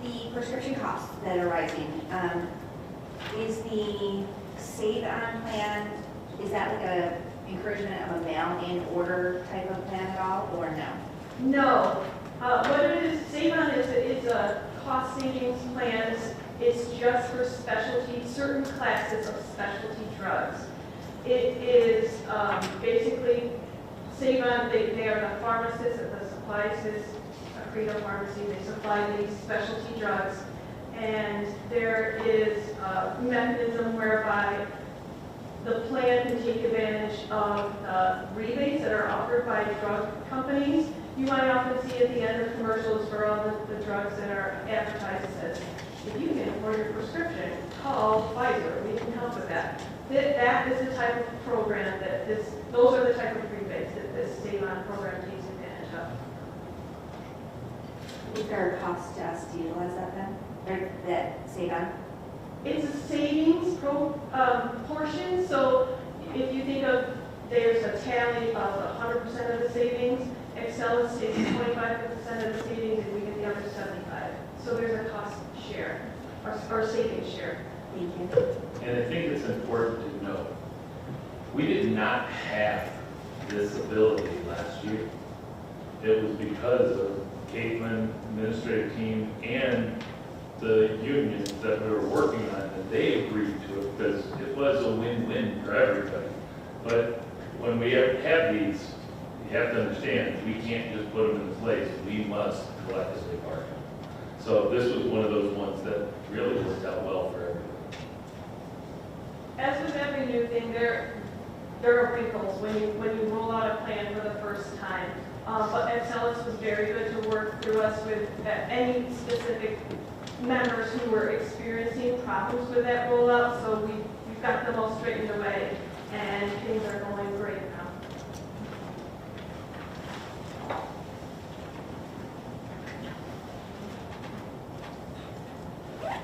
S16: The prescription costs that are rising, is the Save On plan, is that like a encouragement of a mail-in order type of plan at all, or no?
S17: No. What it is, Save On is a cost savings plan. It's just for certain classes of specialty drugs. It is basically Save On, they are the pharmacists at the Credo Pharmacy. They supply these specialty drugs, and there is a mechanism whereby the plan can take advantage of rebates that are offered by drug companies. You might often see at the end of commercials for all the drugs that are advertised, it says, if you can afford your prescription, call Pfizer, we can help with that. That is the type of program that those are the type of rebates that this Save On program takes advantage of.
S16: Is there a cost to us to utilize that then, or that Save On?
S17: It's a savings portion, so if you think of, there's a tally of 100% of the savings, Excellus takes 25% of the savings, and we get the other 75. So there's a cost share, or savings share.
S16: Thank you.
S5: And I think it's important to note, we did not have this ability last year. It was because of Caitlin, administrative team, and the unions that we were working on, that they agreed to it, because it was a win-win for everybody. But when we have these, you have to understand, we can't just put them in place. We must collectively bargain. So this was one of those ones that really worked out well for everybody.
S17: As with every new thing, there are wrinkles when you roll out a plan for the first time. But Excellus was very good to work through us with any specific members who were experiencing problems with that rollout. So we've got them all straightened away, and things are going great now.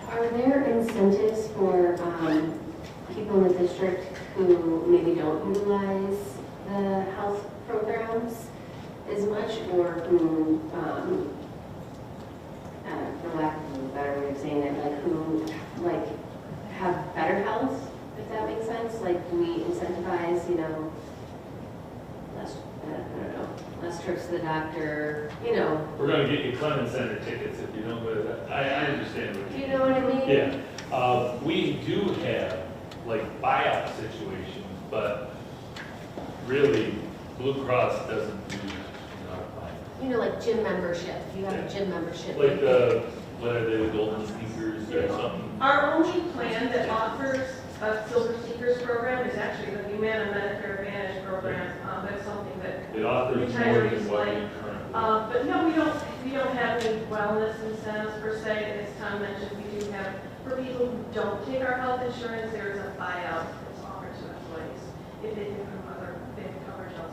S13: Are there incentives for people in the district who maybe don't utilize the health programs as much, or who, for lack of a better way of saying it, like who have better health, if that makes sense? Like, do we incentivize, less, I don't know, less trips to the doctor,
S5: We're gonna get you Clemens Center tickets if you don't go to that. I understand what
S13: Do you know what I mean?
S5: Yeah, we do have like buyout situations, but really Blue Cross doesn't do buyout.
S13: Like gym membership, you have a gym membership.
S5: Like what are they, the Golden Sneakers or something?
S17: Our only plan that offers a Silver Seekers program is actually the Humana Medicare Advantage program. That's something that
S5: It offers more
S17: retirees
S5: than what
S17: like.
S5: we currently.
S17: But no, we don't have any wellness incentives per se. As Tom mentioned, we do have, for people who don't take our health insurance, there is a buyout that's offered to employees if they can come other big coverage elsewhere.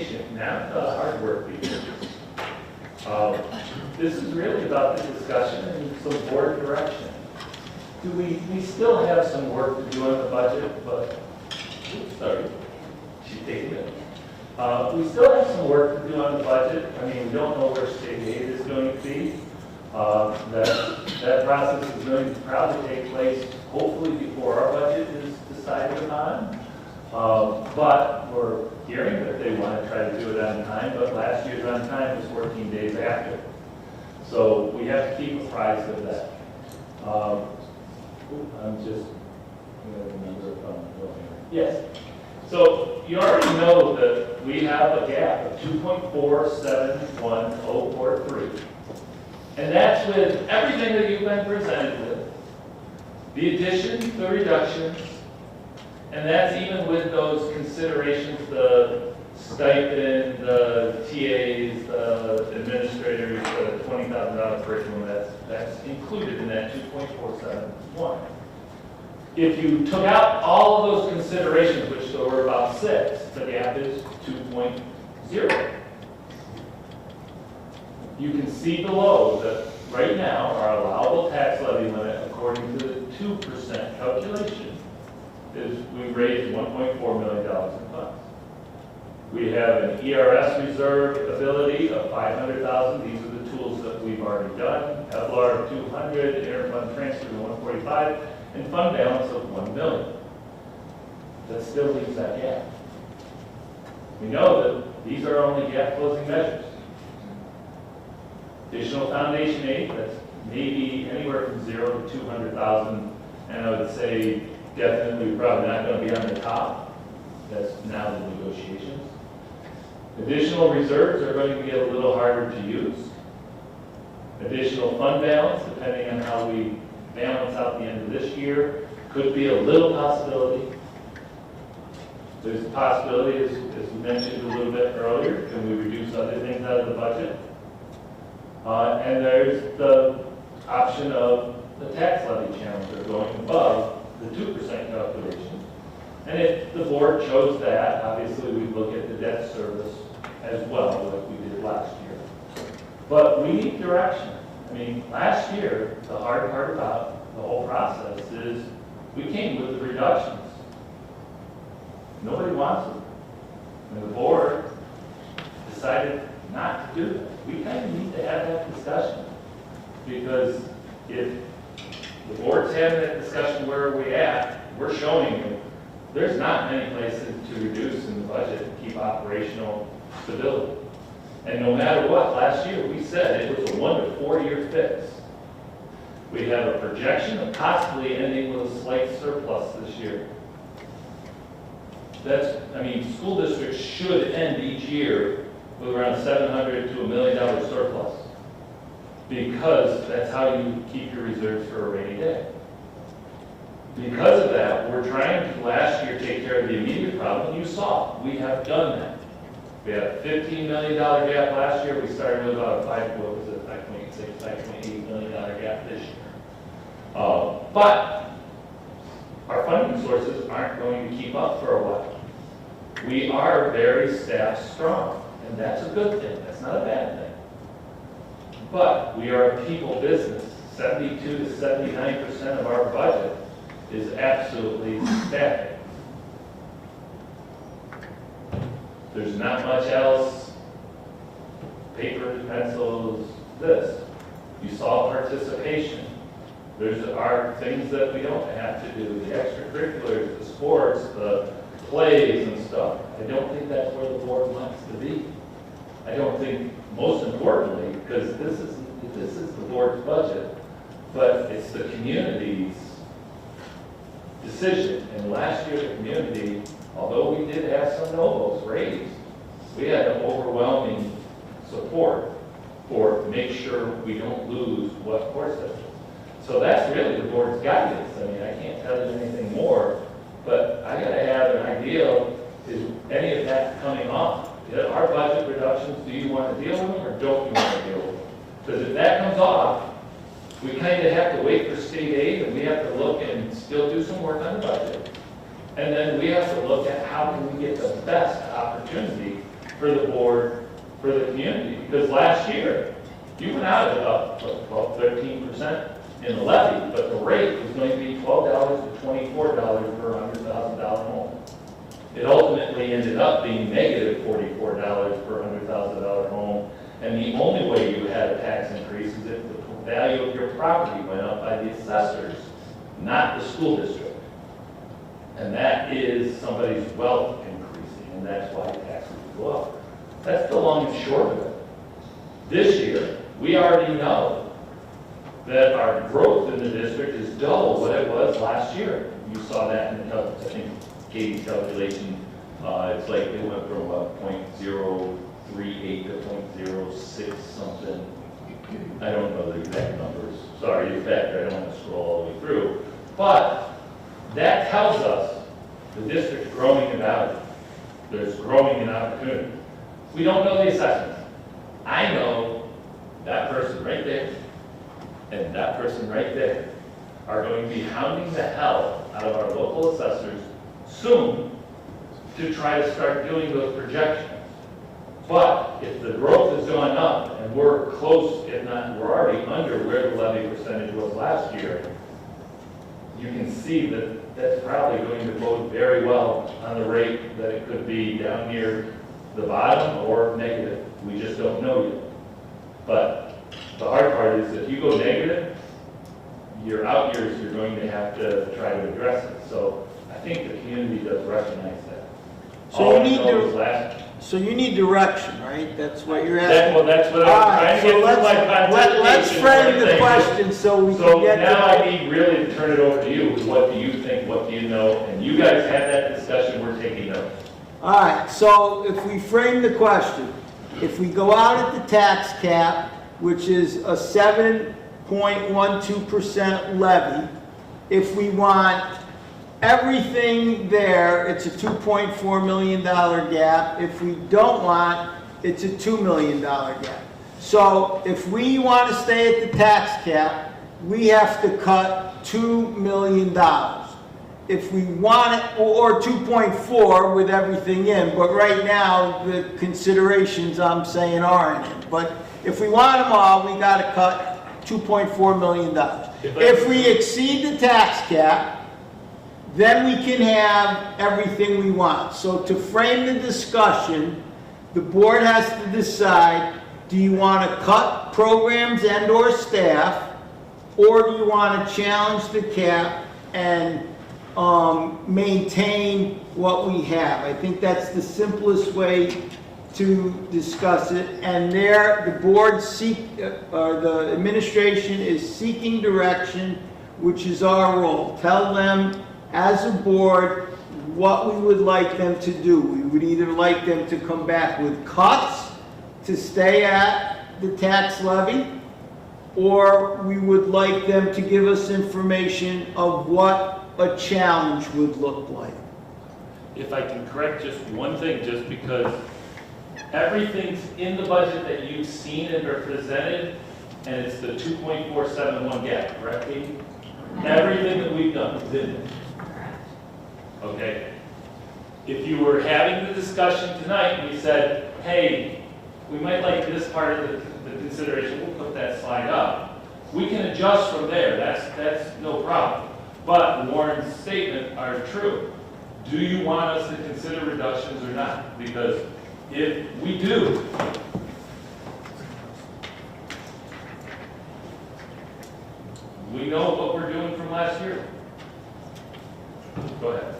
S5: patient, not the hard work people. This is really about the discussion and some board direction. We still have some work to do on the budget, but, oops, sorry, she's taking it. We still have some work to do on the budget. I mean, we don't know where state aid is going to be. That process is going to probably take place hopefully before our budget is decided upon. But we're hearing that they want to try to do it on time, but last year's on time was 14 days after. So we have to keep apprised of that. I'm just going to remember if I'm going. Yes. So you already know that we have a gap of 2.471043. And that's with everything that you've been presented with. The additions, the reductions, and that's even with those considerations, the stipend, the TAs, the administrators, the $20,000 curriculum, that's included in that 2.471. If you took out all of those considerations, which there were about 6, the gap is 2.0. You can see below that right now our allowable tax levy limit, according to the 2% calculation, is we raised $1.4 million in funds. We have an ERS reserve ability of $500,000. These are the tools that we've already done. FLR of $200, interfund transfer to $145, and fund balance of $1 million. That still leaves that gap. We know that these are only gap closing measures. Additional foundation aid, that's maybe anywhere from 0 to 200,000, and I would say definitely probably not going to be on the top. That's now the negotiations. Additional reserves are going to be a little harder to use. Additional fund balance, depending on how we balance out the end of this year, could be a little possibility. There's a possibility, as we mentioned a little bit earlier, can we reduce other things out of the budget? And there's the option of the tax levy challenger going above the 2% calculation. And if the board chose that, obviously we'd look at the debt service as well, like we did last year. But we need direction. I mean, last year, the hard part about the whole process is we came with the reductions. Nobody wants them. And the board decided not to do that. We kind of need to have that discussion, because if the board's having that discussion where are we at, we're showing you there's not many places to reduce in the budget and keep operational stability. And no matter what, last year we said it was a 1 to 4 year fix. We have a projection of possibly ending with a slight surplus this year. School districts should end each year with around $700,000 to $1 million surplus, because that's how you keep your reserves for a rainy day. Because of that, we're trying to last year take care of the immediate problem. You saw, we have done that. We had a $15 million gap last year. We started with about a $5.6, $5.8 million gap this year. But our funding sources aren't going to keep up for a while. We are very staff strong, and that's a good thing. That's not a bad thing. But we are a people business. 72 to 79% of our budget is absolutely staffing. There's not much else. Papers, pencils, this. You saw participation. There's are things that we don't have to do, the extracurriculars, the sports, the plays and stuff. I don't think that's where the board wants to be. I don't think, most importantly, because this is the board's budget, but it's the community's decision. And last year, the community, although we did have some no votes raised, we had an overwhelming support for make sure we don't lose what course that is. So that's really the board's guidance. I mean, I can't tell you anything more, but I gotta have an idea, is any of that coming off? Our budget reductions, do you want to deal with them or don't you want to deal with them? Because if that comes off, we kind of have to wait for state aid, and we have to look and still do some work on the budget. And then we have to look at how can we get the best opportunity for the board, for the community. Because last year, you went out at about 13% in the levy, but the rate was going to be $12 to $24 per $100,000 home. It ultimately ended up being negative $44 per $100,000 home, and the only way you had a tax increase is if the value of your property went up by the assessors, not the school district. And that is somebody's wealth increasing, and that's why taxes go up. That's the long and short of it. This year, we already know that our growth in the district is double what it was last year. You saw that in the, I think, Katie's calculation. It's like it went from 0.038 to 0.06 something. I don't know the exact numbers. Sorry, in fact, I don't want to scroll all the way through. But that tells us the district's growing in value. There's growing in opportunity. We don't know the assessments. I know that person right there and that person right there are going to be hounding the hell out of our local assessors soon to try to start doing those projections. But if the growth has gone up and we're close, if not, we're already under where the levy percentage was last year, you can see that that's probably going to bode very well on the rate that it could be down near the bottom or negative. We just don't know yet. But the hard part is if you go negative, your out years you're going to have to try to address it. So I think the community does recognize that.
S1: So you need direction, right? That's what you're asking.
S5: Well, that's what I'm trying to get through my conversation.
S1: Let's frame the question so we can get to.
S5: So now I need really to turn it over to you. What do you think? What do you know? And you guys have that discussion. We're taking notes.
S1: All right, so if we frame the question, if we go out at the tax cap, which is a 7.12% levy, if we want everything there, it's a $2.4 million gap. If we don't want, it's a $2 million gap. So if we want to stay at the tax cap, we have to cut $2 million. If we want it, or 2.4 with everything in, but right now the considerations I'm saying aren't in. But if we want them all, we got to cut $2.4 million. If we exceed the tax cap, then we can have everything we want. So to frame the discussion, the board has to decide, do you want to cut programs and or staff, or do you want to challenge the cap and maintain what we have? I think that's the simplest way to discuss it. And there, the board the administration is seeking direction, which is our role. Tell them as a board what we would like them to do. We would either like them to come back with cuts to stay at the tax levy, or we would like them to give us information of what a challenge would look like.
S5: If I can correct just one thing, just because everything's in the budget that you've seen and are presented, and it's the 2.471 gap, correct, Katie? Everything that we've done is in there. Okay? If you were having the discussion tonight and we said, hey, we might like this part of the consideration, we'll put that slide up. We can adjust from there, that's no problem. But Warren's statement are true. Do you want us to consider reductions or not? Because if we do, we know what we're doing from last year. Go ahead.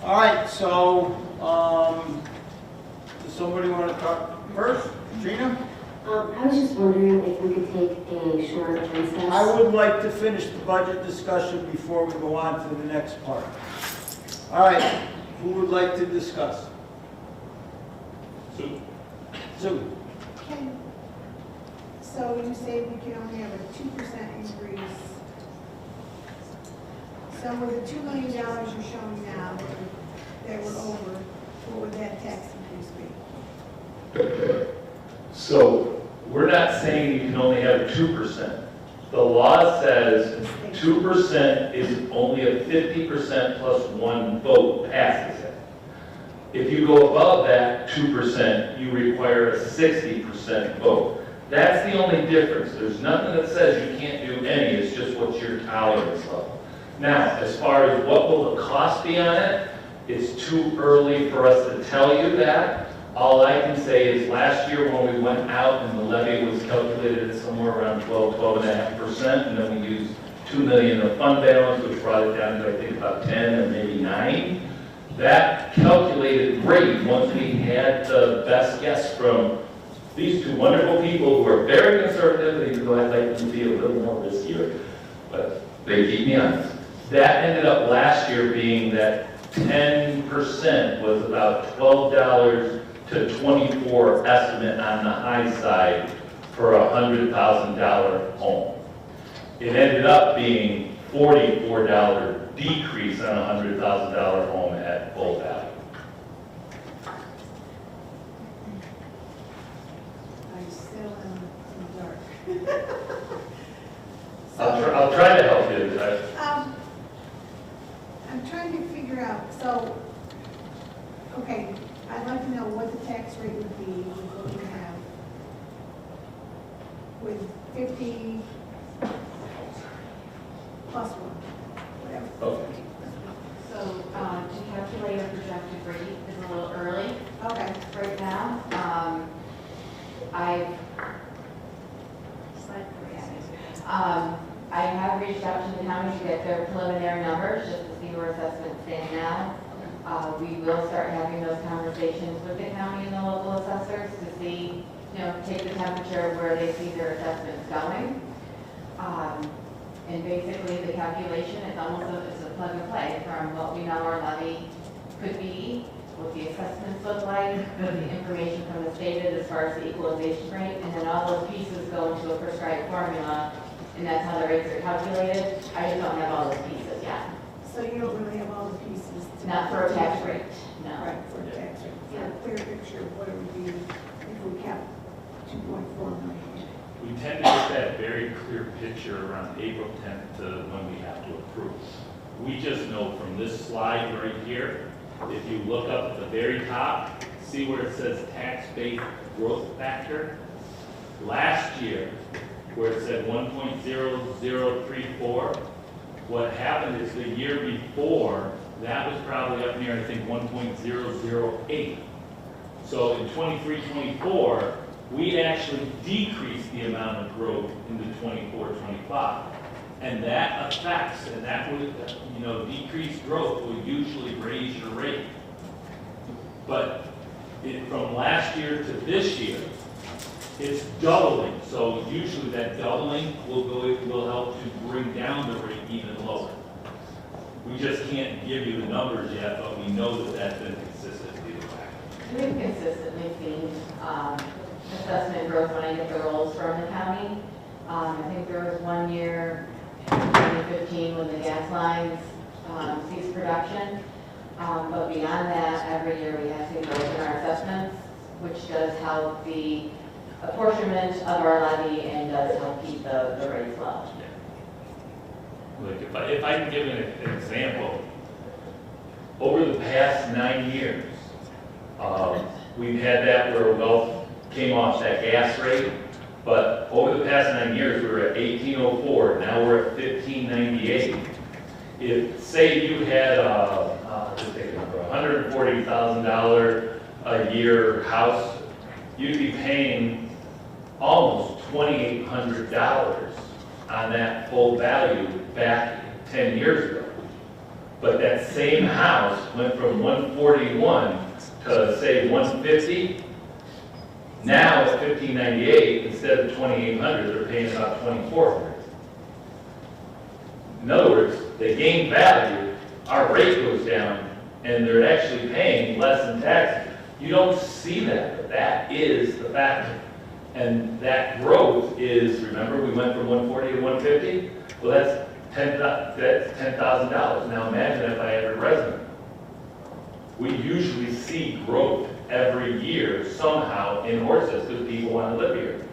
S1: All right, so does somebody want to talk first? Gina?
S13: I was just wondering if we could take a short recess.
S1: I would like to finish the budget discussion before we go on to the next part. All right, who would like to discuss?
S5: Sue.
S1: Sue.
S4: So you say we can only have a 2% increase. So with the $2 million you're showing now that we're over, what would that tax increase be?
S5: So we're not saying you can only have 2%. The law says 2% is only a 50% plus one vote passes it. If you go above that 2%, you require a 60% vote. That's the only difference. There's nothing that says you can't do any, it's just what's your tolerance level. Now, as far as what will the cost be on it, it's too early for us to tell you that. All I can say is last year when we went out and the levy was calculated at somewhere around 12.5%, and then we used $2 million of fund balance, which brought it down to I think about 10 or maybe 9. That calculated rate, once we had the best guess from these two wonderful people who are very conservative, even though I'd like to be a little more this year, but they keep me honest. That ended up last year being that 10% was about $12 to $24 estimate on the high side for a $100,000 home. It ended up being $44 decrease on a $100,000 home at full value.
S4: I'm still in the dark.
S5: I'll try to help you.
S4: I'm trying to figure out, so, okay, I'd like to know what the tax rate would be with what we have with 50 plus one, whatever.
S5: Okay.
S8: So to calculate a projected rate is a little early
S4: Okay.
S8: right now. I have reached out to the county to get their preliminary numbers, just to see where assessments stand now. We will start having those conversations with the county and the local assessors to see, take the temperature of where they see their assessments going. And basically the calculation is it's a plug and play from what we know our levy could be, what the assessments look like, what the information from the state is as far as the equalization rate, and then all those pieces go into a prescribed formula, and that's how the rates are calculated. I just don't have all those pieces yet.
S4: So you don't really have all the pieces?
S8: Not for a tax rate, no.
S4: Right, for a tax rate. For a clear picture of what it would be if we kept 2.4 million.
S5: We tend to get that very clear picture around April 10th to when we have to approve. We just know from this slide right here, if you look up at the very top, see where it says tax-based growth factor? Last year, where it said 1.0034, what happened is the year before, that was probably up near, I think, 1.008. So in 23-24, we actually decreased the amount of growth into 24-25. And that affects, and that would, decreased growth will usually raise your rate. But from last year to this year, it's doubling. So usually that doubling will help to bring down the rate even lower. We just can't give you the numbers yet, but we know that that's been consistently the fact.
S8: We've consistently seen assessment growth when I get the rolls from the county. I think there was one year in 2015 when the gas lines ceased production. But beyond that, every year we have seen growth in our assessments, which does help the apportionment of our levy and does help keep the rates low.
S5: Like if I can give an example, over the past 9 years, we've had that where wealth came off that gas rate, but over the past 9 years, we were at 1804, now we're at 1598. If, say you had just take a number, $140,000 a year house, you'd be paying almost $2,800 on that full value back 10 years ago. But that same house went from 141 to say 150. Now at 1598, instead of 2,800, they're paying about 2,400. In other words, they gain value, our rate goes down, and they're actually paying less in taxes. You don't see that, but that is the factor. And that growth is, remember, we went from 140 to 150? Well, that's $10,000. Now imagine if I had a resident. We usually see growth every year somehow in Horses because people want to live here.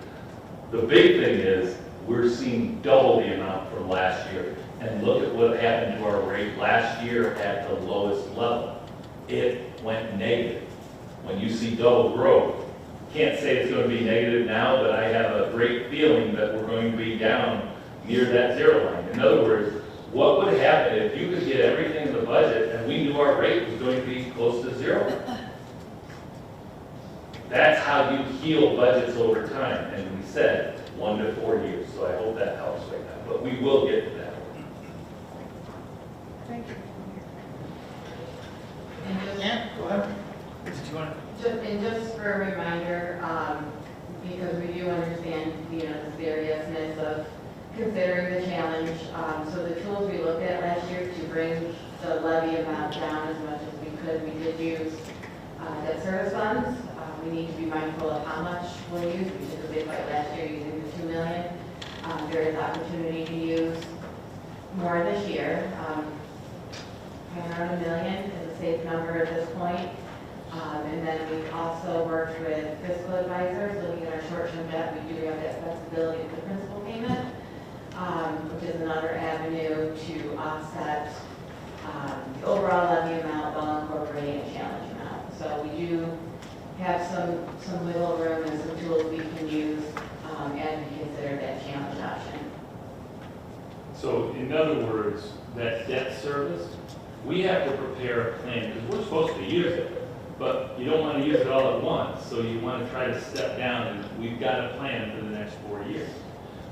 S5: The big thing is we're seeing double the amount from last year. And look at what happened to our rate last year at the lowest level. It went negative. When you see double growth, can't say it's going to be negative now, but I have a great feeling that we're going to be down near that zero line. In other words, what would happen if you could get everything in the budget and we knew our rate was going to be close to zero? That's how you heal budgets over time, and we said 1 to 4 years, so I hope that helps right now, but we will get to that.
S4: Thank you.
S8: And just,
S1: Yeah, go ahead.
S8: and just for a reminder, because we do understand, the seriousness of considering the challenge, so the tools we looked at last year to bring the levy amount down as much as we could, we did use debt service funds. We need to be mindful of how much we'll use. We took a big fight last year using the $2 million. There is opportunity to use more this year. Around $1 million is a safe number at this point. And then we also worked with fiscal advisors looking at our short-term debt. We do have that flexibility with the principal payment, which is another avenue to offset the overall levy amount while incorporating a challenge amount. So we do have some wiggle room and some tools we can use as we consider that challenge option.
S5: So in other words, that debt service, we have to prepare a plan, because we're supposed to use it, but you don't want to use it all at once, so you want to try to step down, and we've got a plan for the next 4 years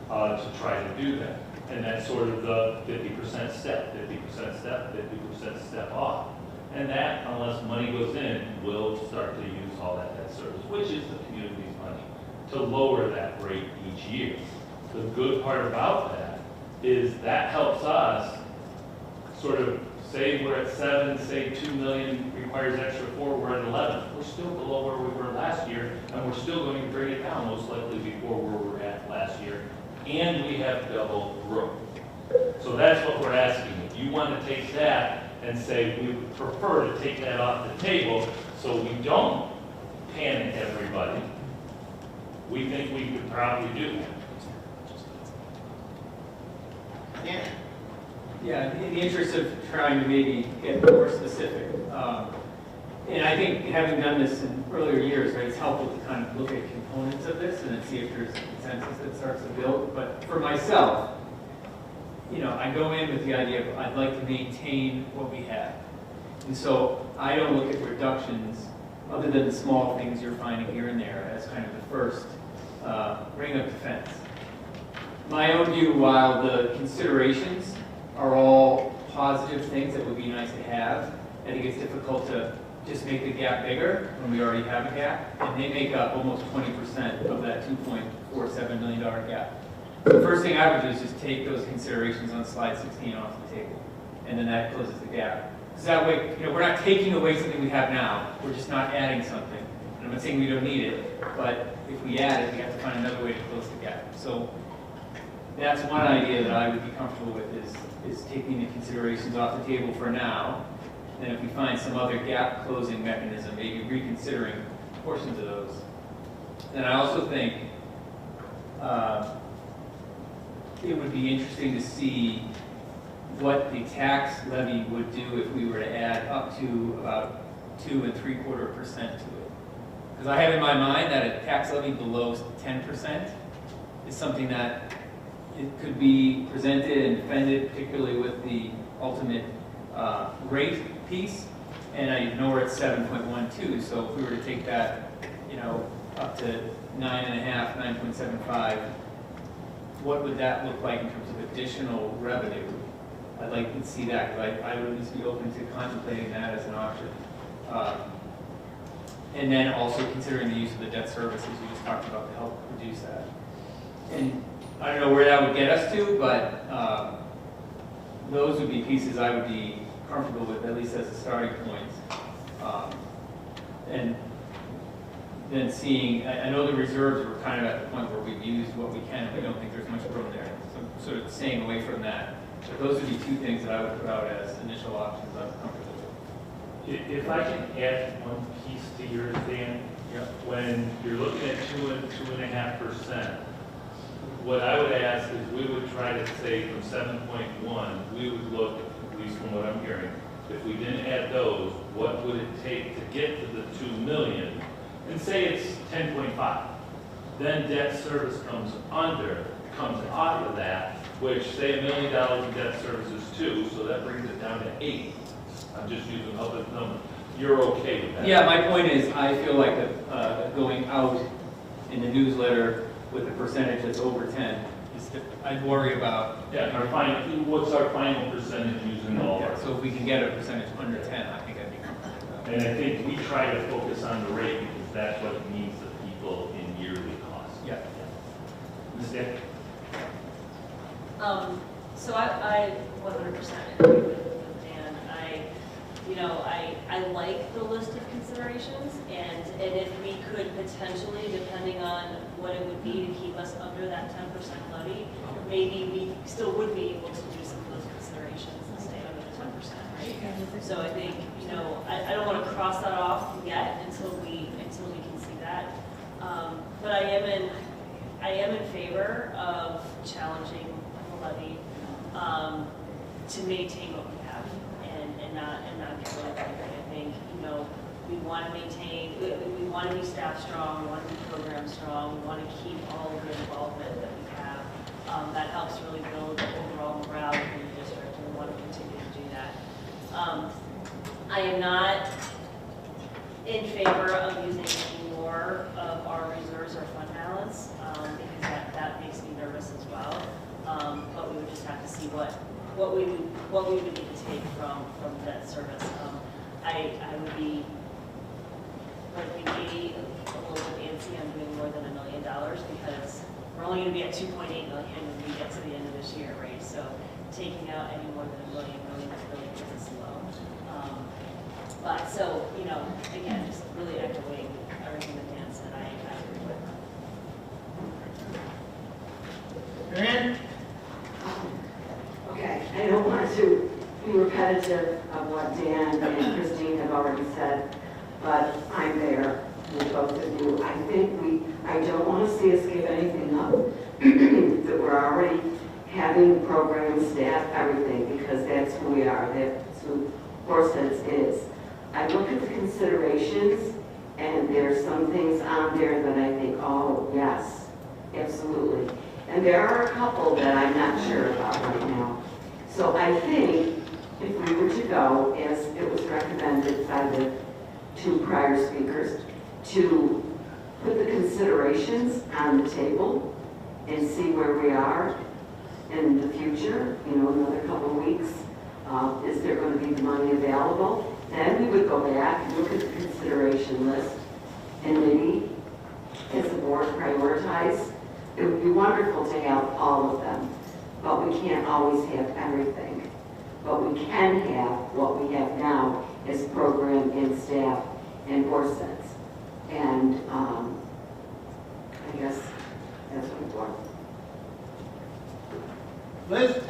S5: to try to do that. And that's sort of the 50% step, 50% step, 50% step off. And that, unless money goes in, we'll start to use all that debt service, which is the community's money, to lower that rate each year. The good part about that is that helps us sort of say we're at 7, say 2 million requires extra 4, we're at 11. We're still below where we were last year, and we're still going to bring it down most likely before where we were at last year. And we have double growth. So that's what we're asking. If you want to take that and say we would prefer to take that off the table so we don't panic everybody, we think we could probably do that.
S1: Yeah.
S11: Yeah, in the interest of trying to maybe get more specific, and I think having done this in earlier years, right, it's helpful to kind of look at components of this and then see if there's a consensus that starts to build. But for myself, I go in with the idea of I'd like to maintain what we have. And so I don't look at reductions, other than the small things you're finding here and there, as kind of the first ring of defense. My own view, while the considerations are all positive things that would be nice to have, I think it's difficult to just make the gap bigger when we already have a gap, and they make up almost 20% of that $2.47 million gap. The first thing I would do is just take those considerations on slide 16 off the table, and then that closes the gap. Because that way, we're not taking away something we have now, we're just not adding something. And I'm not saying we don't need it, but if we add it, we have to find another way to close the gap. So that's one idea that I would be comfortable with, is taking the considerations off the table for now. And if we find some other gap closing mechanism, maybe reconsidering portions of those. And I also think it would be interesting to see what the tax levy would do if we were to add up to about 2 3/4% to it. Because I have in my mind that a tax levy below 10% is something that it could be presented and defended, particularly with the ultimate rate piece. And I know we're at 7.12, so if we were to take that, up to 9.5, 9.75, what would that look like in terms of additional revenue? I'd like to see that, because I would at least be open to contemplating that as an option. And then also considering the use of the debt services we just talked about to help reduce that. And I don't know where that would get us to, but those would be pieces I would be comfortable with, at least as a starting point. And then seeing, I know the reserves were kind of at the point where we've used what we can, and we don't think there's much room there. So sort of staying away from that. But those would be two things that I would put out as initial options I'm comfortable with.
S5: If I can add one piece to yours, Dan, when you're looking at 2 and 2.5%, what I would ask is we would try to say from 7.1, we would look, at least from what I'm hearing, if we didn't add those, what would it take to get to the 2 million? And say it's 10.5. Then debt service comes off of that, which say $1 million in debt service is 2, so that brings it down to 8. I'm just using a public number. You're okay with that?
S11: Yeah, my point is, I feel like going out in the newsletter with a percentage that's over 10, I'd worry about.
S5: Yeah, what's our final percentage using all
S11: Yeah,
S5: our?
S11: so if we can get a percentage under 10, I think I'd be comfortable with that.
S5: And I think we try to focus on the rate because that's what means the people in yearly costs.
S11: Yeah.
S5: Ms. Dick?
S15: So I 100% agree with Dan. I like the list of considerations, and if we could potentially, depending on what it would be to keep us under that 10% levy, maybe we still would be able to do some of those considerations and stay under the 10%, right? So I think, I don't want to cross that off yet until we can see that. But I am in favor of challenging the levy to maintain what we have and not get rid of anything. I think, we want to maintain, we want to be staff strong, we want to be program strong, we want to keep all of the involvement that we have. That helps really build overall morale in the district, and we want to continue to do that. I am not in favor of using more of our reserves or fund balance, because that makes me nervous as well. But we would just have to see what we would need to take from debt service. I would be maybe a little bit antsy on doing more than $1 million, because we're only going to be at 2.8 million when we get to the end of this year, right? So taking out any more than $1 million really puts us low. But so, again, just really echoing everything that Dan said, I agree with.
S1: Marianne?
S18: Okay, I don't want to be repetitive of what Dan and Christine have already said, but I'm there with both of you. I don't want to see us give anything up, that we're already having programs, staff, everything, because that's who we are, that's who Horseheads is. I look at the considerations, and there's some things on there that I think, oh, yes, absolutely. And there are a couple that I'm not sure about right now. So I think if we were to go, as it was recommended by the two prior speakers, to put the considerations on the table and see where we are in the future, another couple of weeks. Is there going to be the money available? Then we would go back and look at the consideration list and maybe, as the board, prioritize. It would be wonderful to have all of them, but we can't always have everything. But we can have what we have now as program and staff and Horseheads. And I guess that's what it's for.
S1: Liz?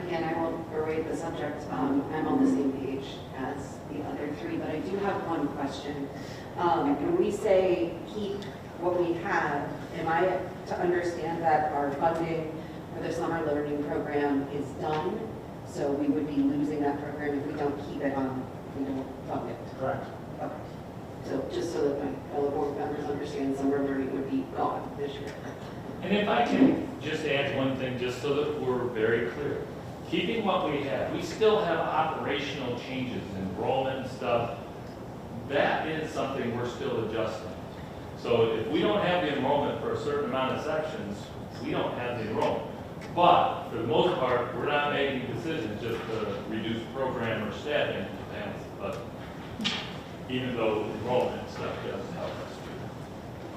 S19: Again, I won't berate the subject. I'm on the same page as the other three, but I do have one question. When we say keep what we have, am I to understand that our funding for the summer learning program is done? So we would be losing that program if we don't keep it on, we don't fund it?
S9: Correct.
S19: Okay. So just so that my fellow board members understand, summer learning would be gone this year.
S5: And if I can just add one thing, just so that we're very clear. Keeping what we have, we still have operational changes, enrollment and stuff. That is something we're still adjusting. So if we don't have the enrollment for a certain amount of sections, we don't have the enrollment. But for the most part, we're not making decisions just to reduce program or staffing capacity. But even though enrollment stuff does help us.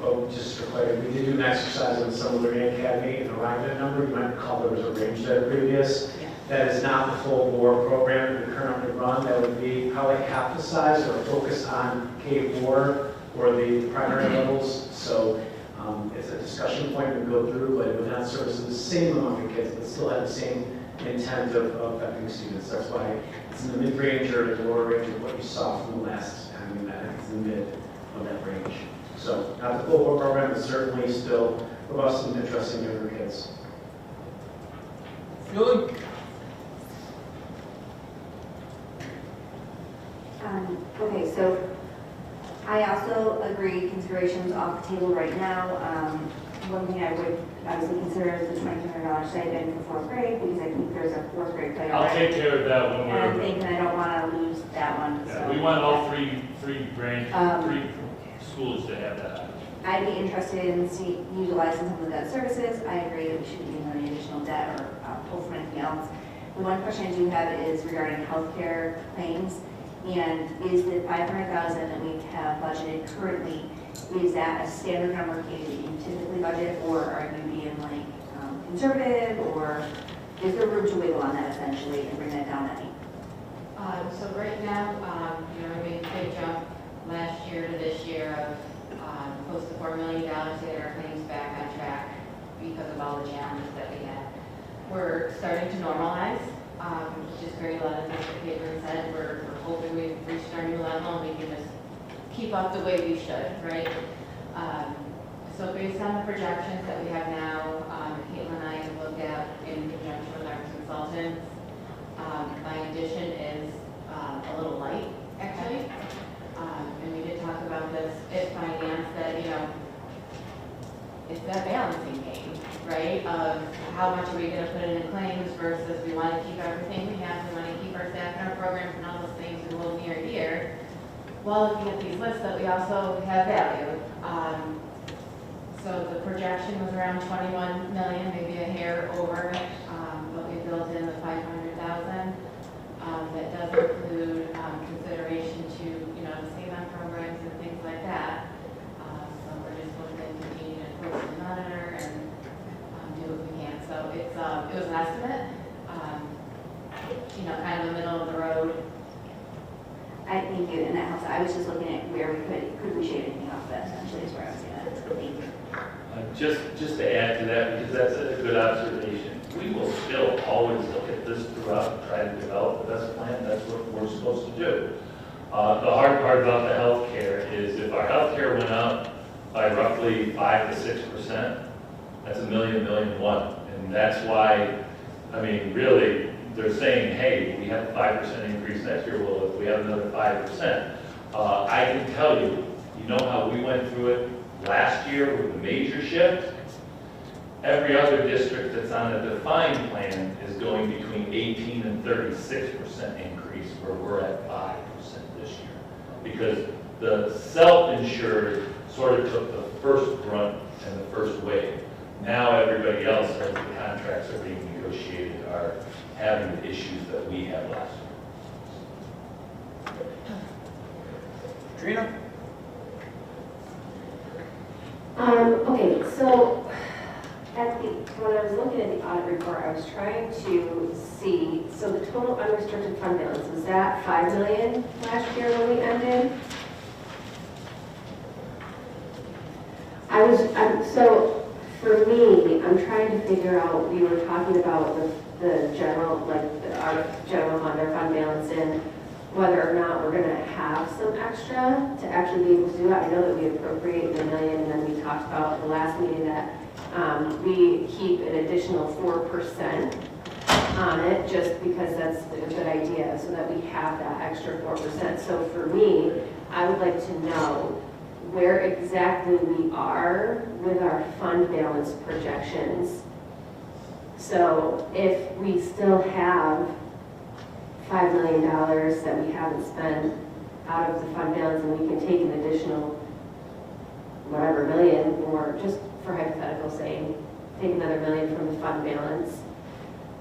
S9: Well, just for clarity, we did do an exercise in the Summer Learning Academy and arrived at a number. You might recall there was a range there previous.
S19: Yeah.
S9: That is not the full board program that we currently run. That would be probably half the size or a focus on K-4 or the primary levels. So it's a discussion point to go through, but it would not service the same amount of kids, but still have the same intent of affecting students. That's why it's in the mid-range or the lower range of what you saw from the last time we met. It's in the mid of that range. So not the full board program, but certainly still robust and interesting younger kids.
S1: Julie?
S16: so I also agree considerations off the table right now. One thing I would obviously consider is the $2,200 stipend for 4th grade, because I think there's a 4th grade player.
S5: I'll take care of that when
S16: And
S5: we're.
S16: I'm thinking I don't want to lose that one,
S5: Yeah,
S16: so.
S5: we want all three schools to have that.
S16: I'd be interested in utilizing some of the debt services. I agree that we shouldn't be in any additional debt or pull from anything else. The one question I do have is regarding healthcare claims. And is the $500,000 that we have budgeted currently, is that a standard number that you typically budget, or are you being like conservative, or is there room to wiggle on that essentially and bring that down any?
S8: So right now, we made a big jump last year to this year of close to $4 million to get our claims back on track because of all the challenges that we had. We're starting to normalize, which is great. A lot of things that Caitlin said, we're hoping we've reached our new level and we can just keep up the way we should, right? So based on the projections that we have now, Caitlin and I have looked at in conjunction with our consultants, my addition is a little light, actually. And we did talk about this at finance, that, it's that balancing game, right? Of how much are we going to put in claims versus we want to keep everything we have, we want to keep our staff and our programs and all those things in low near here. While looking at these lists that we also have value. So the projection was around 21 million, maybe a hair over it, but we built in the 500,000. That does include consideration to, save on programs and things like that. So we're just going to continue to closely monitor and do what we can. So it was an estimate, kind of the middle of the road.
S16: I thank you, and that helps. I was just looking at where we could we shave anything off of that essentially is where I was going at. So thank you.
S5: Just to add to that, because that's a good observation, we will still always look at this throughout and try to develop the best plan. That's what we're supposed to do. The hard part about the healthcare is if our healthcare went up by roughly 5 to 6%, that's $1 million, $1.1 million. And that's why, really, they're saying, hey, we have a 5% increase next year. Well, if we have another 5%, I can tell you, you know how we went through it last year with the major shift? Every other district that's on a defined plan is going between 18 and 36% increase, where we're at 5% this year. Because the self-insured sort of took the first brunt and the first wave. Now everybody else, as the contracts are being negotiated, are having the issues that we had last year.
S1: Trina?
S13: Okay, so when I was looking at the audit report, I was trying to see, so the total unrestricted fund balance, was that 5 million last year when we ended? So for me, I'm trying to figure out, we were talking about the general, our general fund, our fund balance, and whether or not we're gonna have some extra to actually be able to do it. I know that we appropriated $1 million, and then we talked about at the last meeting that we keep an additional 4% on it, just because that's a good idea, so that we have that extra 4%. So for me, I would like to know where exactly we are with our fund balance projections. So if we still have $5 million that we haven't spent out of the fund balance, and we can take an additional whatever million, or just for hypothetical saying, take another $1 million from the fund balance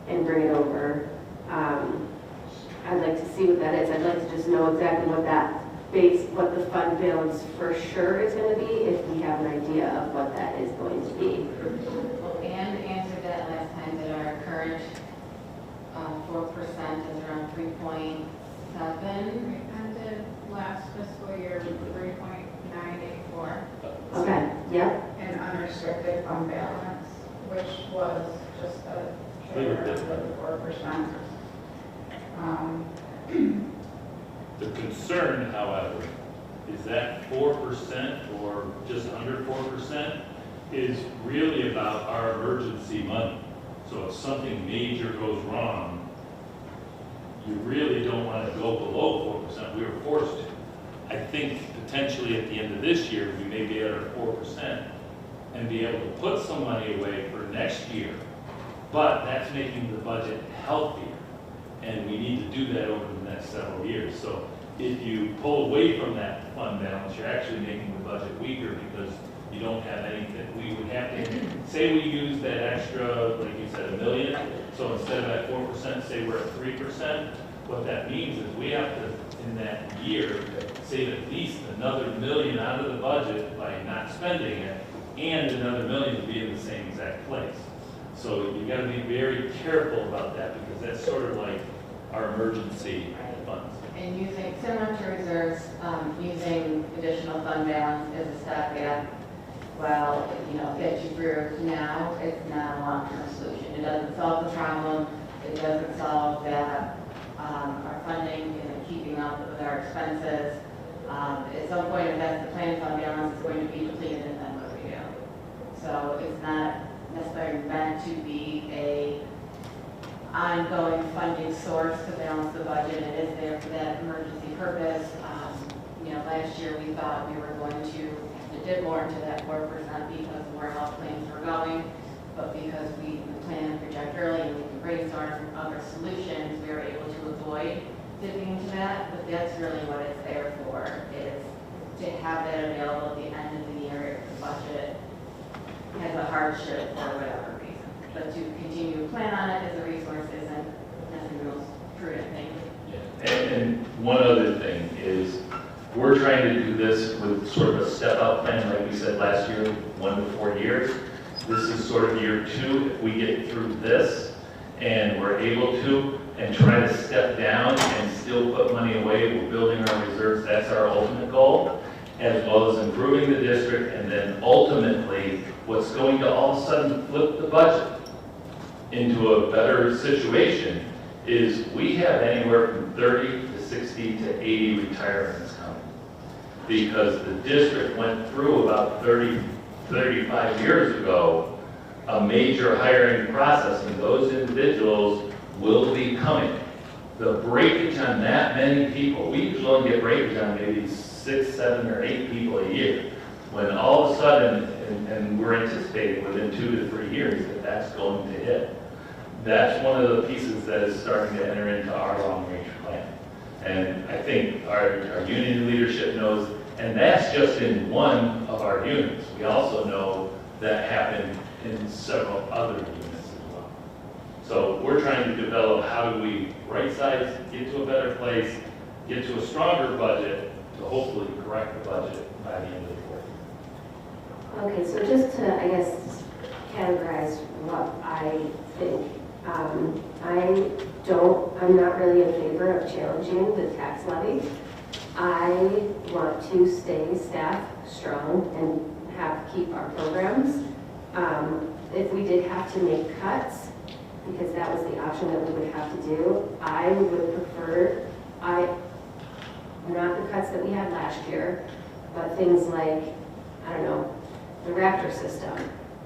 S13: and bring it over. I'd like to see what that is. I'd like to just know exactly what what the fund balance for sure is going to be, if we have an idea of what that is going to be.
S8: Well, Anne answered that last time, that our current 4% is around 3.7.
S4: We ended last fiscal year with 3.984.
S13: Okay, yep.
S4: And unrestricted fund balance, which was just a share of 4%.
S5: The concern, however, is that 4% or just under 4% is really about our emergency money. So if something major goes wrong, you really don't want to go below 4%. We were forced to. I potentially at the end of this year, we may be at our 4% and be able to put some money away for next year. But that's making the budget healthier, and we need to do that over the next several years. So if you pull away from that fund balance, you're actually making the budget weaker because you don't have anything. We would have to, say we use that extra, like you said, $1 million. So instead of at 4%, say we're at 3%. What that means is we have to, in that year, save at least another $1 million out of the budget by not spending it, and another $1 million to be in the same exact place. So you got to be very careful about that because that's sort of like our emergency funds.
S8: And using, similar to reserves, using additional fund balance as a stopgap, well, get you through now, it's not a long-term solution. It doesn't solve the problem. It doesn't solve that our funding isn't keeping up with our expenses. At some point, if that's the plan, fund balance is going to be depleted, and then what do we do? So it's not necessarily meant to be a ongoing funding source to balance the budget. It is there for that emergency purpose. Last year we thought we were going to dip more into that 4% because of where health claims were going, but because we plan and project early and we can brainstorm other solutions, we were able to avoid dipping into that. But that's really what it's there for, is to have that available at the end of the year if the budget has a hardship for whatever reason. But to continue to plan on it as a resource isn't necessarily the most prudent thing.
S5: Yeah. And one other thing is, we're trying to do this with sort of a step-up plan, like we said last year, 1 to 4 years. This is sort of year 2. If we get through this and we're able to, and try to step down and still put money away, we're building our reserves, that's our ultimate goal, as well as improving the district, and then ultimately, what's going to all of a sudden flip the budget into a better situation is we have anywhere from 30 to 60 to 80 retirements coming. Because the district went through about 35 years ago, a major hiring process, and those individuals will be coming. The breakage on that many people, we usually only get breakage on maybe 6, 7, or 8 people a year. When all of a sudden, and we're anticipating within 2 to 3 years that that's going to hit. That's one of the pieces that is starting to enter into our long-range plan. And I think our union leadership knows, and that's just in one of our units. We also know that happened in several other units as well. So we're trying to develop how do we right-size, get to a better place, get to a stronger budget to hopefully correct the budget by the end of the quarter.
S13: Okay, so just to, I guess, categorize what I think. I'm not really in favor of challenging the tax levy. I want to stay staff strong and keep our programs. If we did have to make cuts, because that was the option that we would have to do, I would prefer, not the cuts that we had last year, but things like, I don't know, the Raptor system.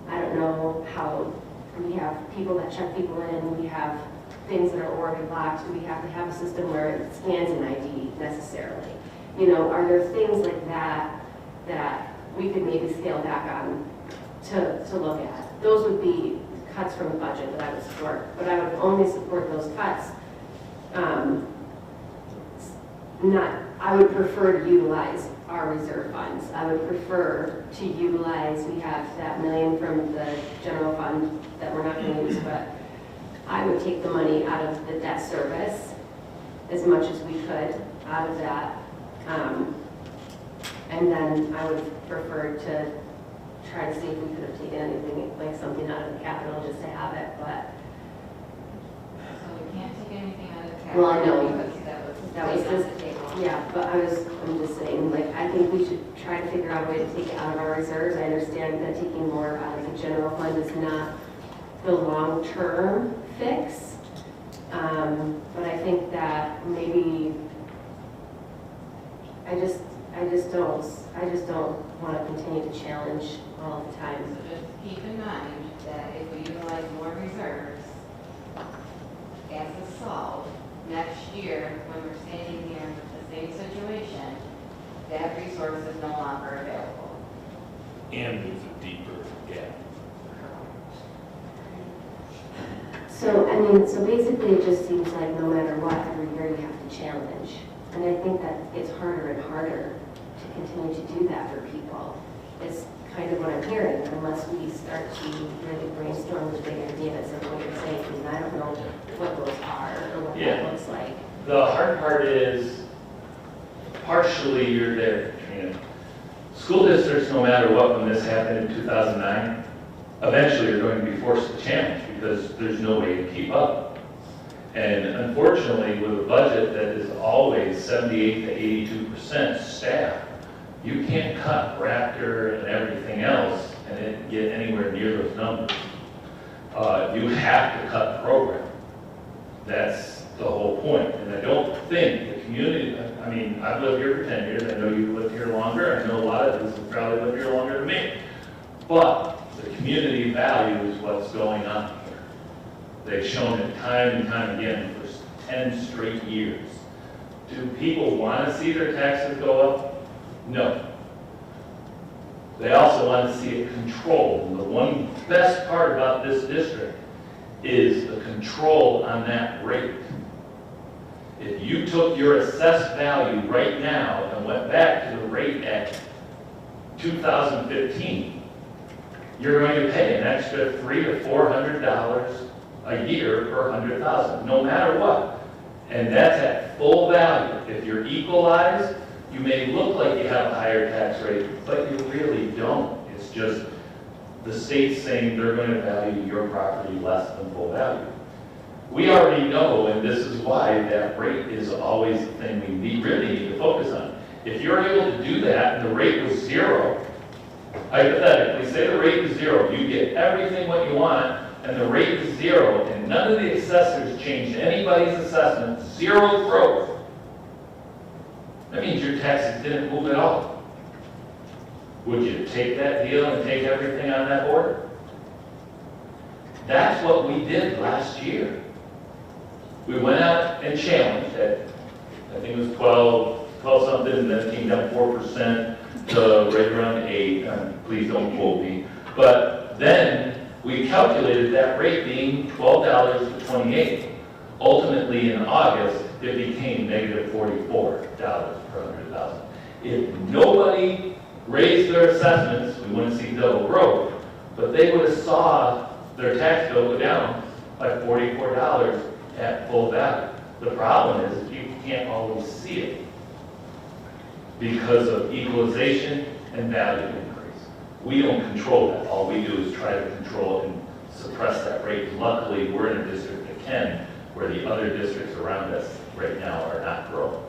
S13: I don't know how we have people that check people in, we have things that are already locked, do we have to have a system where it scans an ID necessarily? Are there things like that that we could maybe scale back on to look at? Those would be cuts from the budget that I would support, but I would only support those cuts. I would prefer to utilize our reserve funds. I would prefer to utilize, we have that $1 million from the general fund that we're not going to use, but I would take the money out of the debt service as much as we could out of that. And then I would prefer to try to see if we could have taken anything, like something out of the capital just to have it, but.
S8: So we can't take anything out of the capital.
S13: Well, I know.
S8: Because that was
S13: just,
S8: on the table.
S13: yeah, but I'm just saying, I think we should try to figure out a way to take it out of our reserves. I understand that taking more out of the general fund is not the long-term fix. But I think that maybe, I just don't want to continue to challenge all the time.
S8: So just keep in mind that if we utilize more reserves as a solve, next year, when we're standing here with the same situation, that resource resource is no longer available.
S5: And there's a deeper gap.
S13: So, I mean, so basically it just seems like no matter what, every year you have to challenge. And I think that it's harder and harder to continue to do that for people. It's kind of what I'm hearing, unless we start to really brainstorm the big ideas of what you're saying. I mean, I don't know what those are or what that looks like.
S5: The hard part is partially you're there, Katrina. School districts, no matter what, when this happened in 2009, eventually are going to be forced to challenge because there's no way to keep up. And unfortunately, with a budget that is always 78 to 82% staff, you can't cut Raptor and everything else and it get anywhere near those numbers. You have to cut program. That's the whole point. And I don't think the community, I mean, I've lived here for 10 years. I know you've lived here longer. I know a lot of us have probably lived here longer than me. But the community values what's going on here. They've shown it time and time again for 10 straight years. Do people want to see their taxes go up? No. They also want to see it controlled. And the one best part about this district is the control on that rate. If you took your assessed value right now and went back to the rate at 2015, you're going to pay an extra $300 to $400 a year per 100,000, no matter what. And that's at full value. If you're equalized, you may look like you have a higher tax rate, but you really don't. It's just the state's saying they're going to value your property less than full value. We already know, and this is why that rate is always the thing we really need to focus on. If you're able to do that and the rate was zero, hypothetically, say the rate is zero, you get everything what you want, and the rate is zero, and none of the assessors changed anybody's assessment, zero growth. That means your taxes didn't move at all. Would you take that deal and take everything on that board? That's what we did last year. We went out and challenged at, I think it was 12 something, and then came down 4% to right around 8. Please don't quote me. But then we calculated that rate being $12 to 28. Ultimately, in August, it became negative $44 per 100,000. If nobody raised their assessments, we wouldn't see double growth, but they would have saw their tax bill go down by $44 at full value. The problem is people can't always see it because of equalization and value increase. We don't control that. All we do is try to control and suppress that rate. Luckily, we're in a district that can, where the other districts around us right now are not growing.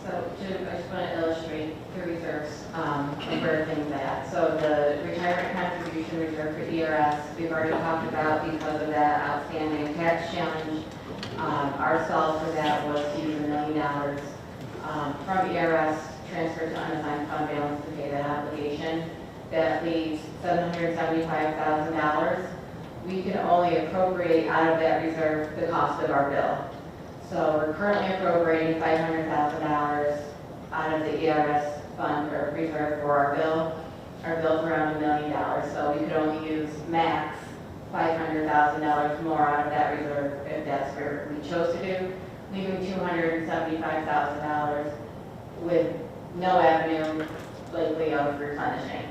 S8: So, Jim, I just want to illustrate the reserves and where things at. So the retirement contribution reserve for ERS, we've already talked about because of that outstanding tax challenge. Our solve for that was to use $1 million from ERS transferred to unassigned fund balance to pay that obligation. That leaves $775,000. We can only appropriate out of that reserve the cost of our bill. So we're currently appropriating $500,000 out of the ERS fund or reserve for our bill. Our bill's around $1 million, so we could only use max $500,000 more out of that reserve if that's where we chose to do, leaving $275,000 with no avenue likely of replenishing.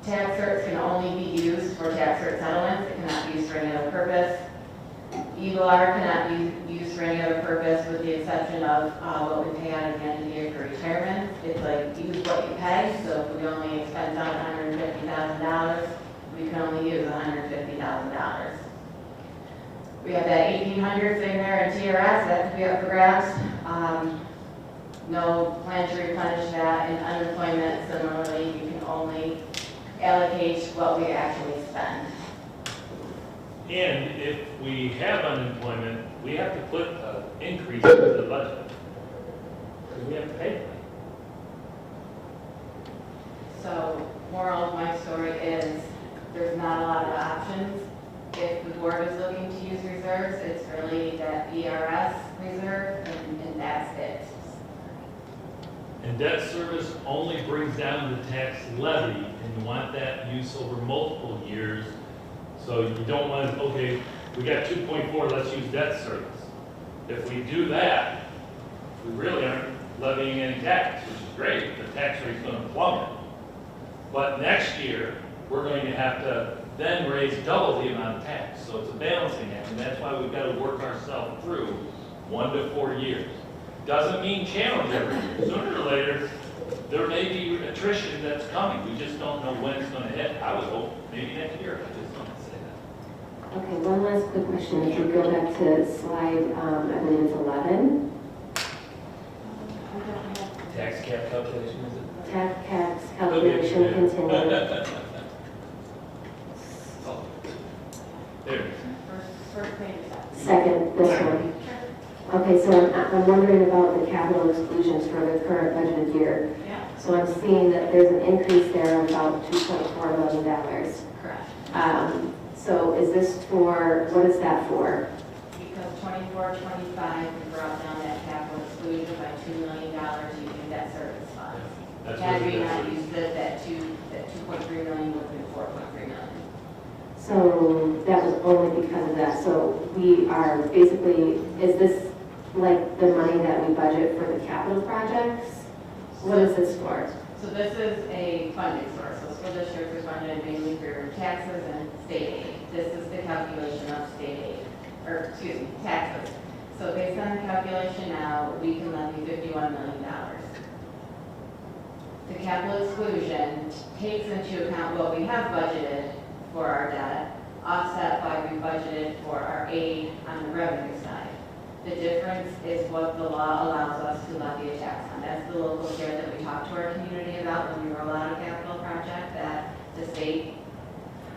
S8: Tax certs can only be used for tax cert settlements. It cannot be used for any other purpose. EGLR cannot be used for any other purpose with the exception of what we pay out at the end of the year for retirement. It's like use what you pay, so if we only expense out $150,000, we can only use $150,000. We have that 1,800 sitting there in TRS, that could be up for grabs. No plan to replenish that. In unemployment, similarly, you can only allocate what we actually spend.
S5: And if we have unemployment, we have to put an increase into the budget. Because we have to pay for it.
S8: So, moral of my story is there's not a lot of options. If the board is looking to use reserves, it's really that ERS reserve, and that's it.
S5: And debt service only brings down the tax levy, and you want that use over multiple years. So you don't want to, okay, we got 2.4, let's use debt service. If we do that, we really aren't levying any tax, which is great. The tax rate's going to plummet. But next year, we're going to have to then raise double the amount of tax. So it's a balancing act, and that's why we've got to work ourselves through 1 to 4 years. Doesn't mean challenge every year. Sooner or later, there may be attrition that's coming. We just don't know when it's going to hit. I would hope maybe next year. I just don't say that.
S13: Okay, one last quick question. If we go back to slide, I believe it's 11.
S11: Tax cap calculation, is it?
S13: Tax calculation continued.
S5: There.
S8: First page is that.
S13: Second, this one. Okay, so I'm wondering about the capital exclusions for the current budgeted year.
S8: Yeah.
S13: So I'm seeing that there's an increase there of about $2.4 million.
S8: Correct.
S13: So is this for, what is that for?
S8: Because 24, 25, we brought down that capital exclusion by $2 million using debt service funds.
S5: That's
S8: Had
S5: what
S8: we
S5: it
S8: not
S5: is.
S8: used it, that 2.3 million would have been 4.3 million.
S13: So that was only because of that. So we are basically, is this like the money that we budget for the capital projects? What is this for?
S8: So this is a funding source. So school districts are funded mainly through taxes and state aid. This is the calculation of state aid, or excuse me, taxes. So based on the calculation now, we can levy $51 million. The capital exclusion takes into account what we have budgeted for our debt, offset by we budgeted for our aid on the revenue side. The difference is what the law allows us to levy a tax on. That's the local share that we talk to our community about when we roll out a capital project, that the state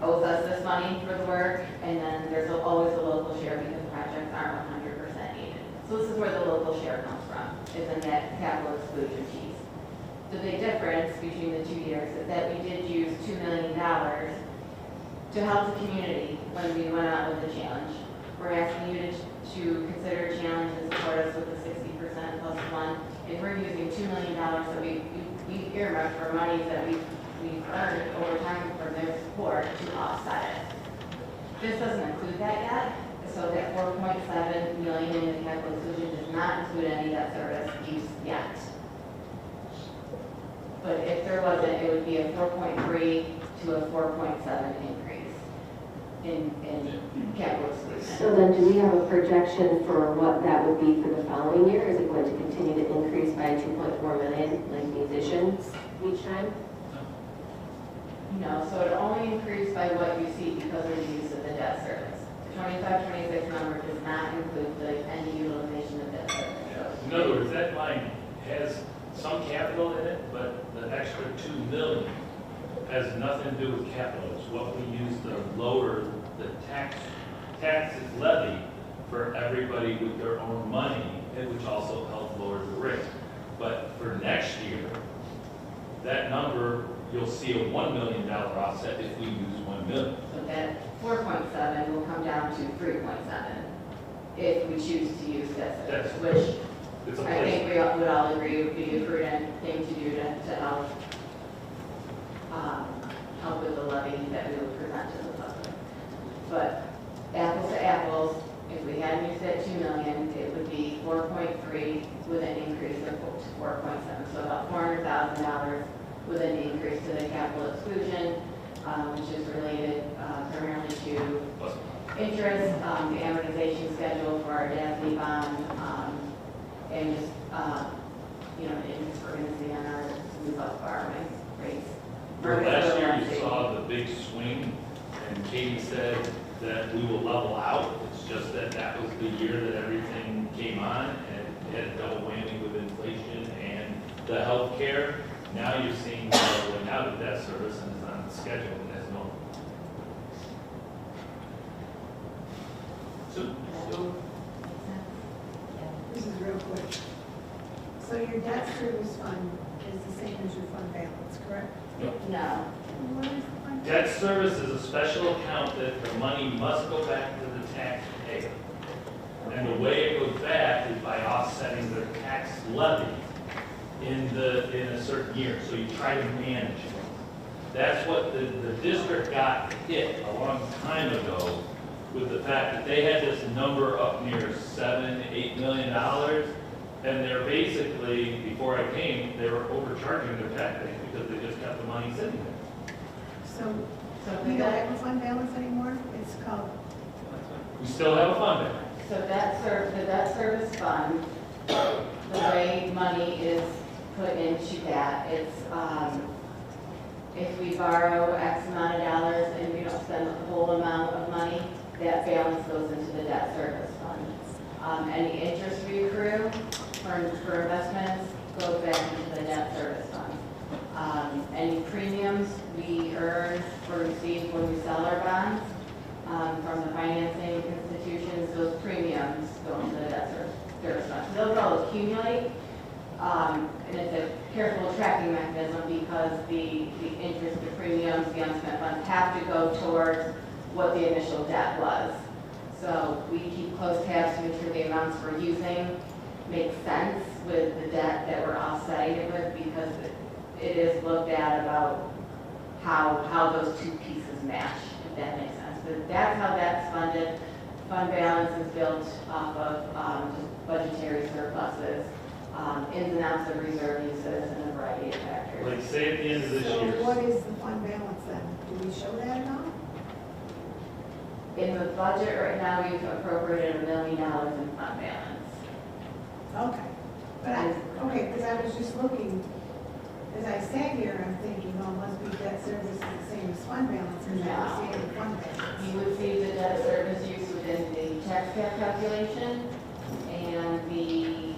S8: owes us this money for the work, and then there's always a local share because projects aren't 100% aided. So this is where the local share comes from, is in that capital exclusion piece. The big difference between the 2 years is that we did use $2 million to help the community when we went out with the challenge. We're asking you to consider a challenge and support us with the 60% plus one, and we're using $2 million that we earmarked for monies that we've earned over time from their support to offset it. This doesn't include that yet, so that 4.7 million in the capital exclusion does not include any debt service use yet. But if there wasn't, it would be a 4.3 to a 4.7 increase in capital exclusion.
S13: So then do we have a projection for what that would be for the following year? Is it going to continue to increase by 2.4 million like musicians each time?
S8: No, so it only increased by what you see because of the use of the debt service. The 25-26 number does not include any utilization of debt service.
S5: In other words, that line has some capital in it, but the extra 2 million has nothing to do with capital. It's what we use to lower the taxes levy for everybody with their own money, which also helps lower the rate. But for next year, that number, you'll see a $1 million offset if we use 1 million.
S8: So that 4.7 will come down to 3.7 if we choose to use debt service, which I think we would all agree would be a prudent thing to do to help help with the levy that we would present to the public. But apples to apples, if we hadn't used that 2 million, it would be 4.3 with an increase of 4.7. So about $400,000 with an increase to the capital exclusion, which is related primarily to interest, the amortization schedule for our DASB bond, and just, the interest we're going to see on our move-up borrowing rates.
S5: Last year, you saw the big swing, and Katie said that we will level out. It's just that that was the year that everything came on, and it had a double whammy with inflation and the health care. Now you're seeing leveling out of that service, and it's on the schedule as normal. So,
S4: This is real quick. So your debt service fund is the same as your fund balance, correct?
S8: No.
S4: What is the fund?
S5: debt service is a special account that the money must go back to the taxpayer. And the way it goes back is by offsetting their tax levy in a certain year, so you try to manage it. That's what the district got hit a long time ago with the fact that they had this number up near $7-8 million, and they're basically, before I came, they were overcharging their tax base because they just got the money sitting there.
S4: So, we don't have a fund balance anymore? It's called,
S5: We still have a fund balance.
S8: So the debt service fund, the way money is put into that, it's, if we borrow X amount of dollars and we don't spend the whole amount of money, that balance goes into the debt service fund. Any interest we accrue for investments goes back into the debt service fund. Any premiums we earn or receive when we sell our bonds from the financing institutions, those premiums go into the debt service fund. So those all accumulate. And it's a careful tracking mechanism because the interest, the premiums, the unspent funds have to go towards what the initial debt was. So we keep close tabs to make sure the amounts we're using make sense with the debt that we're offsetting it with, because it is looked at about how those two pieces match, if that makes sense. But that's how that's funded. Fund balance is built off of just budgetary surpluses, ins and outs of reserve uses, and a variety of factors.
S5: Like say at the end of this year.
S4: so what is the fund balance then? Do we show that at all?
S8: In the budget right now, we've appropriated $1 million in fund balance.
S4: Okay. But because I was just looking, as I sat here, I'm thinking, oh, must be debt service is the same as fund balance, because I was seeing the fund balance.
S8: You would see the debt service use within the tax cap calculation, and the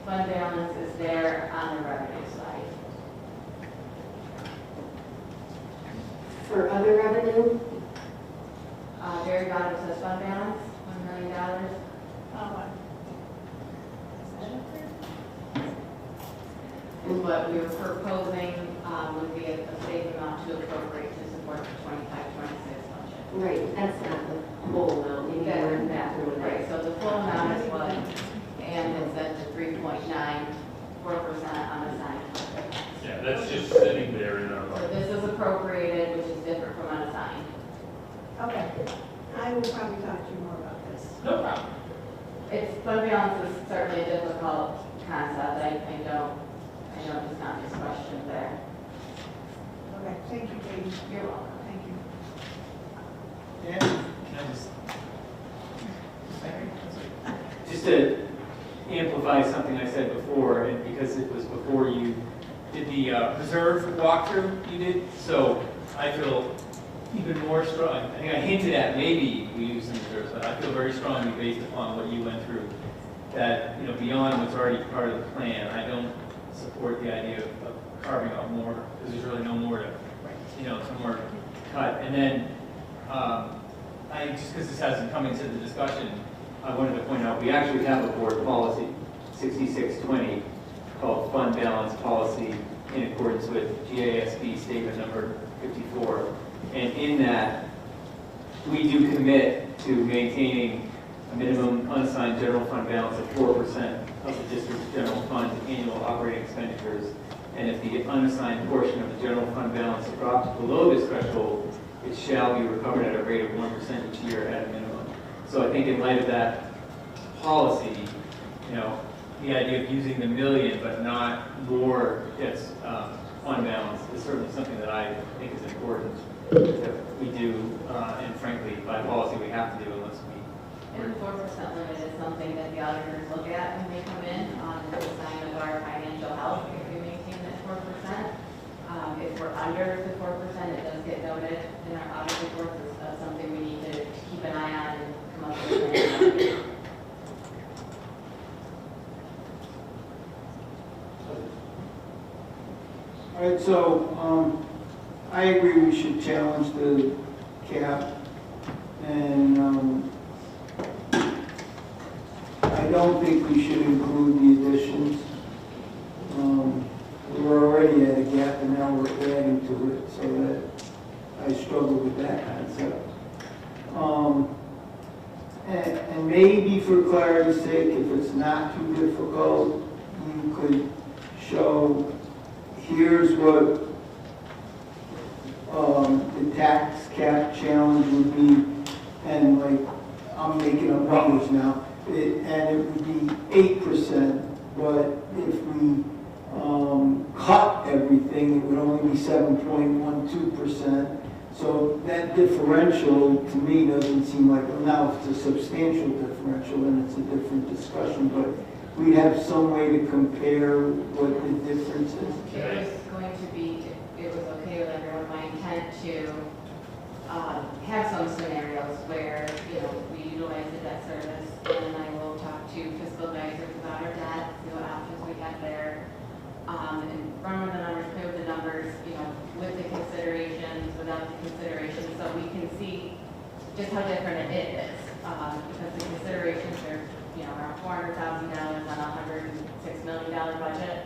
S8: fund balance is there on the revenue side.
S13: For other revenue,
S8: Very bottom says fund balance, $1 million.
S4: Oh,
S8: And what we were proposing would be a safe amount to appropriate to support the 25-26 budget.
S13: right, that's not the whole amount, maybe we're in that one.
S8: Right, so the full amount is what, and it's at the 3.94% unassigned.
S5: Yeah, that's just sitting there in our
S8: So
S5: budget.
S8: this is appropriated, which is different from unassigned.
S4: okay. I will probably talk to you more about this.
S5: No problem.
S8: Fund balance is certainly a difficult concept. I know it's not just questions there.
S4: Okay, thank you, Katie.
S8: You're welcome.
S4: Thank you.
S1: Yeah.
S11: Can I just to amplify something I said before, and because it was before you did the reserve walkthrough you did, so I feel even more strong. I think I hinted at maybe we use some reserves, but I feel very strongly based upon what you went through that, beyond what's already part of the plan, I don't support the idea of carving out more, because there's really no more to, some more cut. And then, just because this hasn't come into the discussion, I wanted to point out, we actually have a board policy, 6620, called Fund Balance Policy in accordance with GASB Statement Number 54. And in that, we do commit to maintaining a minimum unassigned general fund balance of 4% of the district's general fund annual operating expenditures. And if the unassigned portion of the general fund balance drops below this threshold, it shall be recovered at a rate of 1% each year at a minimum. So I think in light of that policy, the idea of using the million but not more gets fund balance is certainly something that I think is important that we do, and frankly, by policy, we have to do unless we...
S8: And the 4% limit is something that the auditors look at when they come in on the sign of our financial health, if we maintain that 4%. If we're under the 4%, it does get noted in our audit reports as something we need to keep an eye on and come up with a plan.
S1: All right, so I agree we should challenge the cap, and I don't think we should include the additions. We're already at a gap, and now we're adding to it, so that I struggle with that concept. And maybe for clarity's sake, if it's not too difficult, we you could show, here's what the tax cap challenge would be, and like, I'm making up numbers now, and it would be 8%, but if we cut everything, it would only be 7.12%. So that differential, to me, doesn't seem like, well, now it's a substantial differential, and it's a different discussion, but we'd have some way to compare what the difference is.
S8: It was going to be, it was okay with everyone, my intent to have some scenarios where, you know, we utilize the debt service, and I will talk to fiscal advisors about our debt, see what options we have there, and run with the numbers, play with the numbers, you know, with the considerations, without the considerations, so we can see just how different it is, because the considerations are, you know, around $400,000 on a $106 million budget.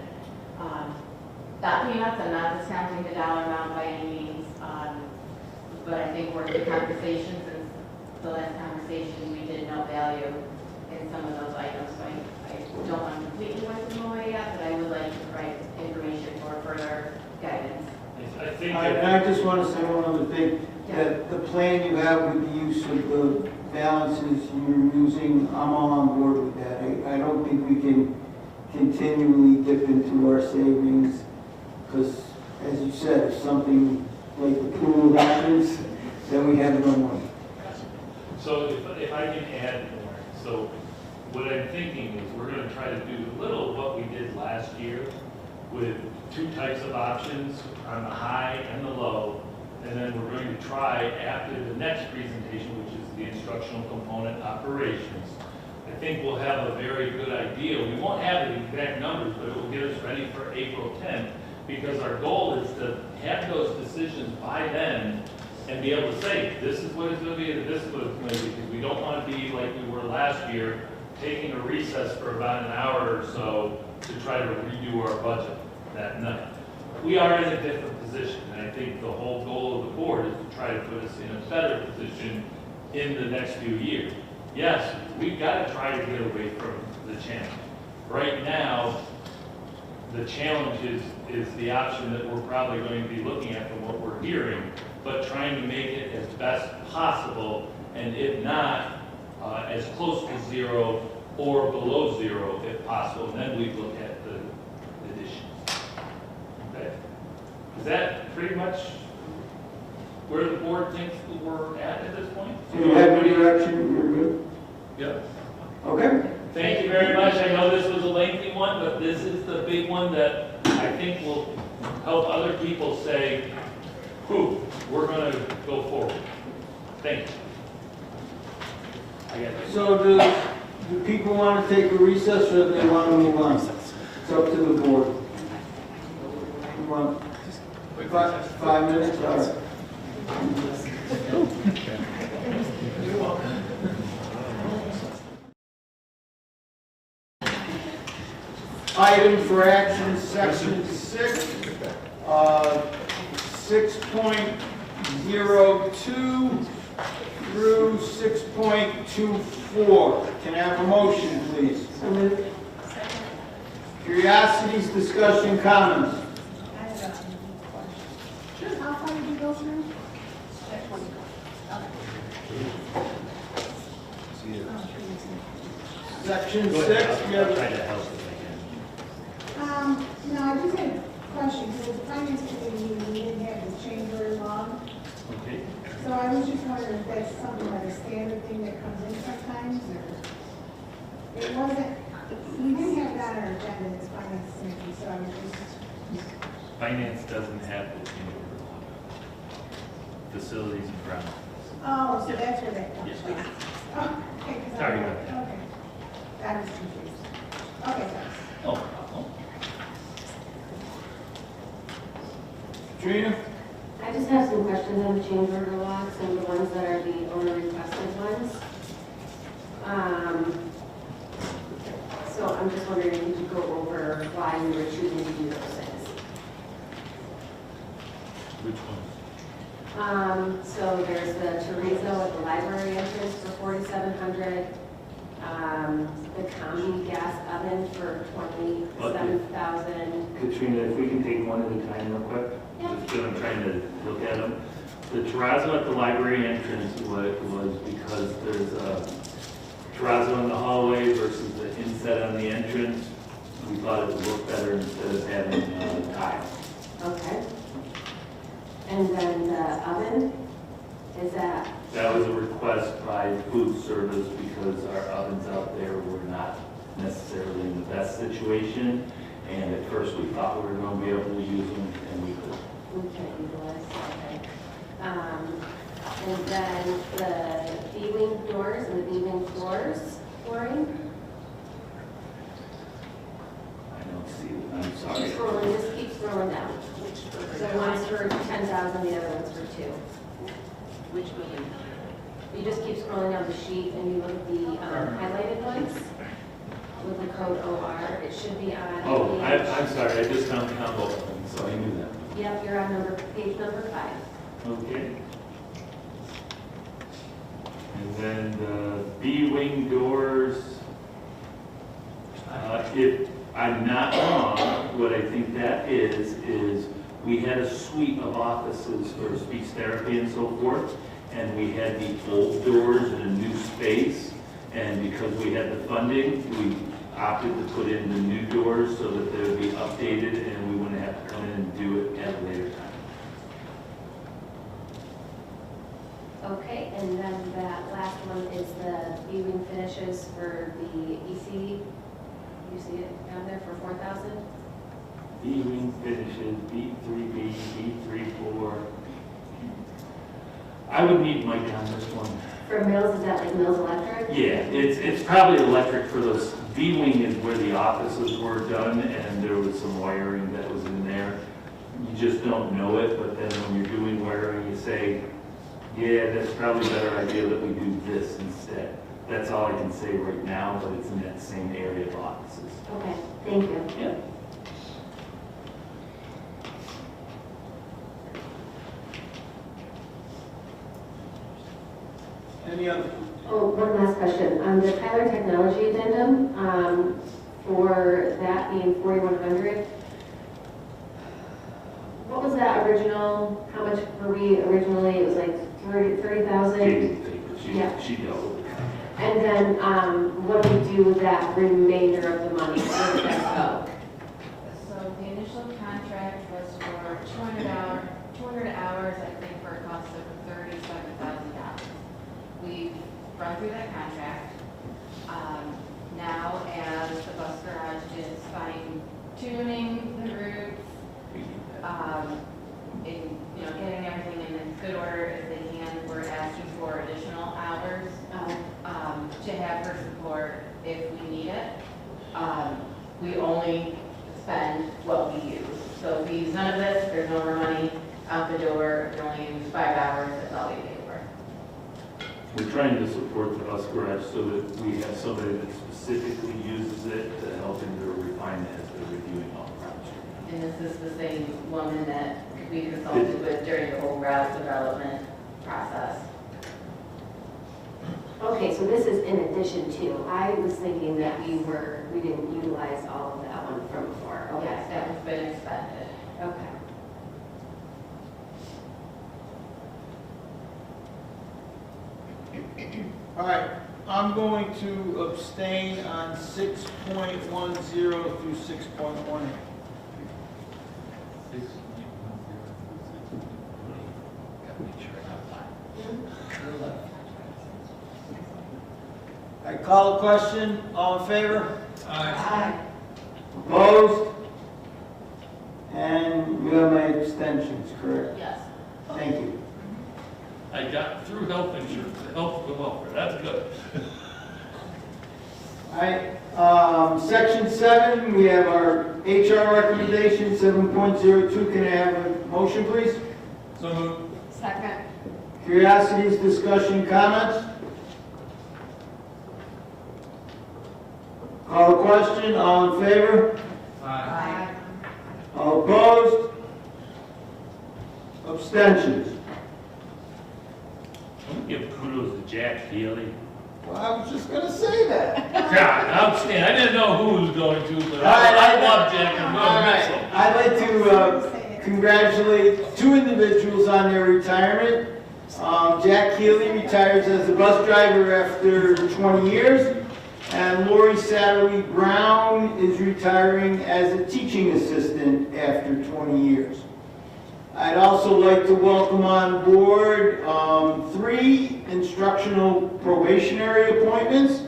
S8: Not peanuts, I'm not discounting the dollar amount by any means, but I think worth the conversation, since the last conversation we did no value in some of those items, so I don't want to completely wipe them away yet, but I would like to provide information for further guidance.
S5: I think
S1: I just want to say one other thing, that the plan you have with the use of the balances you're using, I'm all on board with that. I don't think we can continually dip into our savings, because as you said, if something like the pool happens, then we have no money.
S5: So if I can add more, so what I'm thinking is we're going to try to do a little of what we did last year with two types of options on the high and the low, and then we're going to try after the next presentation, which is the instructional component operations. I think we'll have a very good idea. We won't have the exact numbers, but it will get us ready for April 10th, because our goal is to have those decisions by then and be able to say, this is what it's going to be, and this is what it's going to be, because we don't want to be like we were last year, taking a recess for about an hour or so to try to redo our budget that night. We are in a different position, and I think the whole goal of the board is to try to put us in a better position in the next few years. Yes, we've got to try to get away from the challenge. Right now, the challenge is the option that we're probably going to be looking at from what we're hearing, but trying to make it as best possible, and if not, as close to zero or below zero if possible, and then we look at the additions. Okay? Is that pretty much where the board thinks we're at this point?
S1: Do you have any direction? You're good?
S5: Yep.
S1: Okay.
S5: Thank you very much. I know this was a lengthy one, but this is the big one that I think will help other people say, whew, we're going to go forward. Thank you.
S1: So do people want to take a recess, or do they want to move on? It's up to the board. You want 5 minutes? All right. Item for action, section 6, 6.02 through 6.24. Can I have a motion, please? Curiosities, discussion, comments?
S4: How far did you go through?
S1: Section 6, we have...
S4: No, I just had a question, because the finance committee meeting, we didn't have this change very long.
S5: Okay.
S4: So I was just wondering if that's something like a standard thing that comes in sometimes, or? It wasn't, we didn't have that on our agenda, this finance committee, so I was just.
S5: Finance doesn't have the facilities and grounds.
S4: Oh, so that's where that comes
S5: Yes.
S4: from. Oh, okay, 'cause
S5: Sorry
S4: I-
S5: about that.
S4: Okay. That was confused. Okay, thanks.
S5: No problem.
S1: Trina?
S13: I just have some questions on the change order logs and the ones that are the owner requested ones. So I'm just wondering if you could go over why you were choosing to do those things.
S5: Which ones?
S13: So there's the chorizo at the library entrance for $4,700. the combi gas oven for $27,000.
S5: Katrina, if we can take one at a time real quick, just 'cause I'm trying to look at them. The terrazzo at the library entrance was because there's a terrazzo in the hallway versus the inset on the entrance. We thought it would look better instead of having tile.
S13: Okay. And then the oven, is that?
S5: That was a request by food service because our ovens out there were not necessarily in the best situation. And at first we thought we were going to be able to use them, and we couldn't.
S13: We can't utilize, okay. And then the B-wing doors and the B-wing flooring?
S5: I don't see it, I'm sorry.
S13: Keep scrolling, just keep scrolling down. So one's for 10,000, the other one's for 2.
S3: Which building?
S13: You just keep scrolling down the sheet and you look at the highlighted ones with the code OR. It should be on.
S5: Oh,
S13: page.
S5: I'm sorry, I just found both of them, so I knew that.
S13: Yep, you're on page number 5.
S5: Okay. And then the B-wing doors, if I'm not wrong, what I think that is we had a suite of offices for speech therapy and so forth, and we had the old doors in a new space, and because we had the funding, we opted to put in the new doors so that they would be updated and we wouldn't have to come in and do it at a later time.
S13: Okay, and then that last one is the B-wing finishes for the EC. You see it down there for 4,000?
S5: B-wing finishes, B3B, B34. I would need Mike on this one.
S13: For Mills, is that like Mills Electric?
S5: Yeah, it's probably electric for those. B-wing is where the offices were done, and there was some wiring that was in there. You just don't know it, but then when you're doing wiring, you say, yeah, that's probably a better idea that we do this instead. That's all I can say right now, but it's in that same area of offices.
S13: Okay, thank you.
S5: Yeah.
S1: Any other?
S13: Oh, one last question. The Tyler Technology addendum, for that being 4,100, what was that original? How much were we originally? It was like 30,000? Yeah.
S5: She dealt with it.
S13: And then what do we do with that remainder of the money? Where does that go?
S8: So the initial contract was for 200 hours, I think, for a cost of $37,000. We've run through that contract. Now, as the bus garage is fine-tuning the routes, getting everything in as good order as they can, we're asking for additional hours to have her support if we need it. We only spend what we use. So if we use none of this, there's no more money out the door. If we only use 5 hours, that's all we pay for.
S5: We're trying to support the bus garage so that we have somebody that specifically uses it to help in their refinement as they're reviewing all the projects.
S8: And this is the same woman that we consulted with during the whole route development process.
S13: Okay, so this is in addition to. I was thinking that we didn't utilize all of that one from before. Okay.
S8: Yes, that has been expended.
S13: Okay.
S1: All right, I'm going to abstain on 6.10 through 6.18. I call a question. All in favor?
S4: Aye.
S1: Opposed? And you have my abstentions, correct?
S8: Yes.
S1: Thank you.
S5: I got through health insurance, health and welfare, that's good.
S1: All right, section 7, we have our HR recommendation, 7.02. Can I have a motion, please?
S5: So moved.
S3: Second.
S1: Curiosities, discussion, comments? Call the question, all in favor?
S3: Aye.
S1: All opposed? Abstentions?
S5: I'm gonna give kudos to Jack Healy.
S1: Well, I was just gonna say that.
S5: God, outstanding. I didn't know who was going to, but
S1: All right,
S5: I love Jack. I'm
S1: All
S5: going to
S1: right,
S5: miss him.
S1: I'd like to congratulate two individuals on their retirement. Jack Healy retires as a bus driver after 20 years, and Lori Satterley Brown is retiring as a teaching assistant after 20 years. I'd also like to welcome on board 3 instructional probationary appointments.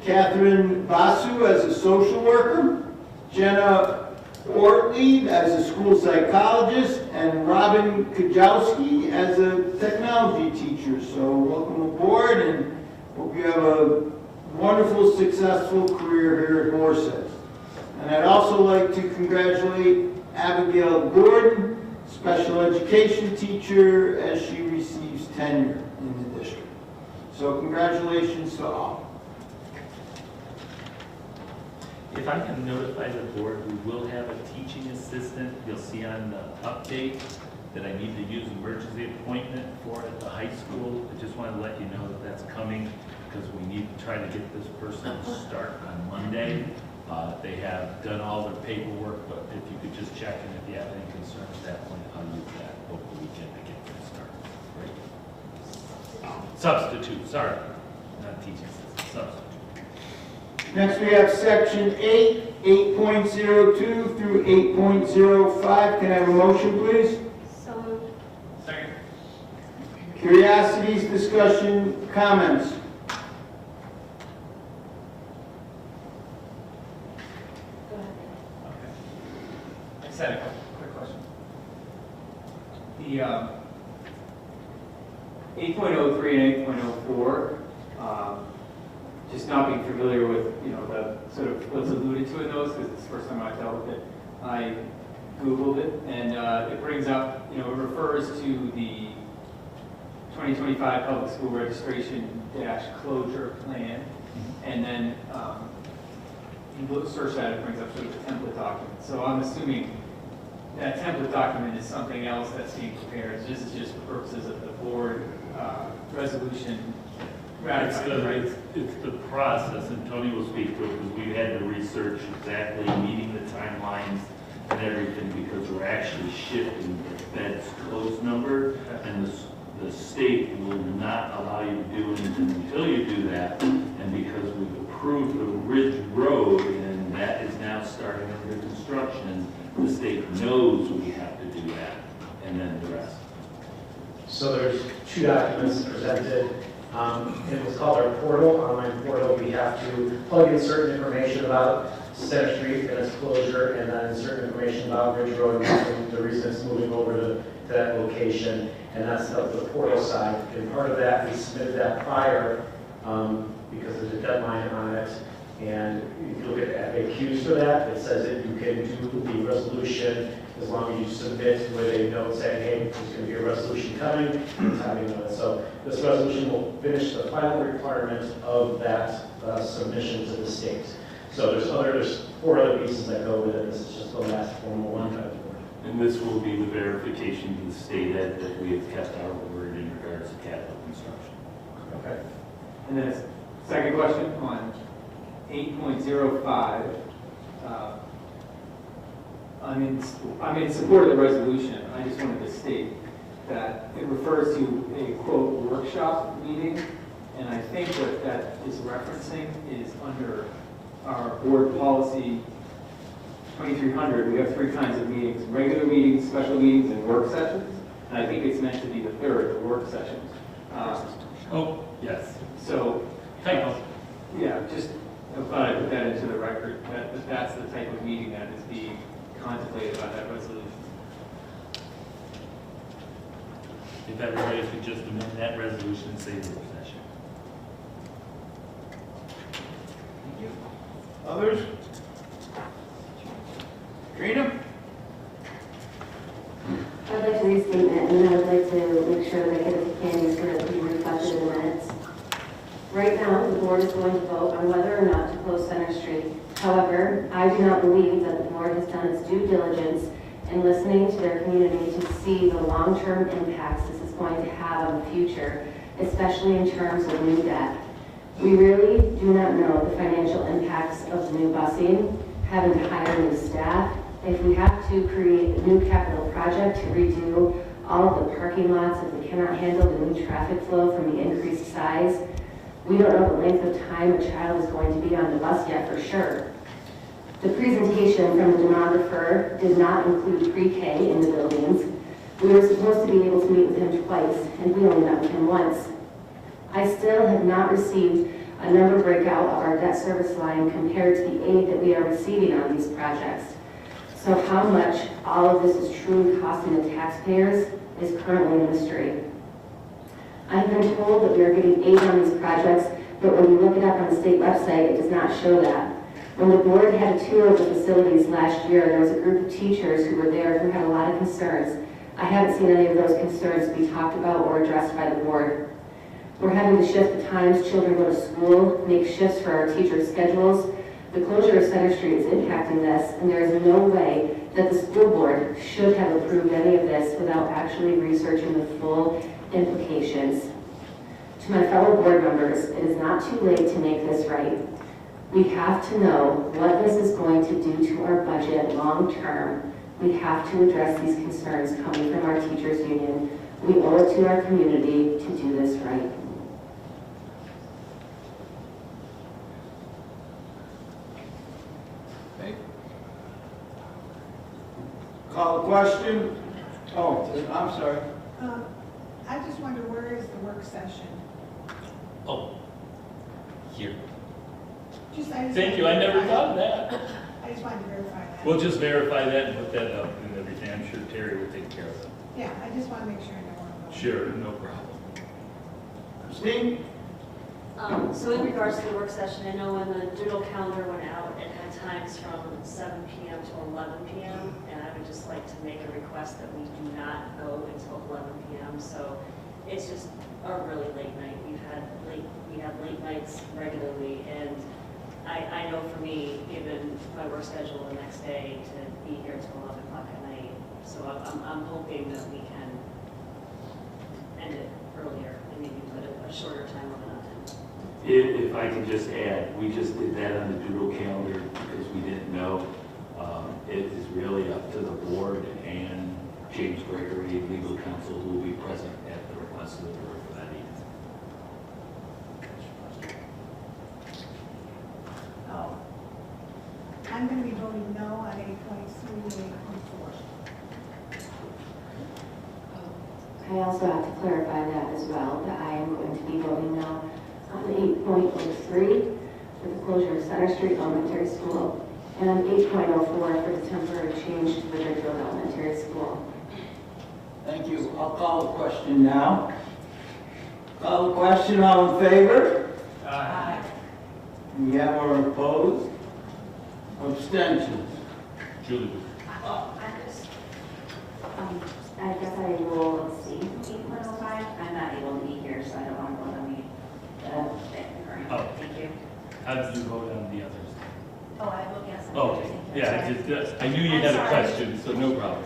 S1: Catherine Basu as a social worker, Jenna Ortley as a school psychologist, and Robin Kajowski as a technology teacher. So welcome aboard, and hope you have a wonderful, successful career here at Horses. And I'd also like to congratulate Abigail Gordon, special education teacher, as she receives tenure in the district. So congratulations to all.
S5: If I can notify the board, we will have a teaching assistant. You'll see on the update that I need to use emergency appointment for at the high school. I just want to let you know that that's coming because we need to try to get this person to start on Monday. They have done all their paperwork, but if you could just check and if you have any concerns at that point, I'll use that over the weekend to get them started. Great. Substitute, sorry. Not teaching assistant, substitute.
S1: Next, we have section 8, 8.02 through 8.05. Can I have a motion, please?
S15: So moved.
S11: Second.
S1: Curiosities, discussion, comments?
S11: I just had a quick question. The 8.03 and 8.04, just not being familiar with, the sort of what's alluded to in those, because it's the first time I've dealt with it. I Googled it, and it brings up, it refers to the 2025 public school registration closure plan, and then you search that, it brings up sort of the template document. So I'm assuming that template document is something else that's being prepared. This is just for purposes of the board resolution.
S5: It's the process, and Tony will speak to it, because we had to research exactly meeting the timelines and everything, because we're actually shifting the Fed's close number, and the state will not allow you to do anything until you do that, and because we've approved the Ridge Road, and that is now starting under construction, the state knows we have to do that, and then the rest.
S9: So there's 2 documents presented. It was called our portal, online portal. We have to plug in certain information about Center Street and its closure, and then certain information about Ridge Road and the reasons moving over to that location, and that's the portal side. And part of that, we submitted that prior because there's a deadline on it. And if you look at FAQs for that, it says that you can do the resolution as long as you submit with a note saying, hey, there's going to be a resolution coming, it's having one. So this resolution will finish the final requirement of that submission to the state. So there's 4 other pieces that go with it. This is just the last formal one.
S5: And this will be the verification to the state that we have kept our word in regards to capital construction.
S11: Okay. And then second question on 8.05. I'm in support of the resolution. I just wanted to state that it refers to a, quote, workshop meeting, and I think what that is referencing is under our board policy 2300, we have 3 kinds of meetings: regular meetings, special meetings, and work sessions. And I think it's meant to be the third, the work sessions.
S5: Oh, yes.
S11: So,
S5: Typo.
S11: yeah, just I thought I'd put that into the record, that that's the type of meeting that is being contemplated by that resolution.
S5: If everybody could just amend that resolution and say work session.
S1: Thank you. Others? Trina?
S13: I'd like to restate that, and then I would like to make sure that I get it to Candy so that it can be reflected in the minutes. Right now, the board is going to vote on whether or not to close Center Street. However, I do not believe that the board has done its due diligence in listening to their community to see the long-term impacts this is going to have on the future, especially in terms of new debt. We really do not know the financial impacts of new busing, having to hire new staff, if we have to create a new capital project to redo all of the parking lots, if we cannot handle the new traffic flow from the increased size. We don't know the length of time a child is going to be on the bus yet for sure. The presentation from the demographer did not include pre-K in the buildings. We were supposed to be able to meet with him twice, and we only met with him once. I still have not received a number breakout of our debt service line compared to the aid that we are receiving on these projects. So how much all of this is truly costing the taxpayers is currently a mystery. I have been told that we are getting aid on these projects, but when you look it up on the state website, it does not show that. When the board had a tour of the facilities last year, there was a group of teachers who were there who had a lot of concerns. I haven't seen any of those concerns be talked about or addressed by the board. We're having to shift the times children go to school, make shifts for our teachers' schedules. The closure of Center Street is impacting this, and there is no way that the school board should have approved any of this without actually researching the full implications. To my fellow board members, it is not too late to make this right. We have to know what this is going to do to our budget long term. We have to address these concerns coming from our teachers union. We owe it to our community to do this right.
S1: Call the question. Oh, I'm sorry.
S4: I just wonder, where is the work session?
S5: Oh, here.
S4: Thank
S5: you, I never thought of that.
S4: I just wanted to verify that.
S5: We'll just verify that and put that up and everything. I'm sure Terry will take care of it.
S4: Yeah, I just want to make sure I know where I'm going.
S5: Sure, no problem.
S1: Christine?
S15: So in regards to the work session, I know when the doodle calendar went out, it had times from 7 p.m. to 11 p.m. And I would just like to make a request that we do not go until 11 p.m. So it's just a really late night. We have late nights regularly, and I know for me, given my work schedule the next day, to be here till 11 o'clock at night. So I'm hoping that we can end it earlier and maybe put a shorter time limit on it.
S5: If I can just add, we just did that on the doodle calendar because we didn't know. It is really up to the board and James Gregory, legal counsel, who will be present at the request of the board for that evening.
S4: Oh. I'm going to be voting no on 8.3 and 8.4.
S13: I also have to clarify that as well, that I am going to be voting no on 8.03 for the closure of Center Street Elementary School, and on 8.04 for the temporary change to the Ridgefield Elementary School.
S1: Thank you. I'll call the question now. Call the question, all in favor?
S11: Aye.
S1: We have our opposed? Abstentions?
S5: Julie.
S19: I guess I will see 8.05. I'm not able to be here, so I don't want to vote on the,
S5: Oh.
S19: Thank you.
S5: How did you vote on the others?
S19: Oh, I vote yes.
S5: Oh, okay. Yeah, I knew you had a question, so no problem.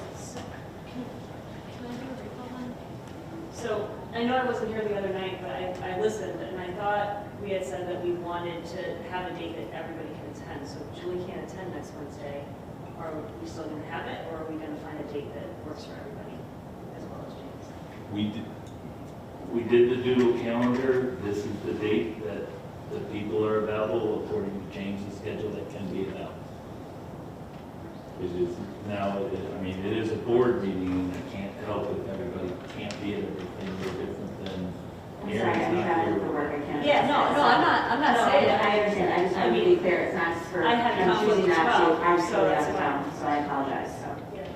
S15: So I know I wasn't here the other night, but I listened, and I thought we had said that we wanted to have a date that everybody can attend. So if Julie can't attend next Wednesday, are we still going to have it, or are we going to find a date that works for everybody, as well as James?
S5: We did the doodle calendar. This is the date that the people are available according to James's schedule that can be available. It is now, it is a board meeting, and I can't help if everybody can't be at everything. They're different than
S19: I'm sorry,
S5: Aaron's
S19: I'm
S5: not
S19: traveling
S5: here.
S19: for work. I can't.
S15: Yeah, no, I'm not saying that.
S19: I understand. I just want to be clear. It's not just for,
S15: I had
S19: I'm
S15: conflict
S19: choosing
S15: as
S19: not
S15: well,
S19: to. I'm
S15: so
S19: still out
S15: that's
S19: of
S15: why.
S19: town, so I apologize, so.
S15: Yeah.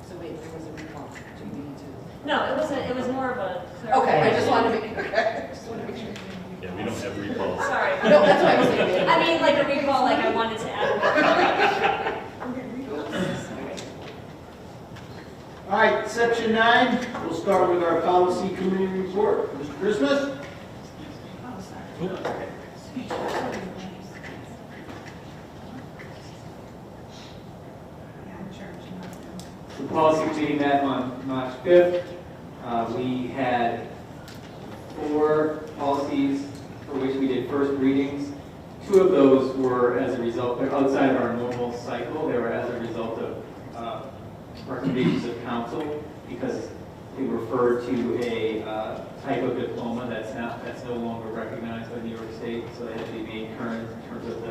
S2: So wait, there was a recall. Do we need to?
S15: No, it was more of a
S2: Okay, I just wanted to be, okay. Just want to make sure.
S5: Yeah, we don't have recalls.
S15: Sorry.
S2: No, that's what I was thinking.
S15: I mean, like a recall, like I wanted to add.
S1: All right, section 9, we'll start with our policy committee report. Mr. Christmas?
S4: Oh, sorry. Yeah, I'm sure.
S20: The policy committee met on March 5th.
S11: We had 4 policies for which we did first readings. 2 of those were as a result, they're outside of our normal cycle. They were as a result of recommendations of council because it referred to a type of diploma that's no longer recognized by New York State, so they had to be made current in terms of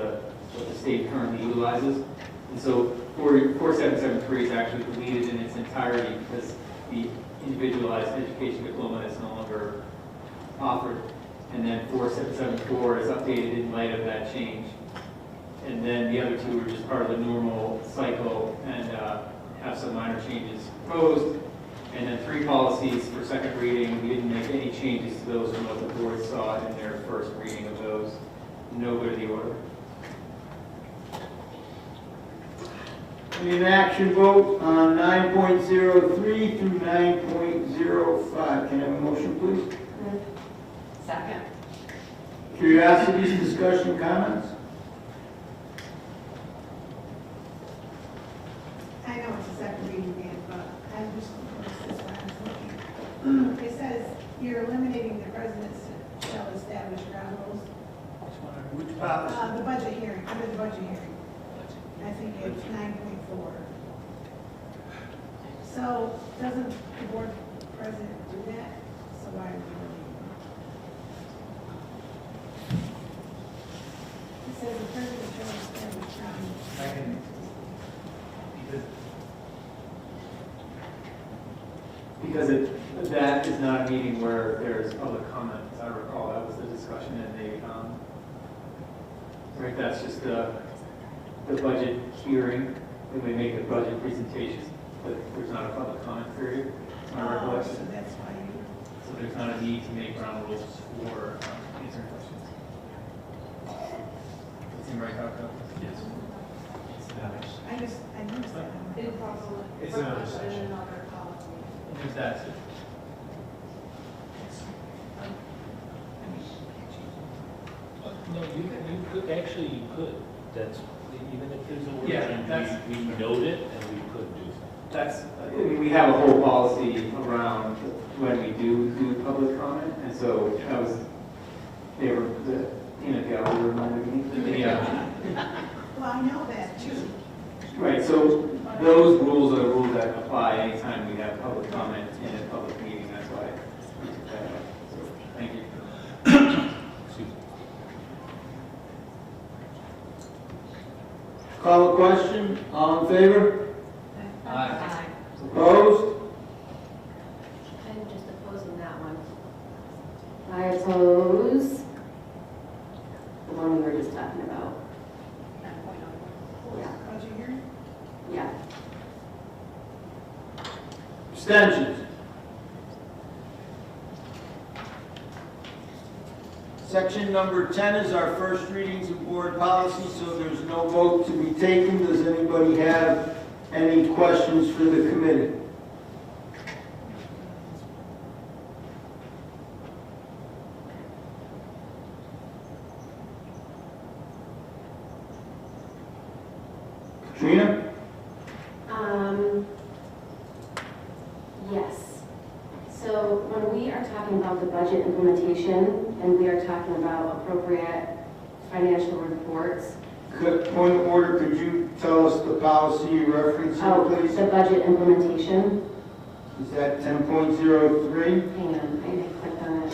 S11: what the state currently utilizes. And so 4773 is actually deleted in its entirety because the individualized education diploma is no longer offered. And then 4774 is updated in light of that change. And then the other 2 are just part of the normal cycle and have some minor changes proposed. And then 3 policies for second reading, we didn't make any changes to those from what the board saw in their first reading of those. No go to the order.
S1: Need an action vote on 9.03 through 9.05. Can I have a motion, please?
S3: Second.
S1: Curiosities, discussion, comments?
S4: I know it's a second reading, Dan, but I just, this is what I was looking. It says you're eliminating the residents shall establish ground rules.
S1: Which policy?
S4: The budget hearing, under the budget hearing. I think it's 9.4. So doesn't the board president do that? So why are we really? It says the president shall establish ground rules.
S11: Because that is not a meeting where there's public comment, as I recall. That was the discussion in the, right, that's just the budget hearing, and we make a budget presentation, but there's not a public comment period. It's my recollection.
S4: So that's why you.
S11: So there's not a need to make ground rules for answering questions. Does anybody have that? Yes.
S4: I noticed that.
S17: It's also
S11: It's another
S17: in
S11: section.
S17: another policy.
S11: There's that.
S5: No, you could, actually, you could. That's, even if there's a word,
S11: Yeah,
S5: we note it and we could do so.
S11: That's, I mean, we have a whole policy around when we do public comment, and so that was, they were, the peanut gallery reminded me.
S4: Well, I know that too.
S11: Right, so those rules are the rules that apply anytime we have public comment in a public meeting, that's why. So, thank you.
S1: Call the question. All in favor?
S11: Aye.
S1: Opposed?
S13: I'm just opposing that one. I oppose the one we were just talking about. Yeah.
S4: Budget hearing?
S13: Yeah.
S1: Abstentions? Section number 10 is our first readings of board policy, so there's no vote to be taken. Does anybody have any questions for the committee? Katrina?
S13: Yes. So when we are talking about the budget implementation and we are talking about appropriate financial reports.
S1: Point of order, could you tell us the policy you're referencing, please?
S13: The budget implementation.
S1: Is that 10.03?
S13: Hang on, I clicked on it.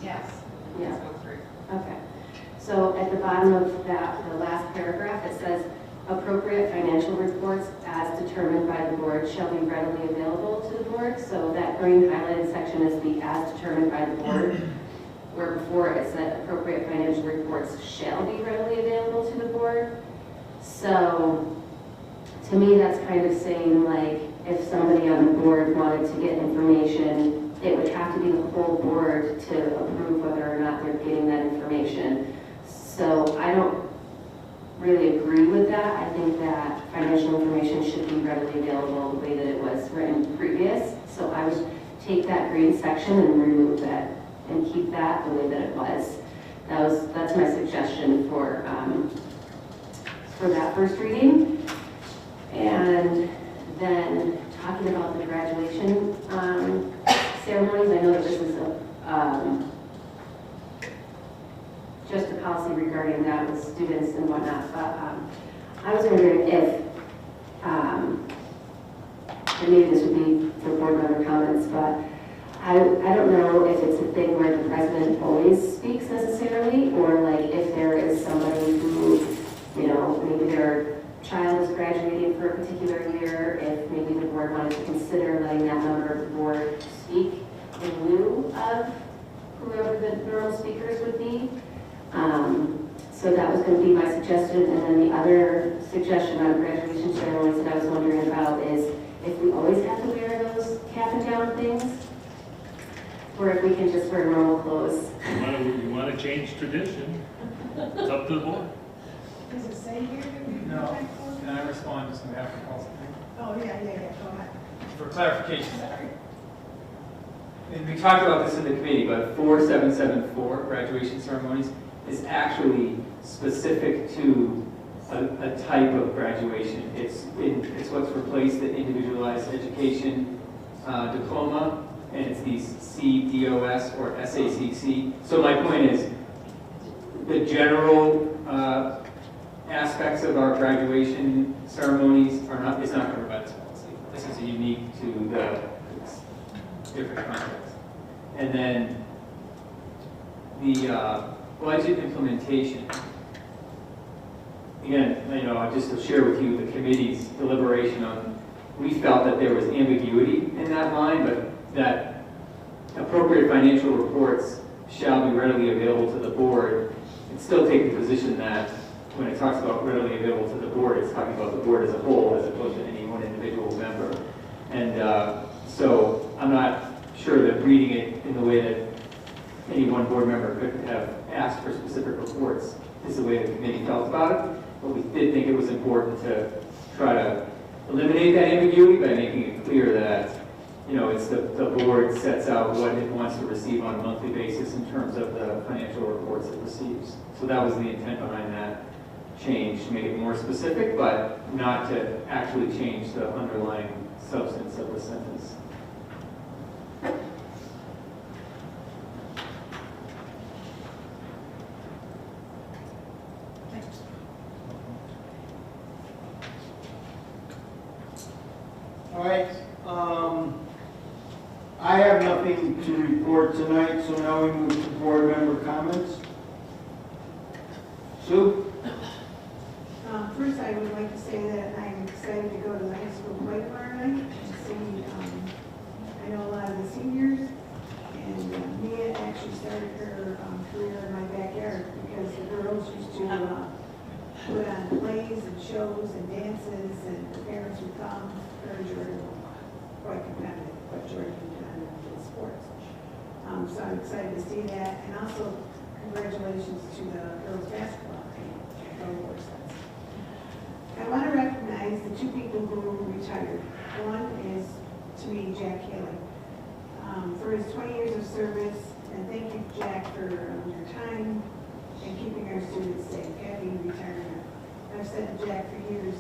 S3: Yes.
S13: Yeah.
S3: Let's go through.
S13: Okay. So at the bottom of that, the last paragraph, it says, appropriate financial reports as determined by the board shall be readily available to the board. So that green highlighted section is the as determined by the board, where before it said appropriate financial reports shall be readily available to the board. So to me, that's kind of saying like, if somebody on the board wanted to get information, it would have to be the whole board to approve whether or not they're getting that information. So I don't really agree with that. I think that financial information should be readily available the way that it was written previous. So I would take that green section and remove that and keep that the way that it was. That's my suggestion for that first reading. And then talking about the graduation students and whatnot, but I was wondering if, and maybe this would be for board member comments, but I don't know if it's a thing where the president always speaks necessarily, or like if there is somebody who, you know, maybe their child is graduating for a particular year, if maybe the board wanted to consider letting that member of the board speak in lieu of whoever the normal speakers would be. So that was going to be my suggestion. And then the other suggestion on graduation ceremonies that I was wondering about is if we always have to wear those cap and gown things, or if we can just wear normal clothes.
S5: You want to change tradition? It's up to the board.
S4: Does it say here that we can
S11: No.
S4: wear clothes?
S11: Can I respond just on behalf of council?
S4: Oh, yeah, go ahead.
S11: For clarification, and we talked about this in the committee, but 4774 graduation ceremonies is actually specific to a type of graduation. It's what's replaced the individualized education diploma, and it's these CDOS or SACC. So my point is, the general aspects of our graduation ceremonies are not, it's not covered by this policy. This is unique to the different context. And then the budget implementation. Again, you know, just to share with you the committee's deliberation on, we felt that there was ambiguity in that line, but that appropriate financial reports shall be readily available to the board, and still take the position that when it talks about readily available to the board, it's talking about the board as a whole as opposed to any one individual member. And so I'm not sure that reading it in the way that any one board member could have asked for specific reports is the way the committee felt about it. But we did think it was important to try to eliminate that ambiguity by making it clear that, you know, it's the board sets out what it wants to receive on a monthly basis in terms of the financial reports it receives. So that was the intent behind that change, to make it more specific, but not to actually change the underlying substance of the sentence.
S1: All right, I have nothing to report tonight, so now we move to board member comments. Sue?
S4: First, I would like to say that I'm excited to go to the high school play tomorrow night and see, I know a lot of the seniors, and Mia actually started her career in my backyard because the girls used to put on plays and shows and dances, and the parents would come. Her and Jordan were quite competitive, but Jordan competitive in sports. So I'm excited to see that, and also congratulations to the girls basketball team. I want to recognize the two people who retired. One is, to me, Jack Haley, for his 20 years of service, and thank you, Jack, for your time and keeping our students safe. Happy retirement. I've said to Jack for years,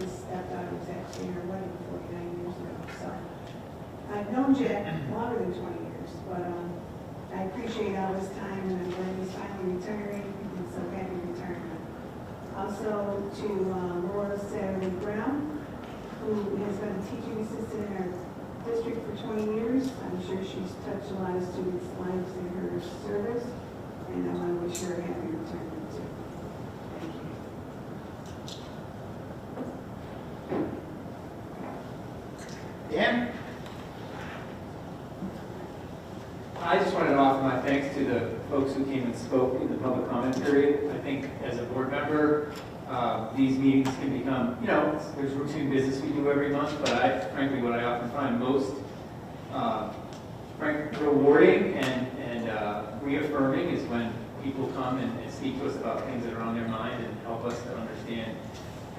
S4: his stepdaughter was actually in her wedding 49 years ago. So I've known Jack longer than 20 years, but I appreciate all his time, and I'm glad he's finally retiring, and so happy retirement. Also to Laura Sally Brown, who has been a teaching assistant in our district for 20 years. I'm sure she's touched a lot of students' lives in her service, and I want to wish her a happy retirement too. Thank you.
S1: Dan?
S11: I just wanted to offer my thanks to the folks who came and spoke in the public comment period. I think as a board member, these meetings can become, you know, there's routine business we do every month, but frankly, what I often find most rewarding and reaffirming is when people come and speak to us about things that are on their mind and help us to understand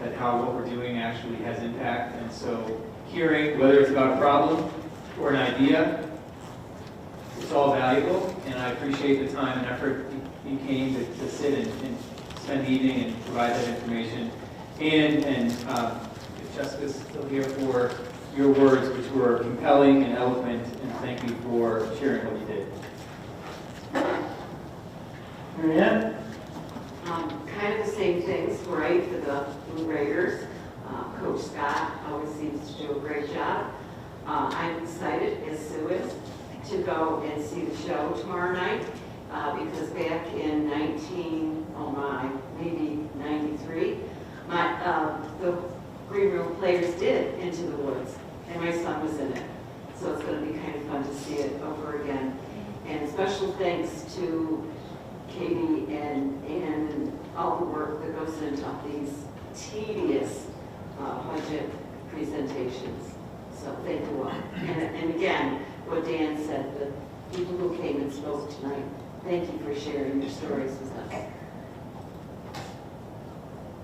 S11: that how what we're doing actually has impact. And so hearing, whether it's about a problem or an idea, it's all valuable, and I appreciate the time and effort you came to sit and spend the evening and provide that information. And if Jessica's still here, for your words, which were compelling and eloquent, and thank you for sharing what you did.
S1: Marianne?
S18: kind of the same things, right, for the Blue Raiders. Coach Scott always seems to do a great job. I'm excited, as Sue is, to go and see the show tomorrow night, because back in maybe 93, the Green Room Players did Into the Woods, and my son was in it. So it's going to be kind of fun to see it over again. And special thanks to Katie and all the work that goes into these tedious budget presentations. So thank you all. And again, what Dan said, the people who came and spoke tonight, thank you for sharing your stories with us.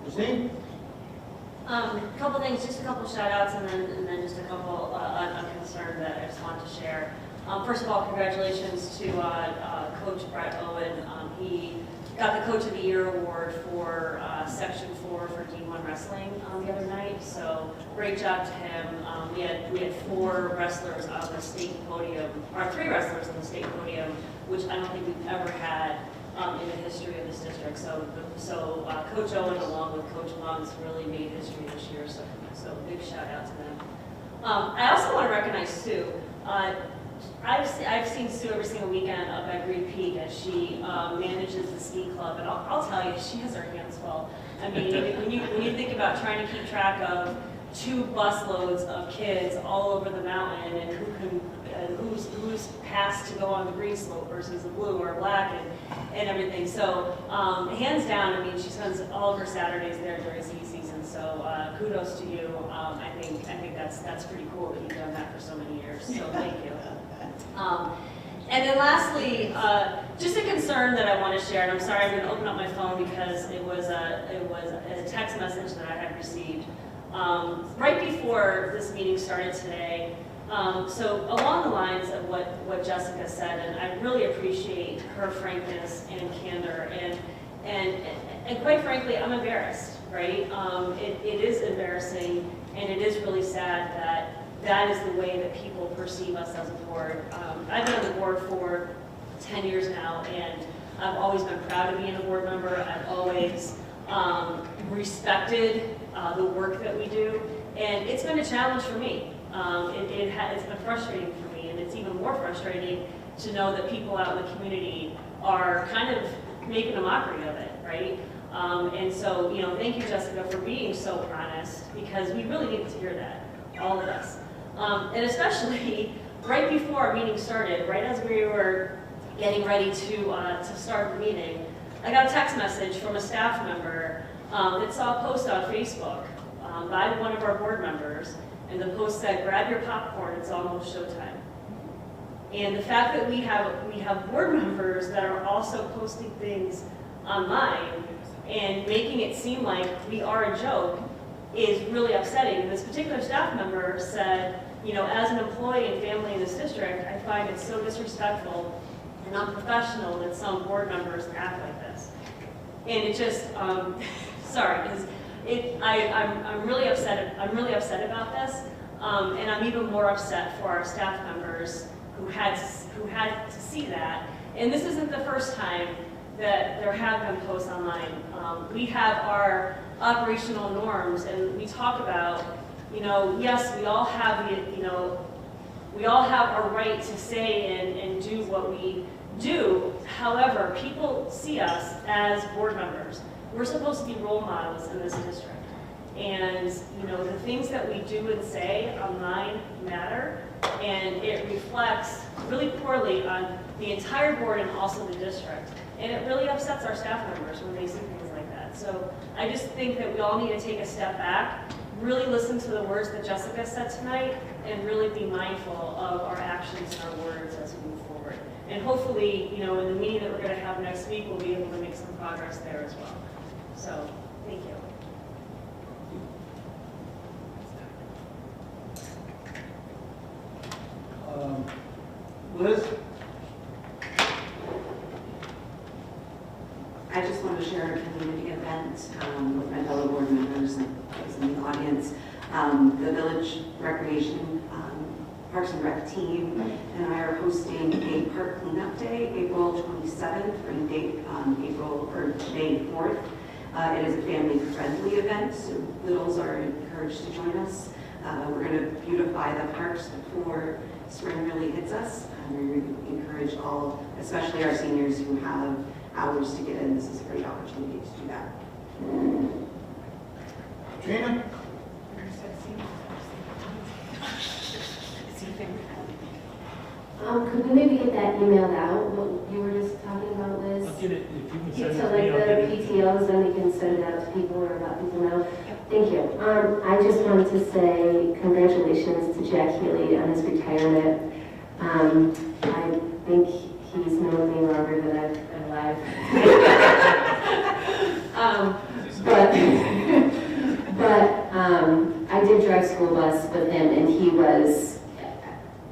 S1: Christine?
S15: A couple things, just a couple shout outs and then just a couple a concern that I just wanted to share. First of all, congratulations to Coach Brett Owen. He got the Coach of the Year award for Section 4 for D1 Wrestling the other night, so great job to him. We had 4 wrestlers on the state podium, or 3 wrestlers on the state podium, which I don't think we've ever had in the history of this district. So Coach Owen, along with Coach Munz, really made history this year. So big shout out to them. I also want to recognize Sue. I've seen Sue every single weekend up at Green Peak as she manages the ski club, and I'll tell you, she has her hands full. I mean, when you think about trying to keep track of 2 busloads of kids all over the mountain and who's passed to go on the green slope versus the blue or black and everything. So hands down, I mean, she spends all of her Saturdays there during ski season. So kudos to you. I think that's pretty cool that you've done that for so many years. So thank you. And then lastly, just a concern that I want to share, and I'm sorry, I'm going to open up my phone because it was a text message that I had received right before this meeting started today. So along the lines of what Jessica said, and I really appreciate her frankness and candor, and quite frankly, I'm embarrassed, right? It is embarrassing, and it is really sad that is the way that people perceive us as a board. I've been on the board for 10 years now, and I've always been proud of being a board member. I've always respected the work that we do, and it's been a challenge for me. It's been frustrating for me, and it's even more frustrating to know that people out in the community are kind of making a mockery of it, right? And so, thank you, Jessica, for being so honest, because we really needed to hear that, all of us. And especially right before our meeting started, right as we were getting ready to start the meeting, I got a text message from a staff member that saw a post on Facebook by one of our board members, and the post said, "Grab your popcorn, it's almost showtime." And the fact that we have board members that are also posting things online and making it seem like we are a joke is really upsetting. And this particular staff member said, as an employee and family in this district, I find it so disrespectful and unprofessional that some board members act like this. And it just, sorry, because I'm really upset. I'm really upset about this, and I'm even more upset for our staff members who had to see that. And this isn't the first time that there have been posts online. We have our operational norms, and we talk about, yes, we all have we all have a right to say and do what we do. However, people see us as board members. We're supposed to be role models in this district. And, the things that we do and say online matter, and it reflects really poorly on the entire board and also the district. And it really upsets our staff members when they see things like that. So I just think that we all need to take a step back, really listen to the words that Jessica said tonight, and really be mindful of our actions and our words as we move forward. And hopefully, in the meeting that we're going to have next week, we'll be able to make some progress there as well. So, thank you.
S1: Liz?
S19: I just want to share a community event with my fellow board members and those in the audience. The Village Recreation Parks and Rec team and I are hosting a park cleanup day, April 27th, for date May 4th. It is a family-friendly event, so littles are encouraged to join us. We're going to beautify the parks before spring really hits us. We encourage all, especially our seniors who have hours to get in, this is a great opportunity to do that.
S1: Trina?
S13: Could we maybe get that emailed out, what you were just talking about, Liz?
S5: I'll get it, if you can send
S13: To
S5: it to
S13: like
S5: me, I'll get it.
S13: the PTOs, then we can send it out to people or let people know. Thank you. I just wanted to say congratulations to Jack Healy on his retirement. I think he's known me longer than I've been alive. But I did drive school bus with him, and he was,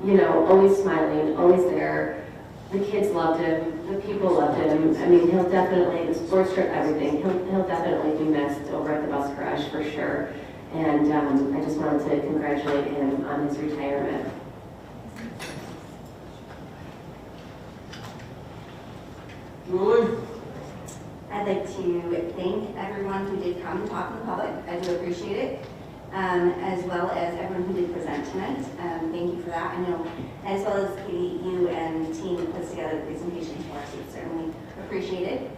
S13: you know, always smiling, always there. The kids loved him, the people loved him. I mean, he'll definitely, the sports trip, everything, he'll definitely be missed over at the bus garage for sure. And I just wanted to congratulate him on his retirement.
S1: Julie?
S16: I'd like to thank everyone who did come and talk in public. I do appreciate it, as well as everyone who did present tonight. Thank you for that. I know, as well as Katie, you and the team that puts together the presentation for us. It's certainly appreciated.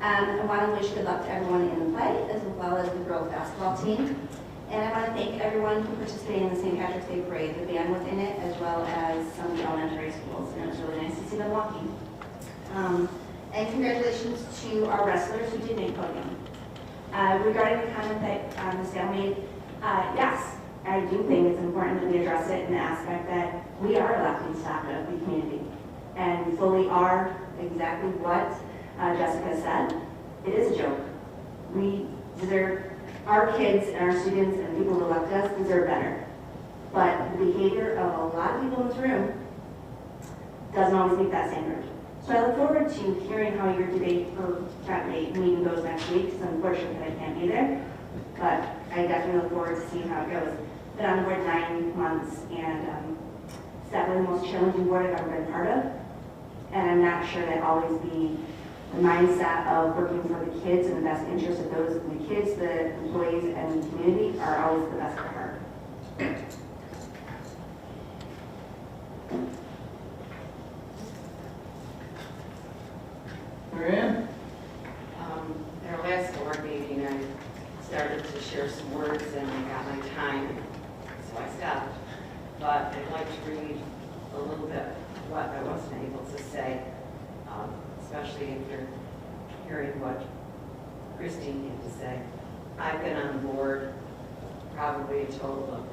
S16: I want to wish good luck to everyone in the play, as well as the girls basketball team. And I want to thank everyone who participated in the St. Patrick's Day Parade, the band was in it, as well as some of the elementary schools, and it was really nice to see them walking. And congratulations to our wrestlers who did make podium. Regarding the comment that Ms. Dale made, yes, I do think it's important that we address it in the aspect that we are a laughing stock of the community. And we fully are exactly what Jessica said. It is a joke. We deserve, our kids and our students and people who elect us deserve better. But the behavior of a lot of people in this room doesn't always meet that standard. So I look forward to hearing how your debate or meeting goes next week, because unfortunately I can't be there. But I definitely look forward to seeing how it goes. Been on the board 9 months, and it's definitely the most challenging board I've ever been part of. And I'm not sure that always the mindset of working for the kids and the best interest of those, the kids, the employees, and the community are always the best at heart.
S1: Marianne?
S20: At our last board meeting, I started to share some words and I got my time, so I stopped. But I'd like to read a little bit what I wasn't able to say, especially after hearing what Christine had to say. I've been on the board probably a total of,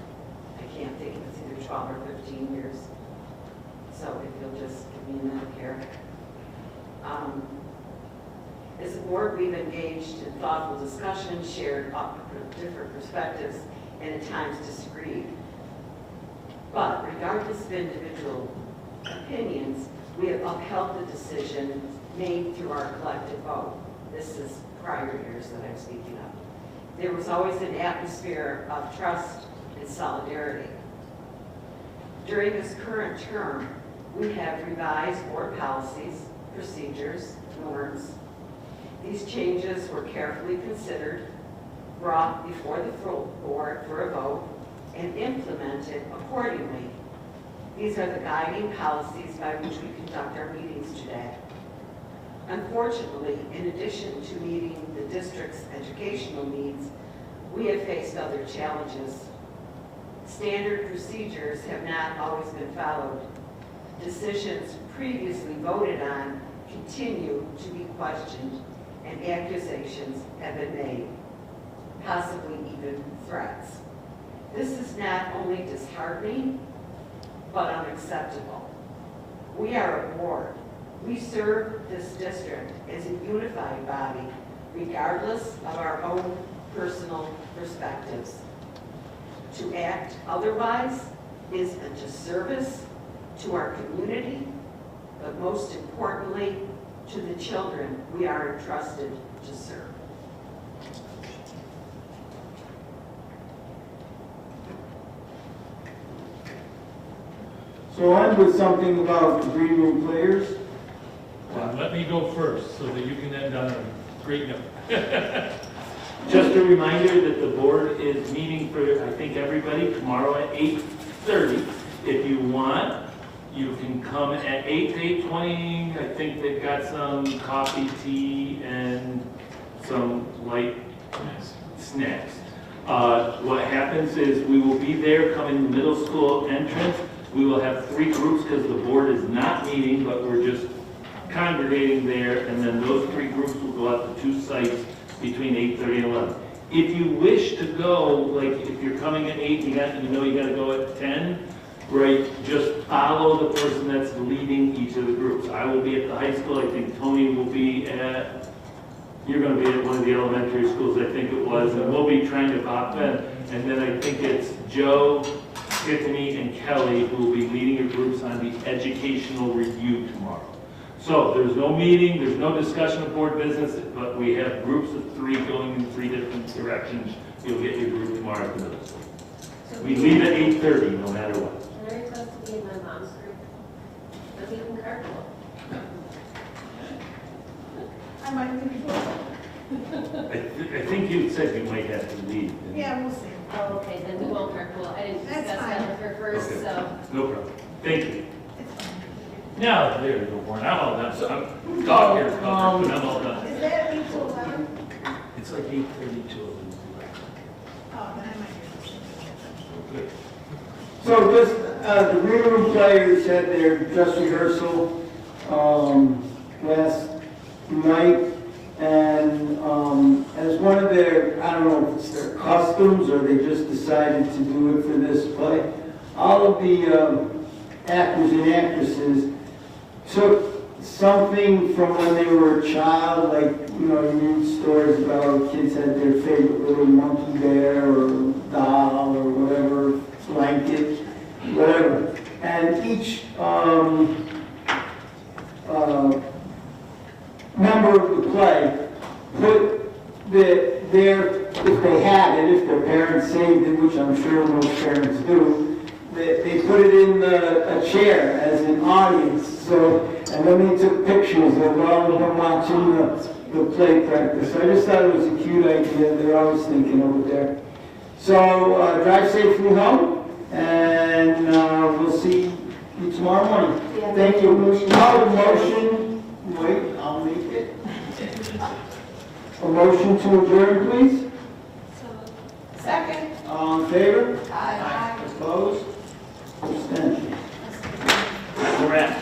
S20: I can't think, it's either 12 or 15 years. So if you'll just give me a minute here. As a board, we've engaged in thoughtful discussion, shared different perspectives, and at times disagreed. But regardless of individual opinions, we have upheld the decision made through our collective vote. This is prior years that I'm speaking of. There was always an atmosphere of trust and solidarity. During this current term, we have revised board policies, procedures, norms. These changes were carefully considered, brought before the full board for a vote, and implemented accordingly. These are the guiding policies by which we conduct our meetings today. Unfortunately, in addition to meeting the district's educational needs, we have faced other challenges. Standard procedures have not always been followed. Decisions previously voted on continue to be questioned, and accusations have been made, possibly even threats. This is not only disheartening, but unacceptable. We are a board. We serve this district as a unified body, regardless of our own personal perspectives. To act otherwise is a disservice to our community, but most importantly, to the children we are entrusted to serve.
S1: So on with something about the green room players.
S5: Let me go first so that you can end on a great note. just a reminder that the board is meeting for, I think, everybody tomorrow at 8:30. If you want, you can come at 8 to 8:20. I think they've got some coffee, tea, and some light snacks. What happens is we will be there coming the middle school entrance. We will have 3 groups because the board is not meeting, but we're just congregating there, and then those 3 groups will go out to 2 sites between 8:30 and 11. If you wish to go, like if you're coming at 8, you know you got to go at 10, right? Just follow the person that's leading each of the groups. I will be at the high school. I think Tony will be at, you're going to be at one of the elementary schools, I think it was, and we'll be trying to pop in. And then I think it's Joe, Tiffany, and Kelly who will be leading your groups on the educational review tomorrow. So there's no meeting, there's no discussion of board business, but we have groups of 3 going in 3 different directions. You'll get your group tomorrow at the middle school. We leave at 8:30, no matter what.
S6: Very close to be in my mom's group. But we can carpool.
S4: I might leave.
S5: I think you said you might have to leave.
S4: Yeah, we'll see.
S6: Oh, okay, then we won't carpool. I didn't
S4: That's
S6: discuss that
S4: fine.
S6: with her first,
S5: Okay.
S6: so.
S5: No problem. Thank you.
S4: It's
S5: Now, there you go, Warren. I'm all done. So I'm dog here, but I'm all done.
S4: fine. Is that 8 to 11?
S5: It's like 8:32.
S4: Oh, then I might be.
S5: Good.
S1: So just, the Green Room players had their dress rehearsal last night, and as one of their, I don't know if it's their customs or they just decided to do it for this play, all of the actors and actresses took something from when they were a child, like, you know, you read stories about kids had their favorite little monkey bear or doll or whatever, blanket, whatever. And each member of the play put their, if they had it, if their parents saved it, which I'm sure most parents do, they put it in a chair as an audience. So, and then they took pictures of all of them watching the play practice. I just thought it was a cute idea. They're always thinking over there. So drive safely home, and we'll see you tomorrow morning. Thank you. Motion. Wait, I'll make it. A motion to adjourn, please.
S4: Second.
S1: All in favor?
S4: Aye.
S1: Opposed? Abstention.
S5: We're at